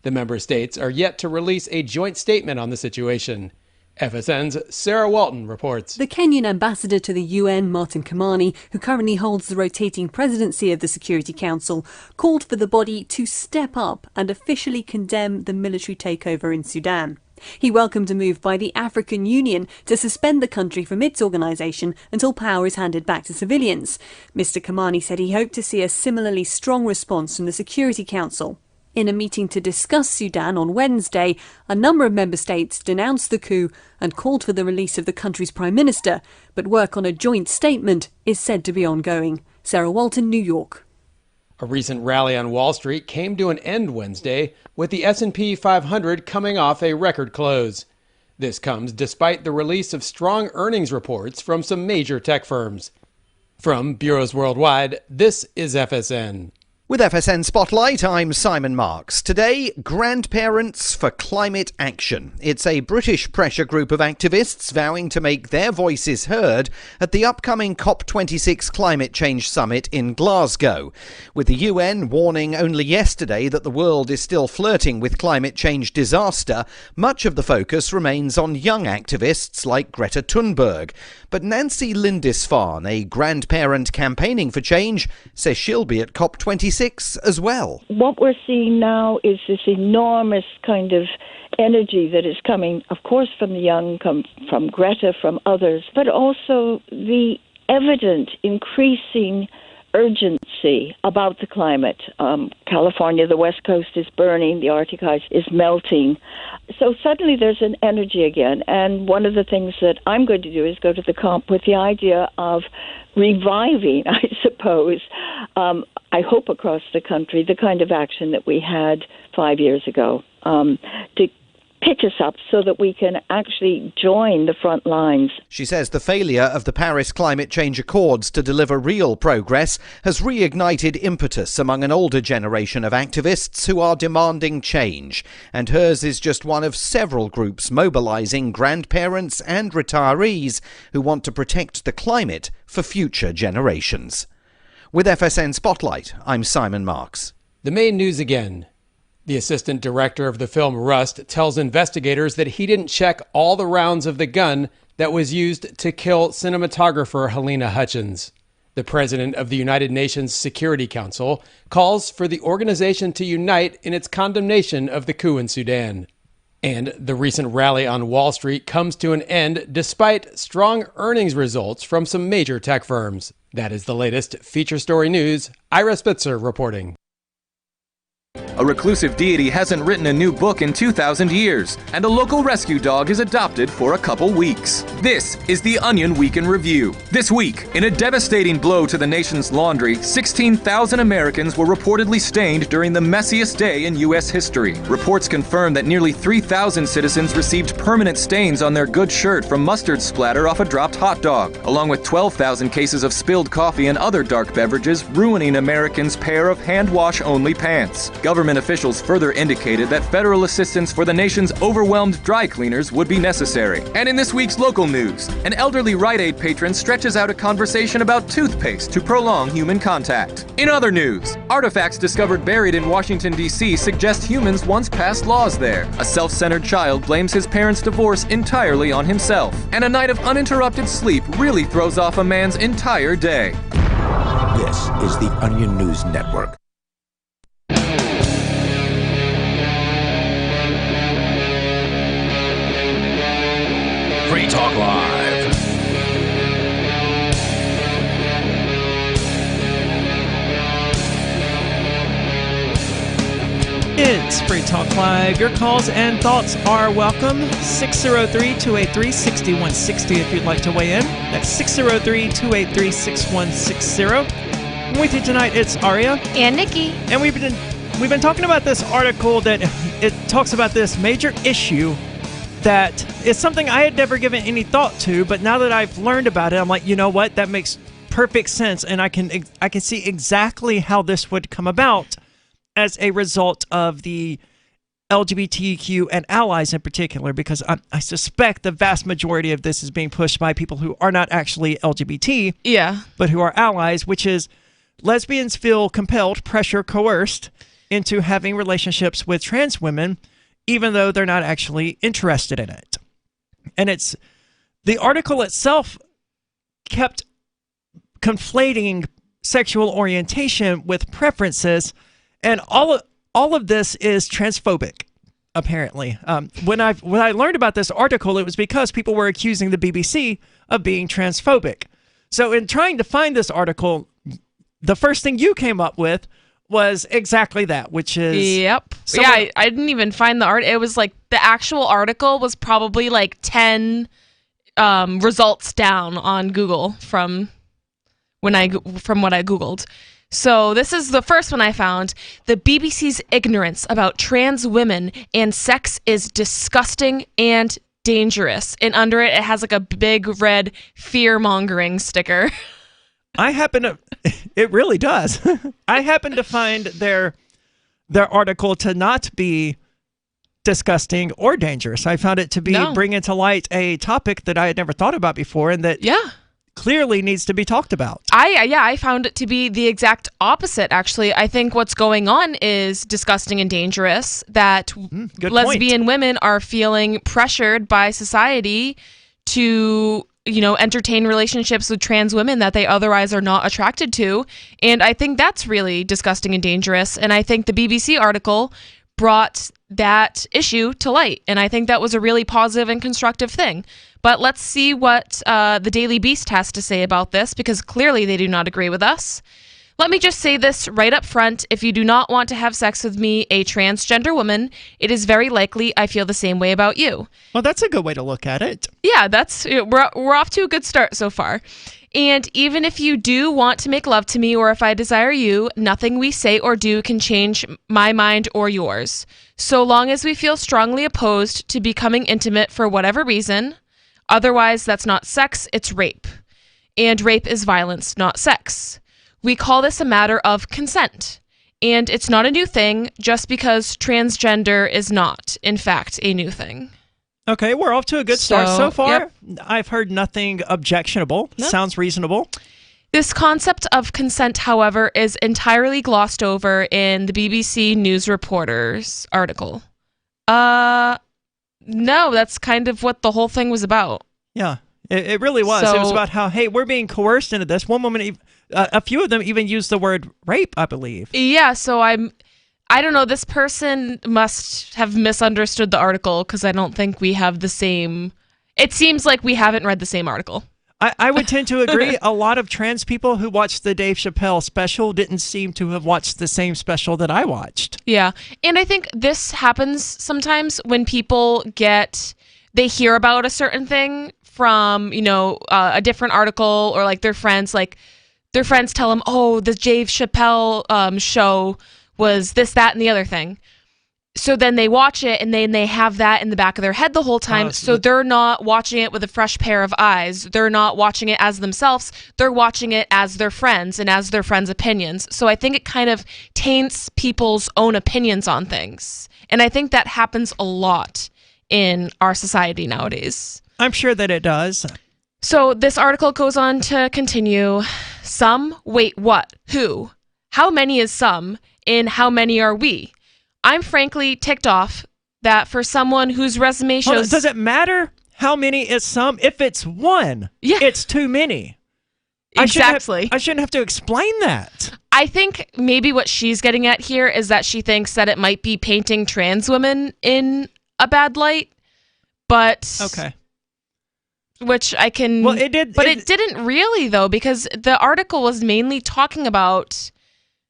The member states are yet to release a joint statement on the situation. FSN's Sarah Walton reports. The Kenyan ambassador to the UN, Martin Kamani, who currently holds the rotating presidency of the Security Council, called for the body to step up and officially condemn the military takeover in Sudan. He welcomed a move by the African Union to suspend the country from its organisation until power is handed back to civilians. Mr. Kamani said he hoped to see a similarly strong response from the Security Council. In a meeting to discuss Sudan on Wednesday, a number of member states denounced the coup and called for the release of the country's prime minister, but work on a joint statement is said to be ongoing. Sarah Walton, New York. A recent rally on Wall Street came to an end Wednesday, with the S&P 500 coming off a record close. This comes despite the release of strong earnings reports from some major tech firms. From Bureaus Worldwide, this is FSN. With FSN Spotlight, I'm Simon Marks. Today, Grandparents for Climate Action. It's a British pressure group of activists vowing to make their voices heard at the upcoming COP26 Climate Change Summit in Glasgow. With the UN warning only yesterday that the world is still flirting with climate change disaster, much of the focus remains on young activists like Greta Thunberg. But Nancy Lindisfarne, a grandparent campaigning for change, says she'll be at COP26 as well. What we're seeing now is this enormous kind of energy that is coming, of course, from the young, from Greta, from others, but also the evident increasing urgency about the climate. California, the West Coast is burning, the Arctic ice is melting. So suddenly there's an energy again. And one of the things that I'm going to do is go to the COP with the idea of reviving, I suppose, I hope across the country, the kind of action that we had 5 years ago to pick us up so that we can actually join the front lines. She says the failure of the Paris Climate Change Accords to deliver real progress has reignited impetus among an older generation of activists who are demanding change, and hers is just one of several groups mobilising grandparents and retirees who want to protect the climate for future generations. With FSN Spotlight, I'm Simon Marks. The main news again. The assistant director of the film Rust tells investigators that he didn't check all the rounds of the gun that was used to kill cinematographer Helena Hutchins. The president of the United Nations Security Council calls for the organization to unite in its condemnation of the coup in Sudan. And the recent rally on Wall Street comes to an end despite strong earnings results from some major tech firms. That is the latest feature story news. Ira Spitzer reporting. A reclusive deity hasn't written a new book in 2,000 years, and a local rescue dog is adopted for a couple weeks. This is the Onion Week in Review. This week, in a devastating blow to the nation's laundry, 16,000 Americans were reportedly stained during the messiest day in U.S. history. Reports confirm that nearly 3,000 citizens received permanent stains on their good shirt from mustard splatter off a dropped hot dog, along with 12,000 cases of spilled coffee and other dark beverages ruining Americans' pair of hand-wash-only pants. Government officials further indicated that federal assistance for the nation's overwhelmed dry cleaners would be necessary. And in this week's local news, an elderly Rite Aid patron stretches out a conversation about toothpaste to prolong human contact. In other news, artifacts discovered buried in Washington, D.C. suggest humans once passed laws there. A self-centered child blames his parents' divorce entirely on himself. And a night of uninterrupted sleep really throws off a man's entire day. This is the Onion News Network. Free Talk Live. It's Free Talk Live. Your calls and thoughts are welcome. 603-283-6160 if you'd like to weigh in. That's 603-283-6160. With you tonight, it's Aria. And Nikki. And we've been talking about this article that it talks about this major issue that is something I had never given any thought to, but now that I've learned about it, I'm like, you know what? That makes perfect sense, and I can see exactly how this would come about as a result of the LGBTQ and allies in particular, because I suspect the vast majority of this is being pushed by people who are not actually LGBT, but who are allies, which is lesbians feel compelled, pressure, coerced into having relationships with trans women, even though they're not actually interested in it. And it's the article itself kept conflating sexual orientation with preferences, and all of this is transphobic, apparently. When I learned about this article, it was because people were accusing the BBC of being transphobic. So in trying to find this article, the first thing you came up with was exactly that, which is... Yep. I didn't even find the art. It was like the actual article was probably like 10 results down on Google from what I Googled. So this is the first one I found. The BBC's ignorance about trans women and sex is disgusting and dangerous. And under it, it has like a big red fear-mongering sticker. It really does. I happen to find their article to not be disgusting or dangerous. I found it to be bringing to light a topic that I had never thought about before, and that clearly needs to be talked about. I found it to be the exact opposite, actually. I think what's going on is disgusting and dangerous, that lesbian women are feeling pressured by society to, entertain relationships with trans women that they otherwise are not attracted to. And I think that's really disgusting and dangerous. And I think the BBC article brought that issue to light. And I think that was a really positive and constructive thing. But let's see what the Daily Beast has to say about this, because clearly they do not agree with us. Let me just say this right up front. If you do not want to have sex with me, a transgender woman, it is very likely I feel the same way about you. Well, that's a good way to look at it. Yeah, we're off to a good start so far. And even if you do want to make love to me, or if I desire you, nothing we say or do can change my mind or yours. So long as we feel strongly opposed to becoming intimate for whatever reason. Otherwise, that's not sex, it's rape. And rape is violence, not sex. We call this a matter of consent. And it's not a new thing just because transgender is not, in fact, a new thing. Okay, we're off to a good start so far. Yep. I've heard nothing objectionable. No. Sounds reasonable. This concept of consent, however, is entirely glossed over in the BBC News Reporter's article. No, that's kind of what the whole thing was about. Yeah, it really was. It was about how, hey, we're being coerced into this. One woman, a few of them even used the word rape, I believe. Yeah, so I don't know. This person must have misunderstood the article, because I don't think we have the same... It seems like we haven't read the same article. I would tend to agree. A lot of trans people who watched the Dave Chappelle special didn't seem to have watched the same special that I watched. Yeah. And I think this happens sometimes when people they hear about a certain thing from, a different article, or like their friends tell them, oh, the Dave Chappelle show was this, that, and the other thing. So then they watch it, and then they have that in the back of their head the whole time. So they're not watching it with a fresh pair of eyes. They're not watching it as themselves. They're watching it as their friends and as their friends' opinions. So I think it kind of taints people's own opinions on things. And I think that happens a lot in our society nowadays. I'm sure that it does. So this article goes on to continue. Some? Wait, what? Who? How many is some? And how many are we? I'm frankly ticked off that for someone whose resume shows... Does it matter how many is some? If it's one, it's too many. Exactly. I shouldn't have to explain that. I think maybe what she's getting at here is that she thinks that it might be painting trans women in a bad light, but... Okay. Which I can... Well, it did... But it didn't really, though, because the article was mainly talking about...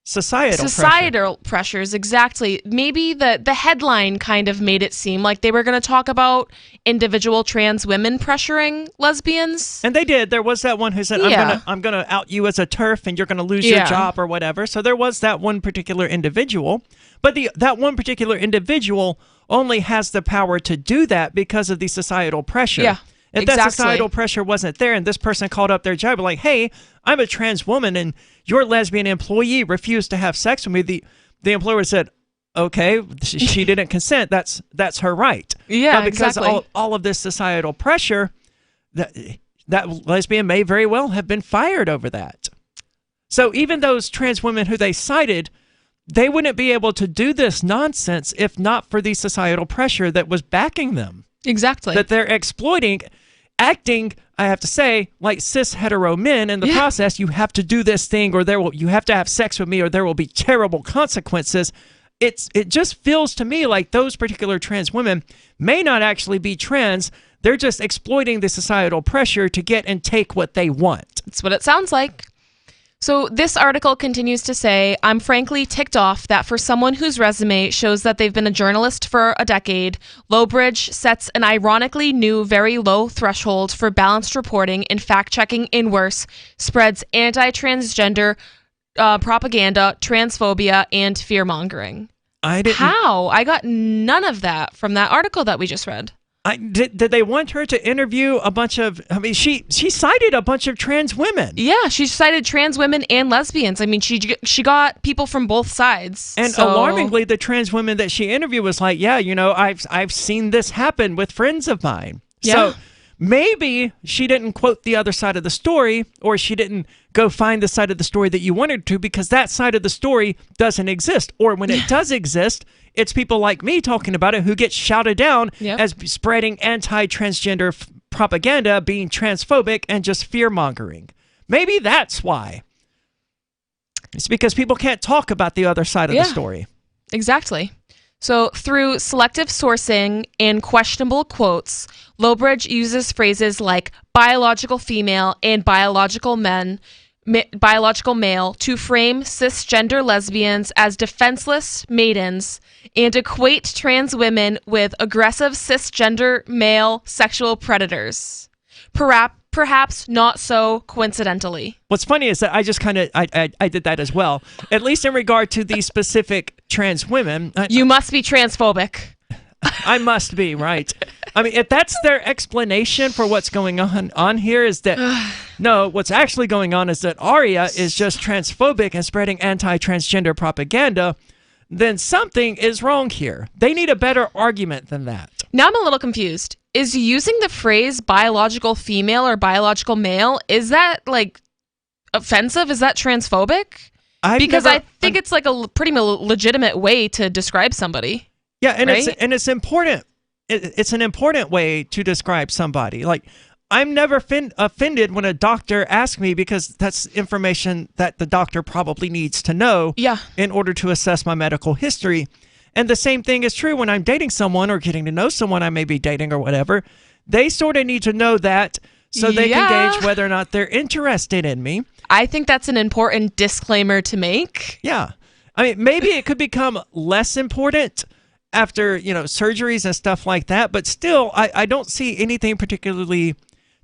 Societal pressures, exactly. Maybe the headline kind of made it seem like they were going to talk about individual trans women pressuring lesbians. And they did. There was that one who said, I'm gonna out you as a TERF and you're going to lose your job or whatever. So there was that one particular individual. But that one particular individual only has the power to do that because of the societal pressure. Yeah. If that societal pressure wasn't there and this person called up their job like, hey, I'm a trans woman and your lesbian employee refused to have sex with me, the employer said, okay, she didn't consent. That's her right. Yeah, but because exactly. all of this societal pressure, that lesbian may very well have been fired over that. So even those trans women who they cited, they wouldn't be able to do this nonsense if not for the societal pressure that was backing them. Exactly. That they're exploiting, acting, I have to say, like cis hetero men in the process. You have to do this thing or you have to have sex with me or there will be terrible consequences. It just feels to me like those particular trans women may not actually be trans. They're just exploiting the societal pressure to get and take what they want. That's what it sounds like. So this article continues to say, I'm frankly ticked off that for someone whose resume shows that they've been a journalist for a decade, Lowbridge sets an ironically new very low threshold for balanced reporting and fact-checking, and worse, spreads anti-transgender propaganda, transphobia, and fear-mongering. How? I got none of that from that article that we just read. Did they want her to interview a bunch of... I mean, she cited a bunch of trans women. Yeah, she cited trans women and lesbians. I mean, she got people from both sides. And alarmingly, the trans women that she interviewed was like, yeah, I've seen this happen with friends of mine. Yeah. So maybe she didn't quote the other side of the story, or she didn't go find the side of the story that you wanted to, because that side of the story doesn't exist. Or when it does exist... It's people like me talking about it who get shouted down as spreading anti-transgender propaganda, being transphobic, and just fear-mongering. Maybe that's why. It's because people can't talk about the other side of the story. Exactly. So through selective sourcing and questionable quotes, Lowbridge uses phrases like biological female and biological male to frame cisgender lesbians as defenseless maidens and equate trans women with aggressive cisgender male sexual predators. Perhaps not so coincidentally. What's funny is that I just kind of, I did that as well, at least in regard to these specific trans women. You must be transphobic. I must be, right. I mean, if that's their explanation for what's going on here is that, no, what's actually going on is that Aria is just transphobic and spreading anti-transgender propaganda, then something is wrong here. They need a better argument than that. Now I'm a little confused. Is using the phrase biological female or biological male, is that like offensive? Is that transphobic? Because I think it's like a pretty legitimate way to describe somebody. Yeah, and right? it's important. It's an important way to describe somebody. Like, I'm never offended when a doctor asks me, because that's information that the doctor probably needs to know in order to assess my medical history. And the same thing is true when I'm dating someone or getting to know someone I may be dating or whatever. They sort of need to know that so they can gauge whether or not they're interested in me. I think that's an important disclaimer to make. Yeah. I mean, maybe it could become less important after, surgeries and stuff like that, but still, I don't see anything particularly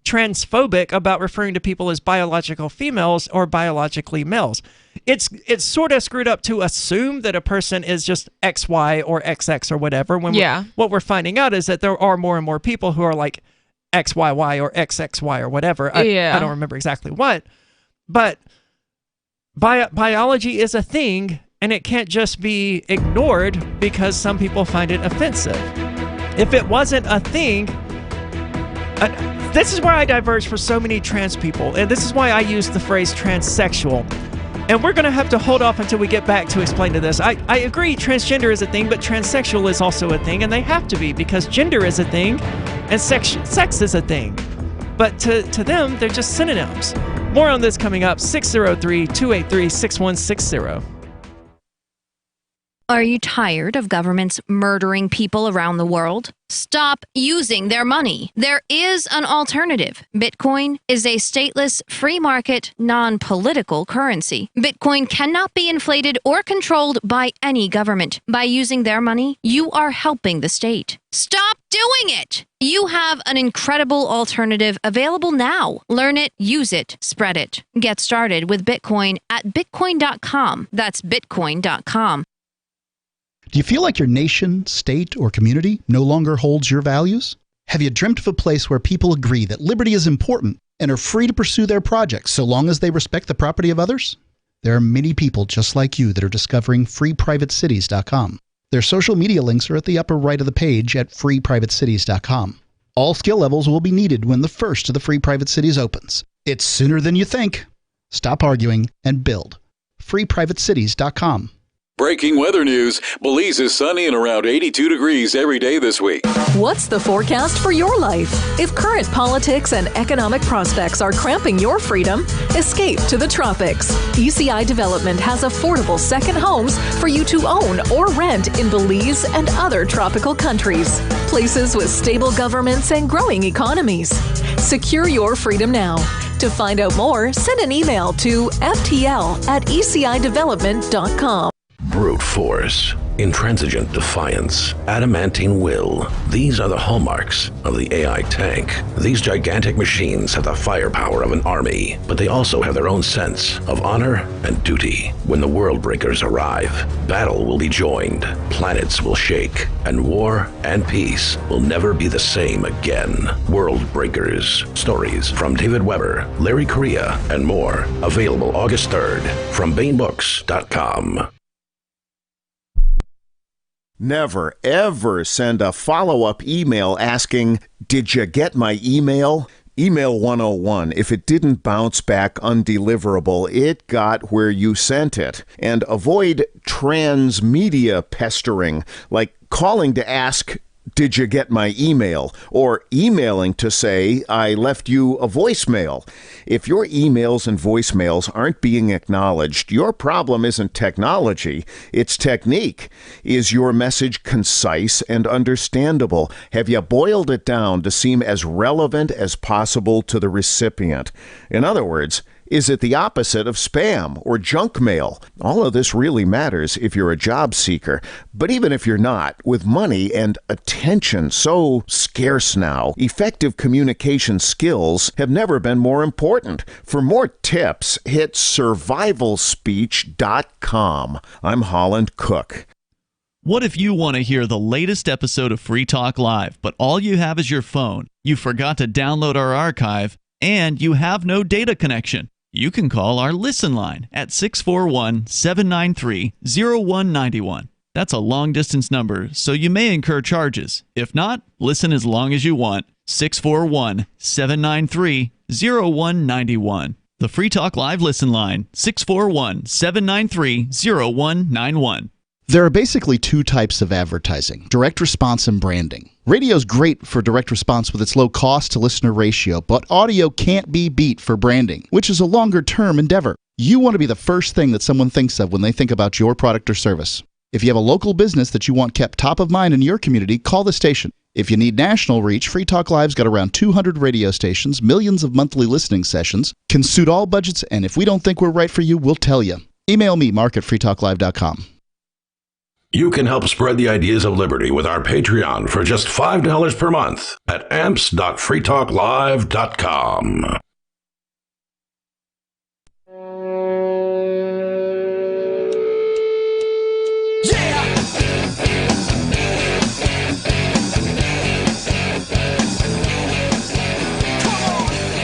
transphobic about referring to people as biological females or biologically males. It's sort of screwed up to assume that a person is just XY or XX or whatever, when what we're finding out is that there are more and more people who are like XYY or XXY or whatever. I don't remember exactly what. But biology is a thing, and it can't just be ignored because some people find it offensive. If it wasn't a thing, this is where I diverge for so many trans people, and this is why I use the phrase transsexual. And we're going to have to hold off until we get back to explain to this. I agree transgender is a thing, but transsexual is also a thing, and they have to be because gender is a thing and sex is a thing. But to them, they're just synonyms. More on this coming up, 603-283-6160. Are you tired of governments murdering people around the world? Stop using their money. There is an alternative. Bitcoin is a stateless, free market, non-political currency. Bitcoin cannot be inflated or controlled by any government. By using their money, you are helping the state. Stop doing it! You have an incredible alternative available now. Learn it, use it, spread it. Get started with Bitcoin at Bitcoin.com. That's Bitcoin.com. Do you feel like your nation, state, or community no longer holds your values? Have you dreamt of a place where people agree that liberty is important and are free to pursue their projects so long as they respect the property of others? There are many people just like you that are discovering freeprivatecities.com. Their social media links are at the upper right of the page at freeprivatecities.com. All skill levels will be needed when the first of the Free Private Cities opens. It's sooner than you think. Stop arguing and build. freeprivatecities.com. Breaking weather news. Belize is sunny and around 82 degrees every day this week. What's the forecast for your life? If current politics and economic prospects are cramping your freedom, escape to the tropics. ECI Development has affordable second homes for you to own or rent in Belize and other tropical countries. Places with stable governments and growing economies. Secure your freedom now. To find out more, send an email to ftl@ecidevelopment.com. Brute force, intransigent defiance, adamantine will. These are the hallmarks of the AI tank. These gigantic machines have the firepower of an army, but they also have their own sense of honor and duty. When the world breakers arrive, battle will be joined, planets will shake, and war and peace will never be the same again. World Breakers. Stories from David Weber, Larry Correia, and more. Available August 3rd from BaneBooks.com. Never, ever send a follow-up email asking, "Did you get my email?" Email 101. If it didn't bounce back undeliverable, it got where you sent it. And avoid transmedia pestering, like calling to ask, "Did you get my email?" or emailing to say, "I left you a voicemail." If your emails and voicemails aren't being acknowledged, your problem isn't technology, it's technique. Is your message concise and understandable? Have you boiled it down to seem as relevant as possible to the recipient? In other words, is it the opposite of spam or junk mail? All of this really matters if you're a job seeker. But even if you're not, with money and attention so scarce now, effective communication skills have never been more important. For more tips, hit survivalspeech.com. I'm Holland Cook. What if you want to hear the latest episode of Free Talk Live, but all you have is your phone, you forgot to download our archive, and you have no data connection? You can call our Listen line at 641-793-0191. That's a long-distance number, so you may incur charges. If not, listen as long as you want. 641-793-0191. The Free Talk Live Listen line, 641-793-0191. There are basically two types of advertising, direct response and branding. Radio's great for direct response with its low cost to listener ratio, but audio can't be beat for branding, which is a longer term endeavor. You want to be the first thing that someone thinks of when they think about your product or service. If you have a local business that you want kept top of mind in your community, call the station. If you need national reach, Free Talk Live's got around 200 radio stations, millions of monthly listening sessions, can suit all budgets, and if we don't think we're right for you, we'll tell you. Email me, mark@freetalklive.com. You can help spread the ideas of liberty with our Patreon for just $5 per month at amps.freetalklive.com.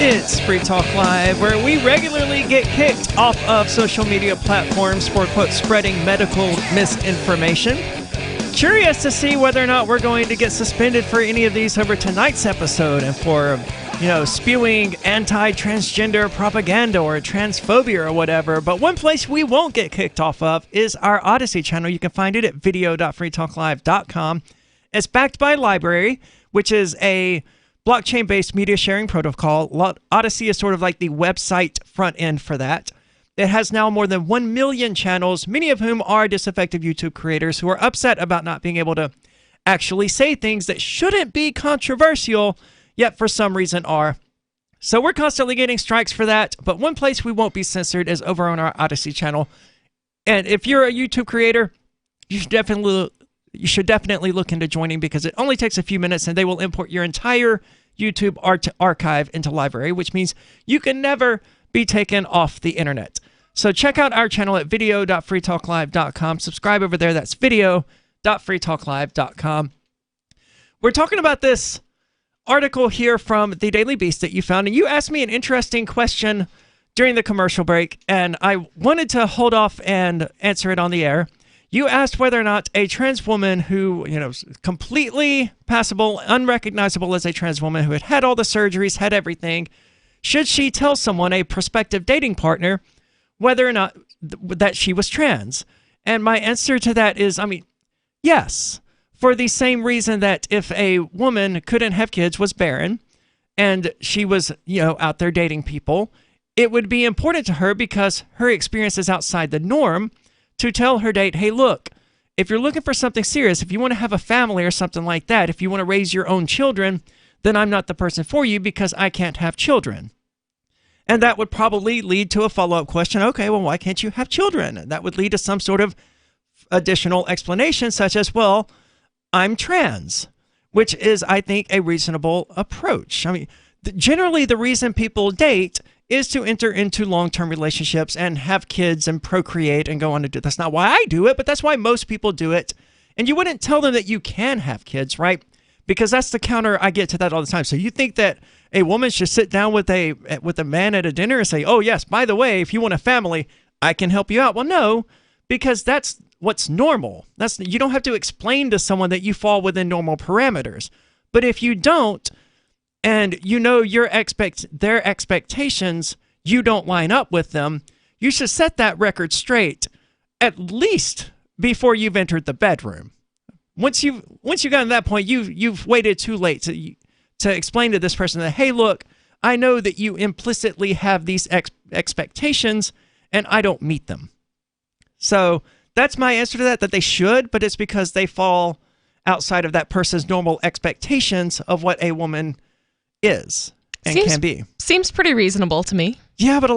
It's Free Talk Live, where we regularly get kicked off of social media platforms for, quote, spreading medical misinformation. Curious to see whether or not we're going to get suspended for any of these over tonight's episode and for, spewing anti-transgender propaganda or transphobia or whatever. But one place we won't get kicked off of is our Odyssey channel. You can find it at video.freetalklive.com. It's backed by LBRY, which is a blockchain-based media sharing protocol. Odyssey is sort of like the website front end for that. It has now more than 1 million channels, many of whom are disaffected YouTube creators who are upset about not being able to actually say things that shouldn't be controversial, yet for some reason are. So we're constantly getting strikes for that, but one place we won't be censored is over on our Odyssey channel. And if you're a YouTube creator, you should definitely look into joining, because it only takes a few minutes and they will import your entire YouTube archive into LBRY, which means you can never be taken off the internet. So check out our channel at video.freetalklive.com. Subscribe over there. That's video.freetalklive.com. We're talking about this article here from the Daily Beast that you found, and you asked me an interesting question during the commercial break, and I wanted to hold off and answer it on the air. You asked whether or not a trans woman who, completely passable, unrecognizable as a trans woman who had had all the surgeries, had everything, should she tell someone, a prospective dating partner, whether or not that she was trans? And my answer to that is, yes, for the same reason that if a woman couldn't have kids, was barren, and she was, out there dating people, it would be important to her, because her experience is outside the norm, to tell her date, hey, look, if you're looking for something serious, if you want to have a family or something like that, if you want to raise your own children, then I'm not the person for you, because I can't have children. And that would probably lead to a follow-up question. Okay, well, why can't you have children? And that would lead to some sort of additional explanation, such as, well, I'm trans, which is, I think, a reasonable approach. Generally, the reason people date is to enter into long-term relationships and have kids and procreate and go on to do. That's not why I do it, but that's why most people do it. And you wouldn't tell them that you can have kids, right? Because that's the counter I get to that all the time. So you think that a woman should sit down with a man at a dinner and say, oh, yes, by the way, if you want a family, I can help you out. Well, no, because that's what's normal. You don't have to explain to someone that you fall within normal parameters. But if you don't, and their expectations, you don't line up with them, you should set that record straight, at least before you've entered the bedroom. Once you've gotten to that point, you've waited too late to explain to this person that, hey, look, I know that you implicitly have these expectations, and I don't meet them. So that's my answer to that they should, but it's because they fall outside of that person's normal expectations of what a woman is and can be. Seems pretty reasonable to me. Yeah, but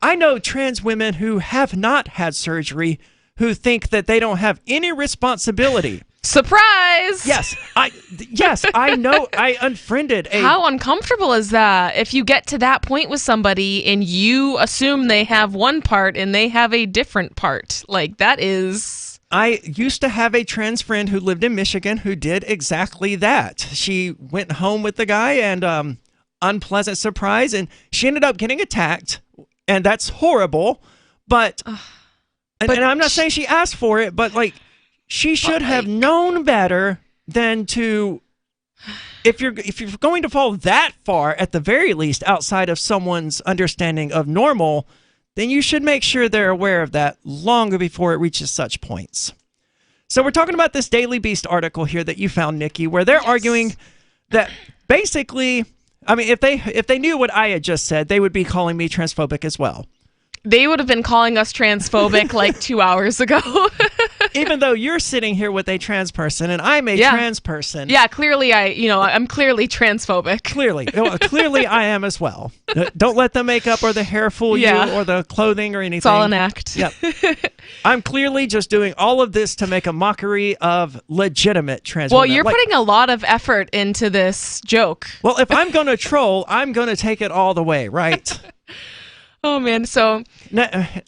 I know trans women who have not had surgery who think that they don't have any responsibility. Surprise! Yes, I know. I unfriended a... How uncomfortable is that? If you get to that point with somebody and you assume they have one part and they have a different part, that is... I used to have a trans friend who lived in Michigan who did exactly that. She went home with the guy, and unpleasant surprise, and she ended up getting attacked, and that's horrible. But and I'm not saying she asked for it, but she should have known better than to. If you're going to fall that far, at the very least, outside of someone's understanding of normal, then you should make sure they're aware of that longer before it reaches such points. So we're talking about this Daily Beast article here that you found, Nikki, where they're arguing that basically, if they knew what I had just said, they would be calling me transphobic as well. They would have been calling us transphobic 2 hours ago. Even though you're sitting here with a trans person and I'm a trans person. Yeah, clearly I'm clearly transphobic. Clearly I am as well. Don't let the makeup or the hair fool you or the clothing or anything. It's all an act. Yep. I'm clearly just doing all of this to make a mockery of legitimate trans women. Well, you're putting a lot of effort into this joke. Well, if I'm going to troll, I'm going to take it all the way, right? Oh, man. So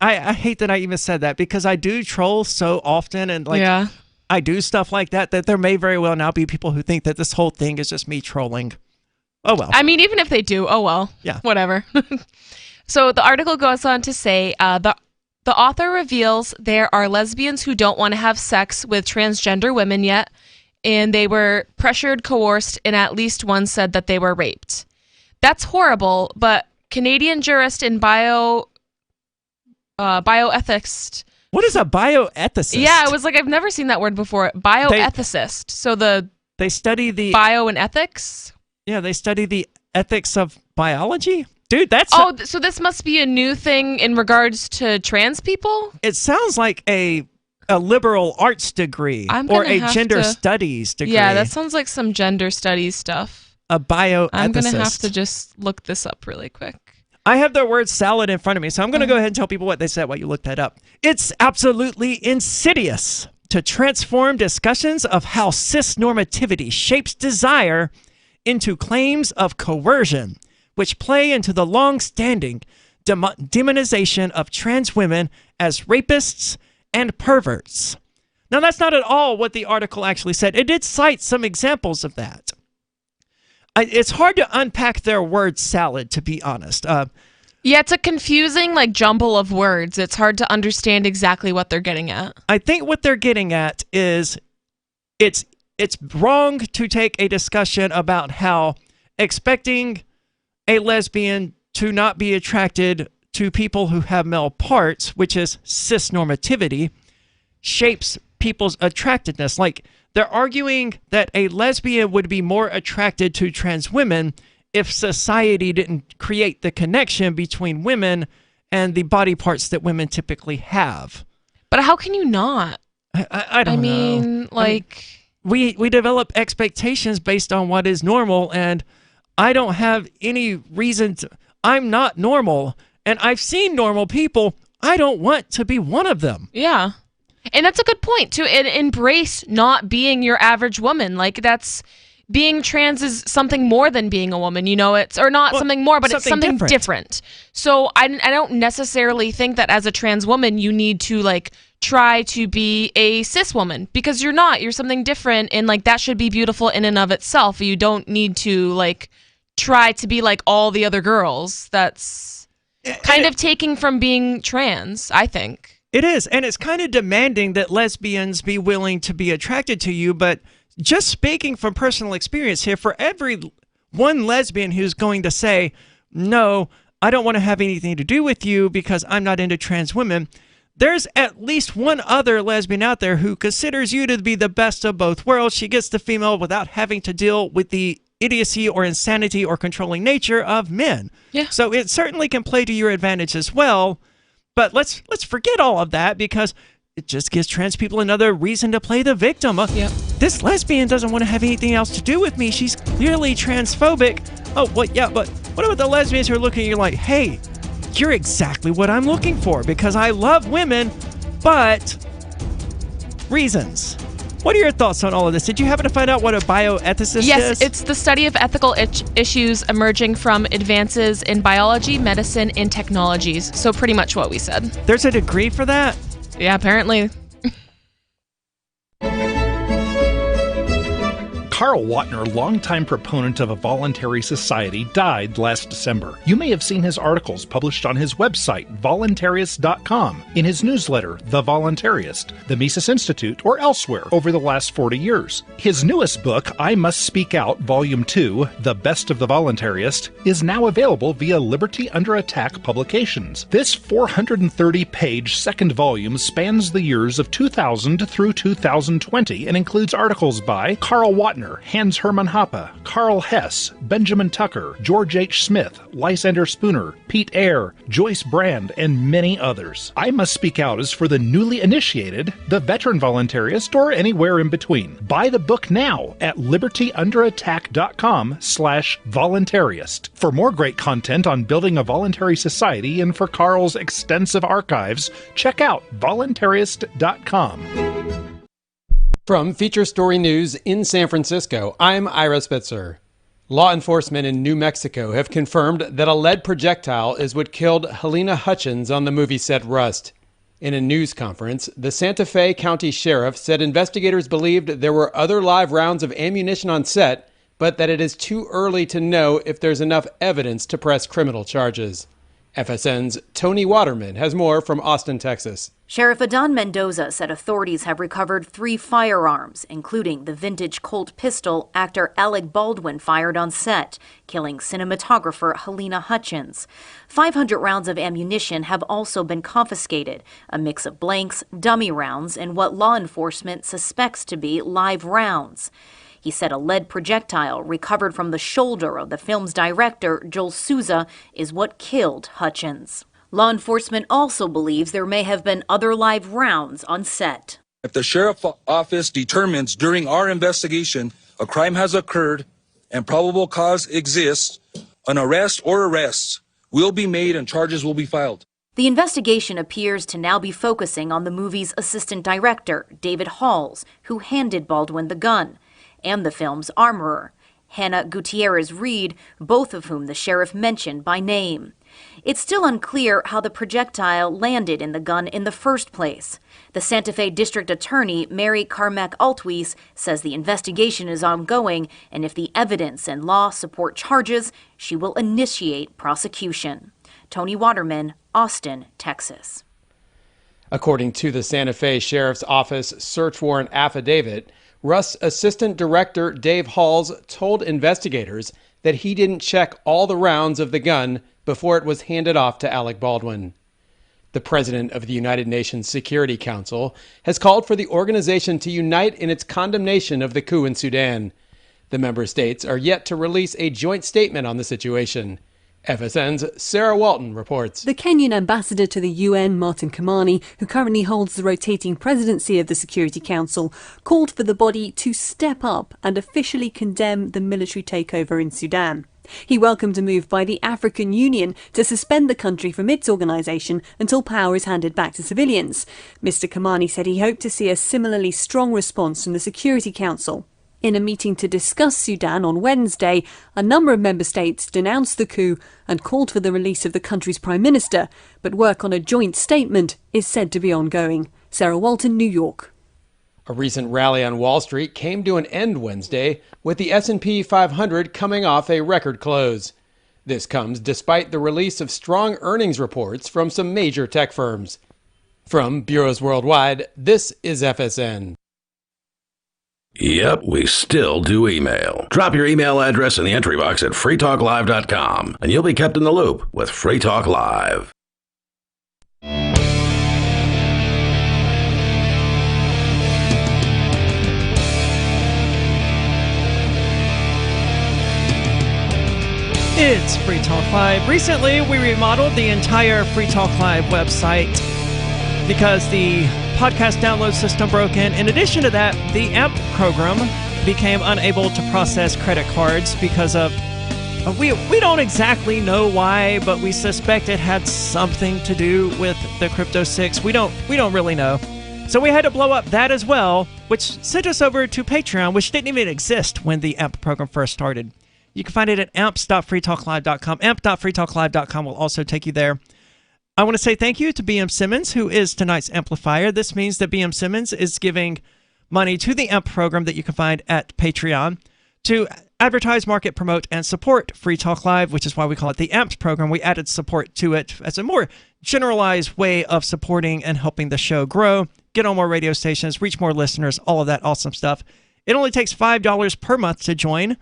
I hate that I even said that because I do troll so often and I do stuff like that there may very well now be people who think that this whole thing is just me trolling. Oh, well. I mean, even if they do, oh, well. Yeah. Whatever. So the article goes on to say the author reveals there are lesbians who don't want to have sex with transgender women yet, and they were pressured, coerced, and at least one said that they were raped. That's horrible, but Canadian jurist and bioethicist. What is a bioethicist? Yeah, I was like, I've never seen that word before. Bioethicist. They study the bio and ethics. Yeah, they study the ethics of biology. Dude, that's so this must be a new thing in regards to trans people? It sounds like a liberal arts degree or a gender studies degree. Yeah, that sounds like some gender studies stuff. A bioethicist. I'm going to have to just look this up really quick. I have the word salad in front of me, so I'm going to go ahead and tell people what they said while you look that up. It's absolutely insidious to transform discussions of how cis-normativity shapes desire into claims of coercion, which play into the long-standing demonization of trans women as rapists and perverts. Now, that's not at all what the article actually said. It did cite some examples of that. It's hard to unpack their word salad, to be honest. Yeah, it's a confusing jumble of words. It's hard to understand exactly what they're getting at. I think what they're getting at is it's wrong to take a discussion about how expecting a lesbian to not be attracted to people who have male parts, which is cis-normativity, shapes people's attractiveness. Like, they're arguing that a lesbian would be more attracted to trans women if society didn't create the connection between women and the body parts that women typically have. But how can you not? I don't know. We develop expectations based on what is normal, and I don't have any reason to... I'm not normal, and I've seen normal people. I don't want to be one of them. Yeah. And that's a good point, to embrace not being your average woman. That's... Being trans is something more than being a woman, it's, or not something more, but it's something different. So I don't necessarily think that as a trans woman, you need to try to be a cis woman, because you're not. You're something different, and that should be beautiful in and of itself. You don't need to try to be like all the other girls. That's kind of taking from being trans, I think. It is, and it's kind of demanding that lesbians be willing to be attracted to you, but just speaking from personal experience here, for every one lesbian who's going to say, no, I don't want to have anything to do with you because I'm not into trans women, there's at least one other lesbian out there who considers you to be the best of both worlds. She gets the female without having to deal with the idiocy or insanity or controlling nature of men. Yeah. So it certainly can play to your advantage as well. But let's forget all of that, because it just gives trans people another reason to play the victim. This lesbian doesn't want to have anything else to do with me. She's clearly transphobic. Oh, yeah, but what about the lesbians who are looking at you like, hey, you're exactly what I'm looking for because I love women, but reasons. What are your thoughts on all of this? Did you happen to find out what a bioethicist is? Yes, it's the study of ethical issues emerging from advances in biology, medicine, and technologies. So pretty much what we said. There's a degree for that? Yeah, apparently. Carl Watner, longtime proponent of a voluntary society, died last December. You may have seen his articles published on his website, voluntarist.com, in his newsletter, The Voluntarist, the Mises Institute, or elsewhere over the last 40 years. His newest book, I Must Speak Out, Volume 2, The Best of the Voluntarist, is now available via Liberty Under Attack Publications. This 430-page second volume spans the years of 2000 through 2020 and includes articles by Carl Watner, Wagner, Hans Hermann Hoppe, Karl Hess, Benjamin Tucker, George H. Smith, Lysander Spooner, Pete Eyre, Joyce Brand, and many others. I Must Speak Out is for the newly initiated, the veteran voluntarist, or anywhere in between. Buy the book now at libertyunderattack.com/voluntarist. For more great content on building a voluntary society and for Karl's extensive archives, check out voluntarist.com. From Feature Story News in San Francisco, I'm Ira Spitzer. Law enforcement in New Mexico have confirmed that a lead projectile is what killed Halyna Hutchins on the movie set Rust. In a news conference, the Santa Fe County Sheriff said investigators believed there were other live rounds of ammunition on set, but that it is too early to know if there's enough evidence to press criminal charges. FSN's Tony Waterman has more from Austin, Texas. Sheriff Adon Mendoza said authorities have recovered 3 firearms, including the vintage Colt pistol actor Alec Baldwin fired on set, killing cinematographer Halyna Hutchins. 500 rounds of ammunition have also been confiscated, a mix of blanks, dummy rounds, and what law enforcement suspects to be live rounds. He said a lead projectile recovered from the shoulder of the film's director, Joel Souza, is what killed Hutchins. Law enforcement also believes there may have been other live rounds on set. If the sheriff's office determines during our investigation a crime has occurred and probable cause exists, an arrest or arrests will be made and charges will be filed. The investigation appears to now be focusing on the movie's assistant director, David Halls, who handed Baldwin the gun, and the film's armorer, Hannah Gutierrez-Reed, both of whom the sheriff mentioned by name. It's still unclear how the projectile landed in the gun in the first place. The Santa Fe District Attorney, Mary Carmack Altwies, says the investigation is ongoing, and if the evidence and law support charges, she will initiate prosecution. Tony Waterman, Austin, Texas. According to the Santa Fe Sheriff's Office search warrant affidavit, Rust's assistant director, Dave Halls, told investigators that he didn't check all the rounds of the gun before it was handed off to Alec Baldwin. The president of the United Nations Security Council has called for the organization to unite in its condemnation of the coup in Sudan. The member states are yet to release a joint statement on the situation. FSN's Sarah Walton reports. The Kenyan ambassador to the UN, Martin Kamani, who currently holds the rotating presidency of the Security Council, called for the body to step up and officially condemn the military takeover in Sudan. He welcomed a move by the African Union to suspend the country from its organisation until power is handed back to civilians. Mr. Kamani said he hoped to see a similarly strong response from the Security Council. In a meeting to discuss Sudan on Wednesday, a number of member states denounced the coup and called for the release of the country's prime minister, but work on a joint statement is said to be ongoing. Sarah Walton, New York. A recent rally on Wall Street came to an end Wednesday, with the S&P 500 coming off a record close. This comes despite the release of strong earnings reports from some major tech firms. From bureaus worldwide, this is FSN. Yep, we still do email. Drop your email address in the entry box at freetalklive.com, and you'll be kept in the loop with Free Talk Live. It's Free Talk Live. Recently, we remodeled the entire Free Talk Live website because the podcast download system broke in addition to that, the AMP program became unable to process credit cards because of we don't exactly know why, but we suspect it had something to do with the Crypto 6. We don't really know. So we had to blow up that as well, which sent us over to Patreon, which didn't even exist when the AMP program first started. You can find it at amps.freetalklive.com. amp.freetalklive.com will also take you there. I want to say thank you to BM Simmons, who is tonight's amplifier. This means that BM Simmons is giving money to the AMP program that you can find at Patreon to advertise, market, promote, and support Free Talk Live, which is why we call it the AMP program. We added support to it as a more generalized way of supporting and helping the show grow, get on more radio stations, reach more listeners, all of that awesome stuff. It only takes $5 per month to join,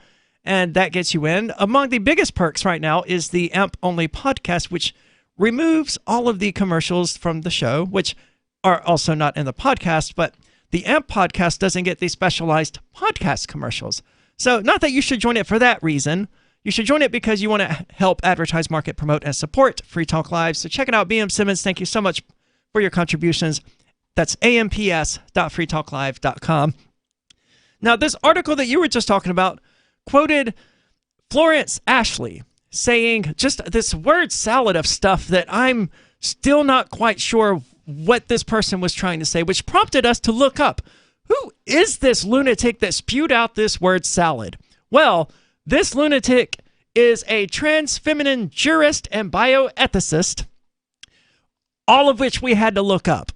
and that gets you in. Among the biggest perks right now is the AMP-only podcast, which removes all of the commercials from the show, which are also not in the podcast, but the AMP podcast doesn't get the specialized podcast commercials. So not that you should join it for that reason. You should join it because you want to help advertise, market, promote, and support Free Talk Live. So check it out. BM Simmons, thank you so much for your contributions. That's amps.freetalklive.com. Now, this article that you were just talking about quoted Florence Ashley saying just this word salad of stuff that I'm still not quite sure what this person was trying to say, which prompted us to look up, who is this lunatic that spewed out this word salad? Well, this lunatic is a trans feminine jurist and bioethicist, all of which we had to look up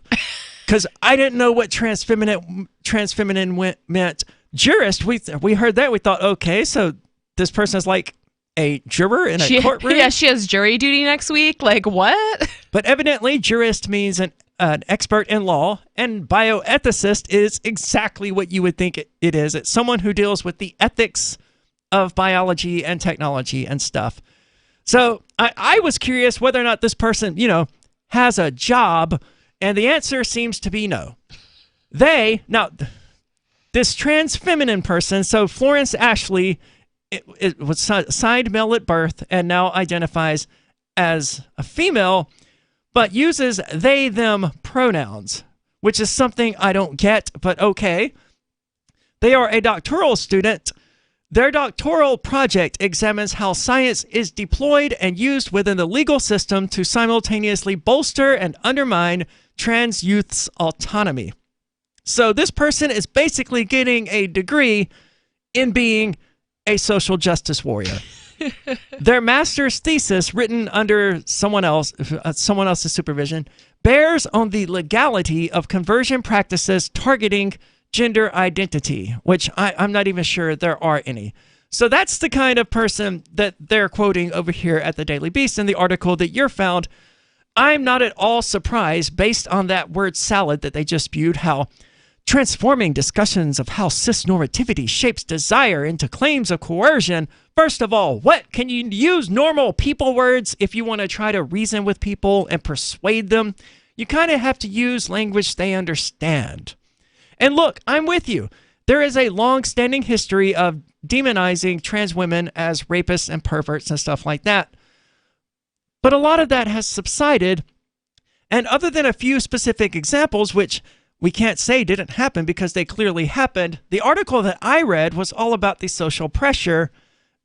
because I didn't know what trans feminine meant. Jurist, we heard that. We thought, okay, so this person is like a juror in a courtroom? Yeah, she has jury duty next week. Like, what? But evidently, jurist means an expert in law, and bioethicist is exactly what you would think it is. It's someone who deals with the ethics of biology and technology and stuff. So I was curious whether or not this person, has a job, and the answer seems to be no. This trans feminine person, so Florence Ashley, it was assigned male at birth and now identifies as a female, but uses they, them pronouns, which is something I don't get, but okay. They are a doctoral student. Their doctoral project examines how science is deployed and used within the legal system to simultaneously bolster and undermine trans youth's autonomy. So this person is basically getting a degree in being a social justice warrior. Their master's thesis, written under someone else's supervision, bears on the legality of conversion practices targeting gender identity, which I'm not even sure there are any. So that's the kind of person that they're quoting over here at the Daily Beast in the article that you're found. I'm not at all surprised, based on that word salad that they just spewed, how transforming discussions of how cisnormativity shapes desire into claims of coercion. First of all, what can you use normal people words if you want to try to reason with people and persuade them? You kind of have to use language they understand. And look, I'm with you. There is a long-standing history of demonizing trans women as rapists and perverts and stuff like that. But a lot of that has subsided. And other than a few specific examples, which we can't say didn't happen because they clearly happened, the article that I read was all about the social pressure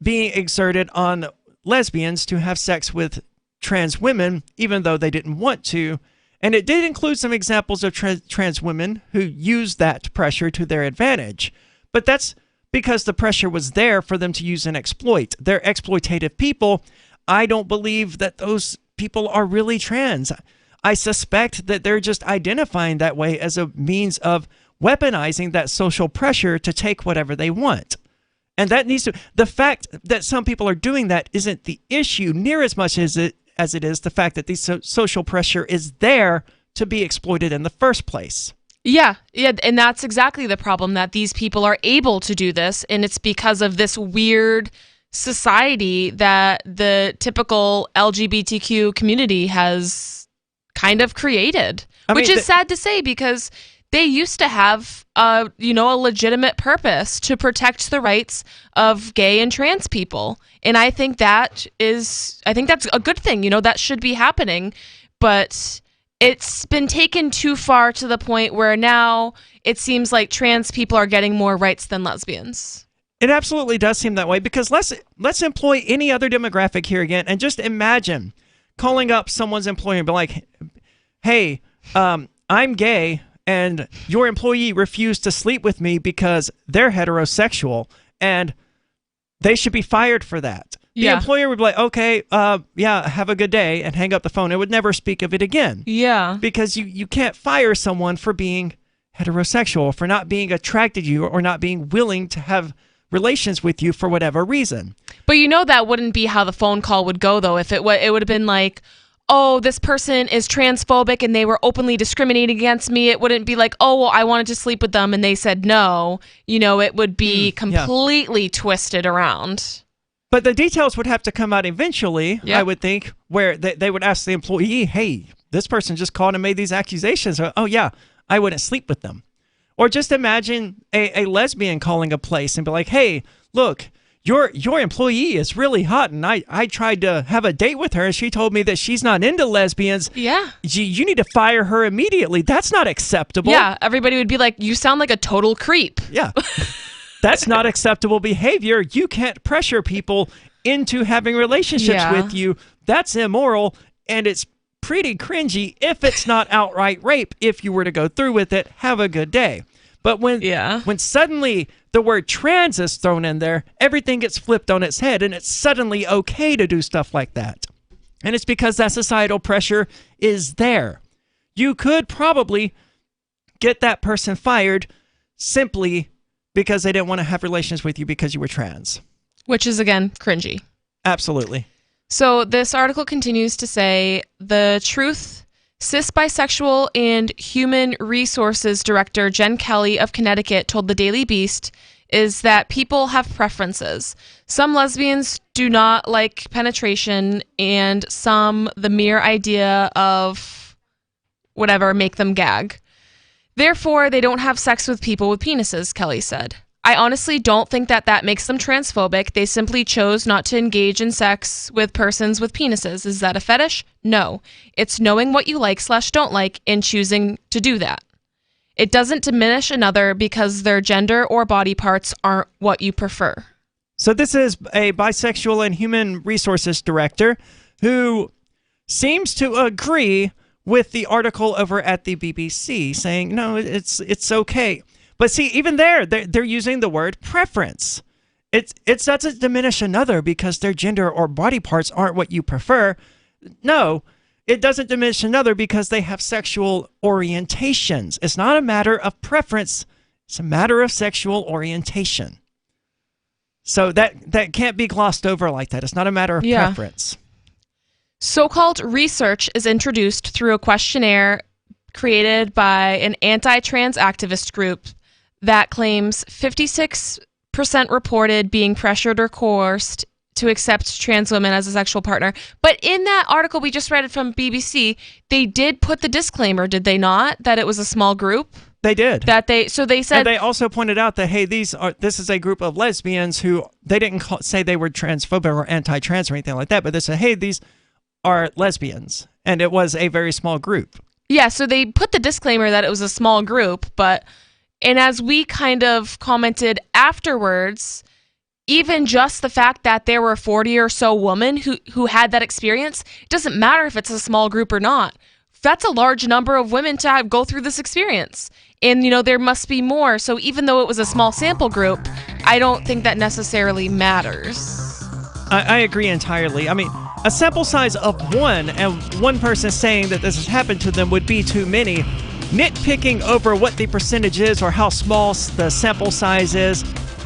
being exerted on lesbians to have sex with trans women, even though they didn't want to. And it did include some examples of trans women who used that pressure to their advantage. But that's because the pressure was there for them to use and exploit. They're exploitative people. I don't believe that those people are really trans. I suspect that they're just identifying that way as a means of weaponizing that social pressure to take whatever they want. And that needs to, the fact that some people are doing that isn't the issue near as much as it is the fact that the social pressure is there to be exploited in the first place. Yeah, and that's exactly the problem, that these people are able to do this, and it's because of this weird society that the typical LGBTQ community has kind of created, which is sad to say because they used to have a legitimate purpose to protect the rights of gay and trans people. And I think that's a good thing. That should be happening, but it's been taken too far to the point where now it seems like trans people are getting more rights than lesbians. It absolutely does seem that way, because let's employ any other demographic here again, and just imagine calling up someone's employer and be like, hey, I'm gay, and your employee refused to sleep with me because they're heterosexual, and they should be fired for that. The employer would be like, okay, have a good day, and hang up the phone. It would never speak of it again. Yeah. Because you can't fire someone for being heterosexual, for not being attracted to you, or not being willing to have relations with you for whatever reason. But that wouldn't be how the phone call would go, though. If it would have been like, oh, this person is transphobic and they were openly discriminating against me. It wouldn't be like, oh, well, I wanted to sleep with them and they said no. It would be completely twisted around. But the details would have to come out eventually, I would think, where they would ask the employee, hey, this person just called and made these accusations. Oh, yeah, I wouldn't sleep with them. Or just imagine a lesbian calling a place and be like, hey, look, your employee is really hot, and I tried to have a date with her, and she told me that she's not into lesbians. Yeah. You need to fire her immediately. That's not acceptable. Yeah, everybody would be like, you sound like a total creep. Yeah. That's not acceptable behavior. You can't pressure people into having relationships with you. That's immoral, and it's pretty cringy if it's not outright rape. If you were to go through with it, have a good day. But when suddenly the word trans is thrown in there, everything gets flipped on its head, and it's suddenly okay to do stuff like that. And it's because that societal pressure is there. You could probably get that person fired simply because they didn't want to have relations with you because you were trans. Which is, again, cringy. Absolutely. So this article continues to say, the truth, cis bisexual and human resources director Jen Kelly of Connecticut told the Daily Beast, is that people have preferences. Some lesbians do not like penetration, and some, the mere idea of whatever, make them gag. Therefore, they don't have sex with people with penises, Kelly said. I honestly don't think that makes them transphobic. They simply chose not to engage in sex with persons with penises. Is that a fetish? No. It's knowing what you like/don't like and choosing to do that. It doesn't diminish another because their gender or body parts aren't what you prefer. So this is a bisexual and human resources director who seems to agree with the article over at the BBC, saying, no, it's okay. But see, even they're using the word preference. It doesn't diminish another because their gender or body parts aren't what you prefer. No, it doesn't diminish another because they have sexual orientations. It's not a matter of preference. It's a matter of sexual orientation. So that can't be glossed over like that. It's not a matter of preference. So-called research is introduced through a questionnaire created by an anti-trans activist group that claims 56% reported being pressured or coerced to accept trans women as a sexual partner. But in that article we just read from BBC, they did put the disclaimer, did they not, that it was a small group? They did. So they said, and they also pointed out that, hey, this is a group of lesbians who, they didn't say they were transphobic or anti-trans or anything like that, but they said, hey, these are lesbians, and it was a very small group. Yeah, so they put the disclaimer that it was a small group, and as we kind of commented afterwards, even just the fact that there were 40 or so women who had that experience, it doesn't matter if it's a small group or not. That's a large number of women to go through this experience. And, there must be more. So even though it was a small sample group, I don't think that necessarily matters. I agree entirely. I mean, a sample size of one, and one person saying that this has happened to them would be too many. Nitpicking over what the percentage is or how small the sample size is,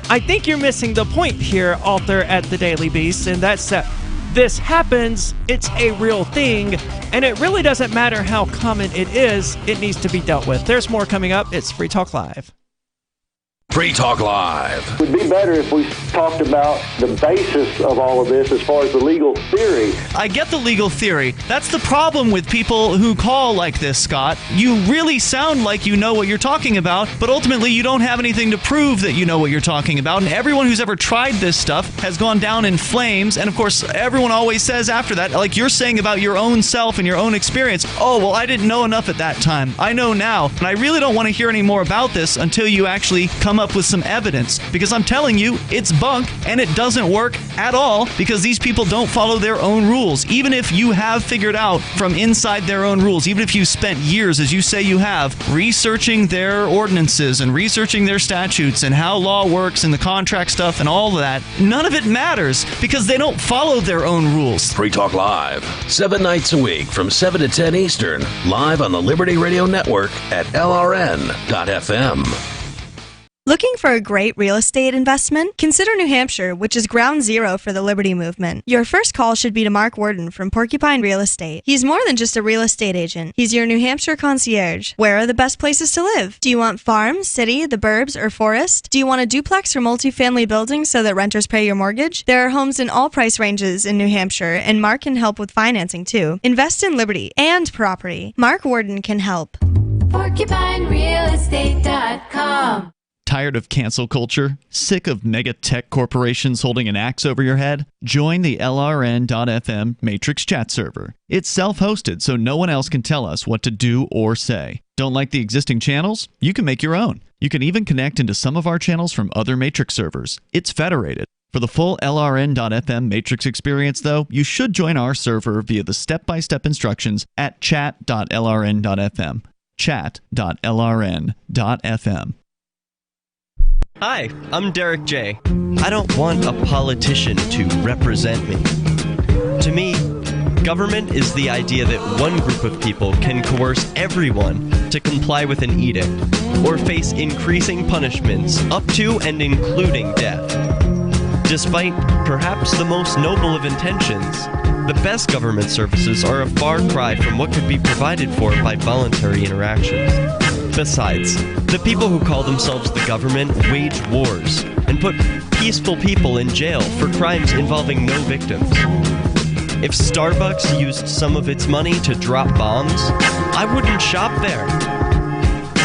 I think you're missing the point here, author at the Daily Beast, and that's that this happens, it's a real thing, and it really doesn't matter how common it is, it needs to be dealt with. There's more coming up. It's Free Talk Live. Free Talk Live. It would be better if we talked about the basis of all of this as far as the legal theory. I get the legal theory. That's the problem with people who call like this, Scott. You really sound like you know what you're talking about, but ultimately you don't have anything to prove that you know what you're talking about. And everyone who's ever tried this stuff has gone down in flames. And of course, everyone always says after that, like you're saying about your own self and your own experience, oh, well, I didn't know enough at that time. I know now. And I really don't want to hear any more about this until you actually come up with some evidence, because I'm telling you, it's bunk and it doesn't work at all because these people don't follow their own rules. Even if you have figured out from inside their own rules, even if you spent years, as you say you have, researching their ordinances and researching their statutes and how law works and the contract stuff and all of that, none of it matters because they don't follow their own rules. Free Talk Live, 7 nights a week from 7 to 10 Eastern, live on the Liberty Radio Network at LRN.FM. Looking for a great real estate investment? Consider New Hampshire, which is ground zero for the Liberty Movement. Your first call should be to Mark Worden from Porcupine Real Estate. He's more than just a real estate agent. He's your New Hampshire concierge. Where are the best places to live? Do you want farm, city, the burbs, or forest? Do you want a duplex or multifamily building so that renters pay your mortgage? There are homes in all price ranges in New Hampshire, and Mark can help with financing too. Invest in Liberty and property. Mark Worden can help. PorcupineRealEstate.com. Tired of cancel culture? Sick of mega tech corporations holding an axe over your head? Join the LRN.FM Matrix chat server. It's self-hosted, so no one else can tell us what to do or say. Don't like the existing channels? You can make your own. You can even connect into some of our channels from other Matrix servers. It's federated. For the full LRN.FM Matrix experience, though, you should join our server via the step-by-step instructions at chat.lrn.fm. Chat.lrn.fm. Hi, I'm Derek J. I don't want a politician to represent me. To me, government is the idea that one group of people can coerce everyone to comply with an edict or face increasing punishments up to and including death. Despite perhaps the most noble of intentions, the best government services are a far cry from what could be provided for by voluntary interactions. Besides, the people who call themselves the government wage wars and put peaceful people in jail for crimes involving no victims. If Starbucks used some of its money to drop bombs, I wouldn't shop there.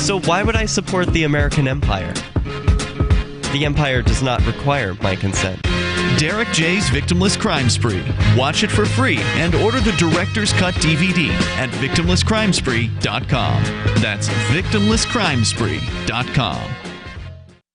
So why would I support the American empire? The empire does not require my consent. Derek J's Victimless Crime Spree. Watch it for free and order the Director's Cut DVD at victimlesscrimespree.com. That's victimlesscrimespree.com.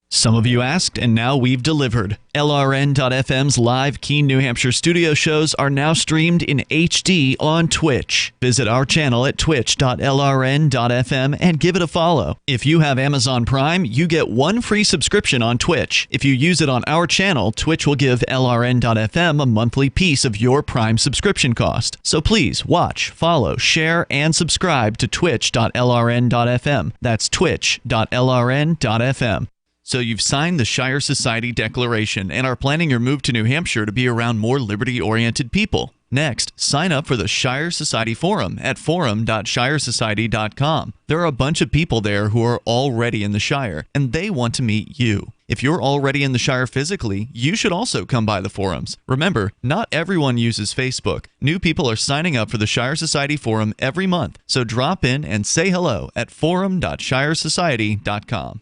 Some of you asked, and now we've delivered. LRN.FM's live Keene, New Hampshire studio shows are now streamed in HD on Twitch. Visit our channel at twitch.lrn.fm and give it a follow. If you have Amazon Prime, you get one free subscription on Twitch. If you use it on our channel, Twitch will give LRN.FM a monthly piece of your Prime subscription cost. So please watch, follow, share, and subscribe to twitch.lrn.fm. That's twitch.lrn.fm. So you've signed the Shire Society Declaration and are planning your move to New Hampshire to be around more liberty-oriented people. Next, sign up for the Shire Society Forum at forum.shiresociety.com. There are a bunch of people there who are already in the Shire, and they want to meet you. If you're already in the Shire physically, you should also come by the forums. Remember, not everyone uses Facebook. New people are signing up for the Shire Society Forum every month, so drop in and say hello at forum.shiresociety.com.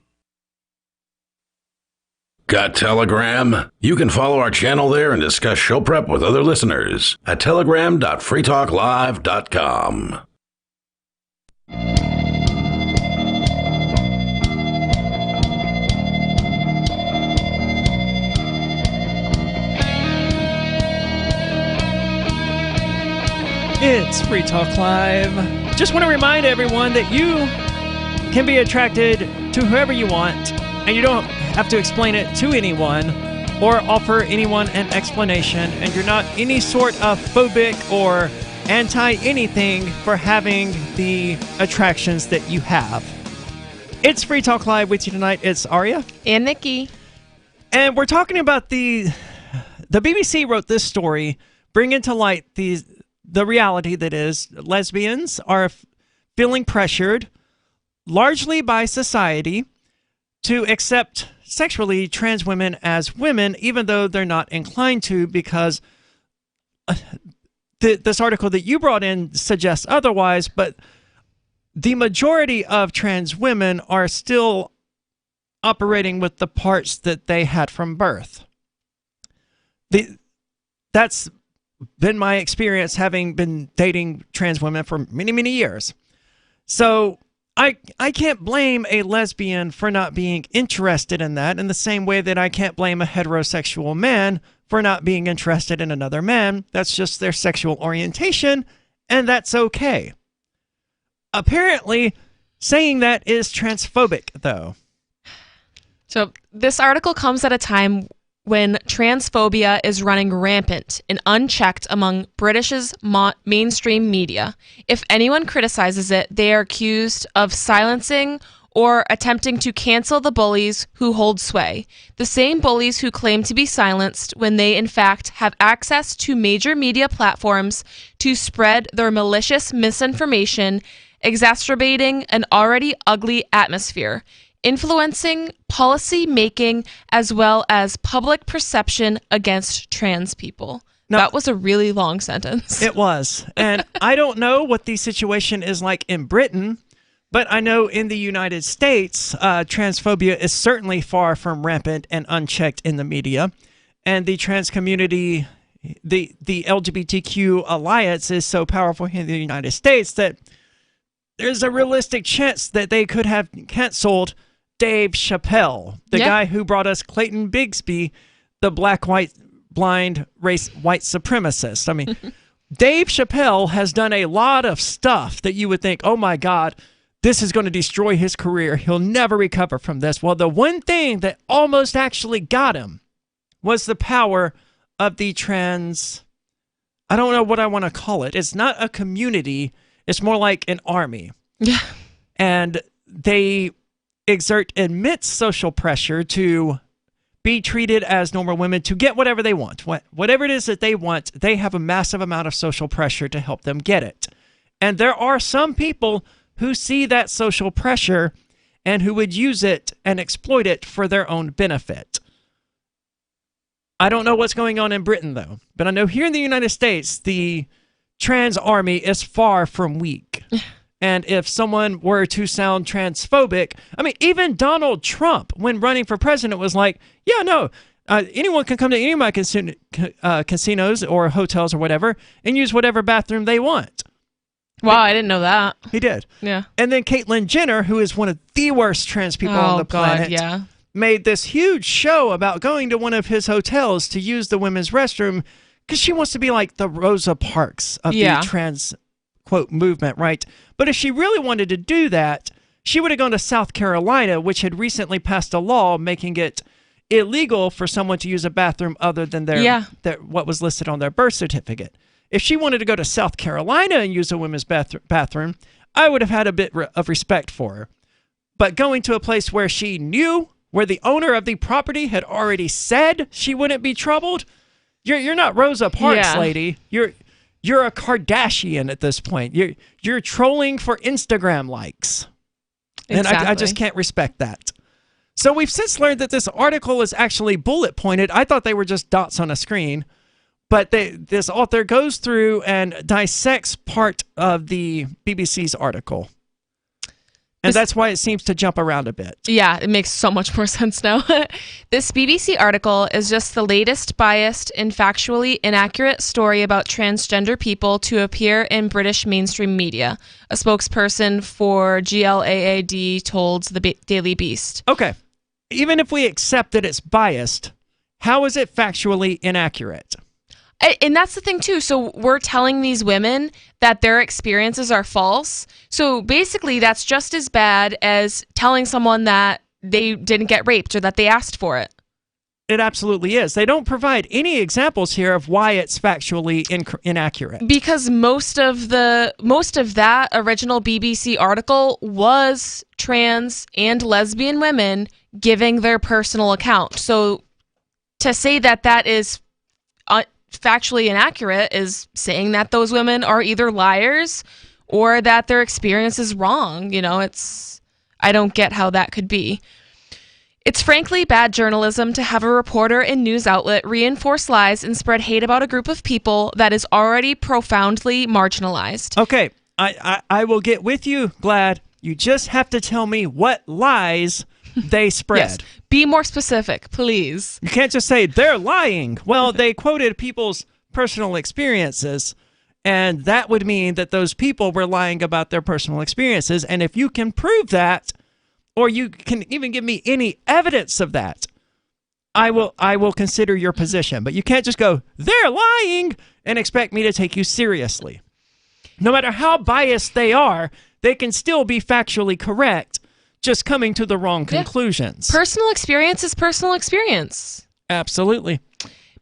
Got Telegram? You can follow our channel there and discuss show prep with other listeners at telegram.freetalklive.com. It's Free Talk Live. Just want to remind everyone that you can be attracted to whoever you want, and you don't have to explain it to anyone or offer anyone an explanation, and you're not any sort of phobic or anti-anything for having the attractions that you have. It's Free Talk Live with you tonight. It's Aria. And Nikki. And we're talking about the BBC wrote this story, bringing to light the reality that is lesbians are feeling pressured largely by society to accept sexually trans women as women, even though they're not inclined to, because this article that you brought in suggests otherwise, but the majority of trans women are still operating with the parts that they had from birth. That's been my experience, having been dating trans women for many, many years. So I can't blame a lesbian for not being interested in that, in the same way that I can't blame a heterosexual man for not being interested in another man. That's just their sexual orientation, and that's okay. Apparently, saying that is transphobic, though. So this article comes at a time when transphobia is running rampant and unchecked among British's mainstream media. If anyone criticizes it, they are accused of silencing or attempting to cancel the bullies who hold sway. The same bullies who claim to be silenced when they in fact have access to major media platforms to spread their malicious misinformation, exacerbating an already ugly atmosphere, influencing policy making as well as public perception against trans people. Now, that was a really long sentence. It was. And I don't know what the situation is like in Britain, But I know in the United States, transphobia is certainly far from rampant and unchecked in the media. And the trans community, the LGBTQ alliance is so powerful in the United States that there's a realistic chance that they could have canceled Dave Chappelle, the guy who brought us Clayton Bigsby, the black, white, blind, white supremacist. I mean, Dave Chappelle has done a lot of stuff that you would think, oh my God, this is going to destroy his career. He'll never recover from this. Well, the one thing that almost actually got him was the power of the trans, I don't know what I want to call it. It's not a community. It's more like an army. Yeah. And they exert immense social pressure to be treated as normal women, to get whatever they want. Whatever it is that they want, they have a massive amount of social pressure to help them get it. And there are some people who see that social pressure and who would use it and exploit it for their own benefit. I don't know what's going on in Britain, though, but I know here in the United States, the trans army is far from weak. And if someone were to sound transphobic, I mean, even Donald Trump, when running for president, was like, yeah, no, anyone can come to any of my casinos or hotels or whatever and use whatever bathroom they want. Wow, I didn't know that. He did. Yeah. And then Caitlyn Jenner, who is one of the worst trans people on the planet, made this huge show about going to one of his hotels to use the women's restroom because she wants to be like the Rosa Parks of the trans, quote, movement, right? But if she really wanted to do that, she would have gone to South Carolina, which had recently passed a law making it illegal for someone to use a bathroom other than their what was listed on their birth certificate. If she wanted to go to South Carolina and use a women's bathroom, I would have had a bit of respect for her. But going to a place where she knew, where the owner of the property had already said she wouldn't be troubled, you're not Rosa Parks, lady. You're a Kardashian at this point. You're trolling for Instagram likes. And I just can't respect that. So we've since learned that this article is actually bullet pointed. I thought they were just dots on a screen. But this author goes through and dissects part of the BBC's article. And that's why it seems to jump around a bit. Yeah, it makes so much more sense now. This BBC article is just the latest biased and factually inaccurate story about transgender people to appear in British mainstream media. A spokesperson for GLAAD told the Daily Beast. Okay. Even if we accept that it's biased, how is it factually inaccurate? And that's the thing, too. So we're telling these women that their experiences are false. So basically, that's just as bad as telling someone that they didn't get raped or that they asked for it. It absolutely is. They don't provide any examples here of why it's factually inaccurate. Because most of that original BBC article was trans and lesbian women giving their personal account. So to say that that is factually inaccurate is saying that those women are either liars or that their experience is wrong. You know, I don't get how that could be. It's frankly bad journalism to have a reporter and news outlet reinforce lies and spread hate about a group of people that is already profoundly marginalized. Okay, I will get with you, Glad. You just have to tell me what lies they spread. Yes. Be more specific, please. You can't just say they're lying. Well, they quoted people's personal experiences, and that would mean that those people were lying about their personal experiences. And if you can prove that, or you can even give me any evidence of that, I will consider your position. But you can't just go, they're lying, and expect me to take you seriously. No matter how biased they are, they can still be factually correct, just coming to the wrong conclusions. Personal experience is personal experience. Absolutely.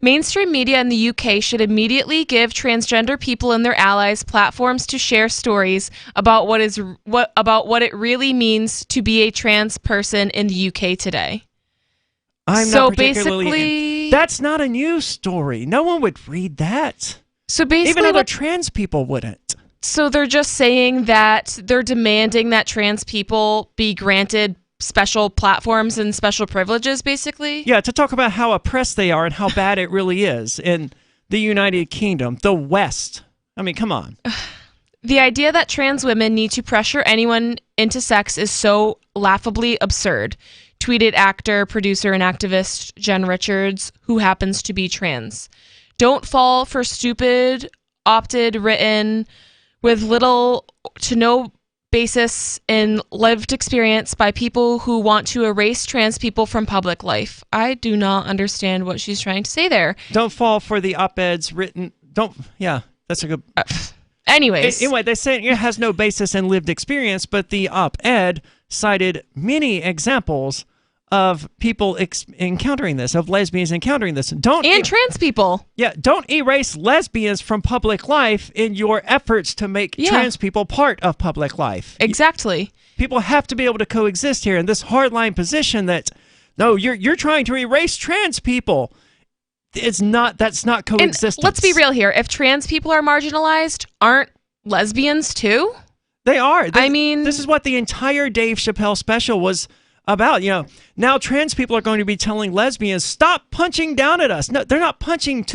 Mainstream media in the UK should immediately give transgender people and their allies platforms to share stories about what it really means to be a trans person in the UK today. That's not a news story. No one would read that. So basically, even other trans people wouldn't. So they're just saying that they're demanding that trans people be granted special platforms and special privileges, basically? Yeah, to talk about how oppressed they are and how bad it really is in the United Kingdom, the West. I mean, come on. The idea that trans women need to pressure anyone into sex is so laughably absurd, tweeted actor, producer, and activist Jen Richards, who happens to be trans. Don't fall for stupid, opted, written, with little to no basis in lived experience by people who want to erase trans people from public life. I do not understand what she's trying to say there. Don't fall for the op-eds written. That's a good... Anyways. Anyway, they say it has no basis in lived experience, but the op-ed cited many examples of people encountering this, of lesbians encountering this. And trans people. Yeah, don't erase lesbians from public life in your efforts to make trans people part of public life. Exactly. People have to be able to coexist here, and this hardline position that, no, you're trying to erase trans people. That's not coexistence. And let's be real here. If trans people are marginalized, aren't lesbians too? They are. This is what the entire Dave Chappelle special was about. Now trans people are going to be telling lesbians, stop punching down at us. No, they're not punching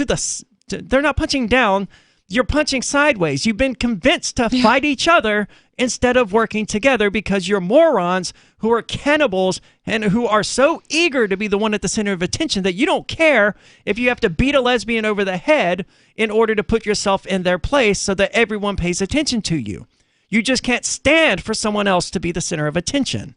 they're not punching down. You're punching sideways. You've been convinced to fight each other instead of working together because you're morons who are cannibals and who are so eager to be the one at the center of attention that you don't care if you have to beat a lesbian over the head in order to put yourself in their place so that everyone pays attention to you. You just can't stand for someone else to be the center of attention.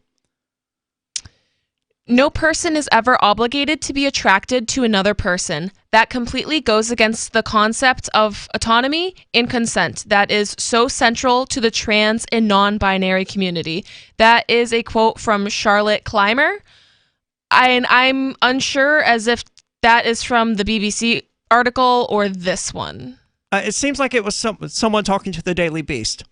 No person is ever obligated to be attracted to another person. That completely goes against the concept of autonomy and consent that is so central to the trans and non-binary community. That is a quote from Charlotte Clymer. And I'm unsure as if that is from the BBC article or this one. It seems like it was someone talking to the Daily Beast,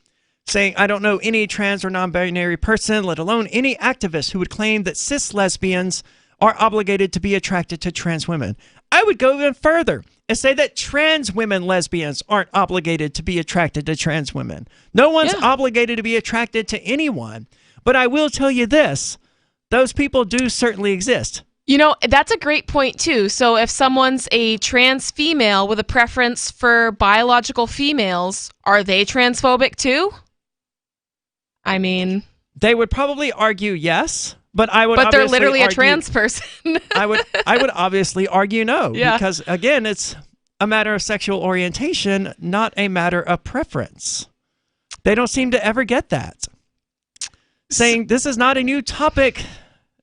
saying, I don't know any trans or non-binary person, let alone any activist who would claim that cis lesbians are obligated to be attracted to trans women. I would go even further and say that trans women lesbians aren't obligated to be attracted to trans women. No one's obligated to be attracted to anyone. But I will tell you this, those people do certainly exist. That's a great point, too. So if someone's a trans female with a preference for biological females, are they transphobic, too? I mean... They would probably argue yes, but I would But they're literally argue, a trans person. I would obviously argue no, because, again, it's a matter of sexual orientation, not a matter of preference. They don't seem to ever get that. Saying this is not a new topic...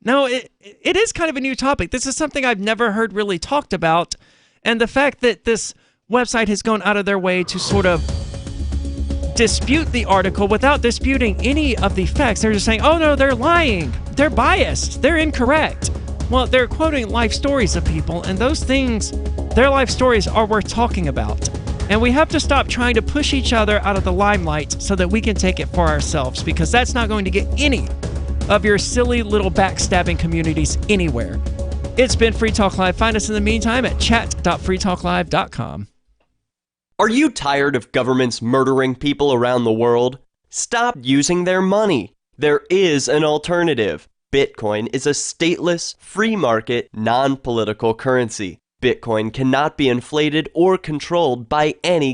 No, it is kind of a new topic. This is something I've never heard really talked about. And the fact that this website has gone out of their way to sort of dispute the article without disputing any of the facts. They're just saying, oh no, they're lying. They're biased. They're incorrect. Well, they're quoting life stories of people, and those things, their life stories are worth talking about. And we have to stop trying to push each other out of the limelight so that we can take it for ourselves, because that's not going to get any of your silly little backstabbing communities anywhere. It's been Free Talk Live. Find us in the meantime at chat.freetalklive.com. Are you tired of governments murdering people around the world? Stop using their money. There is an alternative. Bitcoin is a stateless, free market, non-political currency. Bitcoin cannot be inflated or controlled by any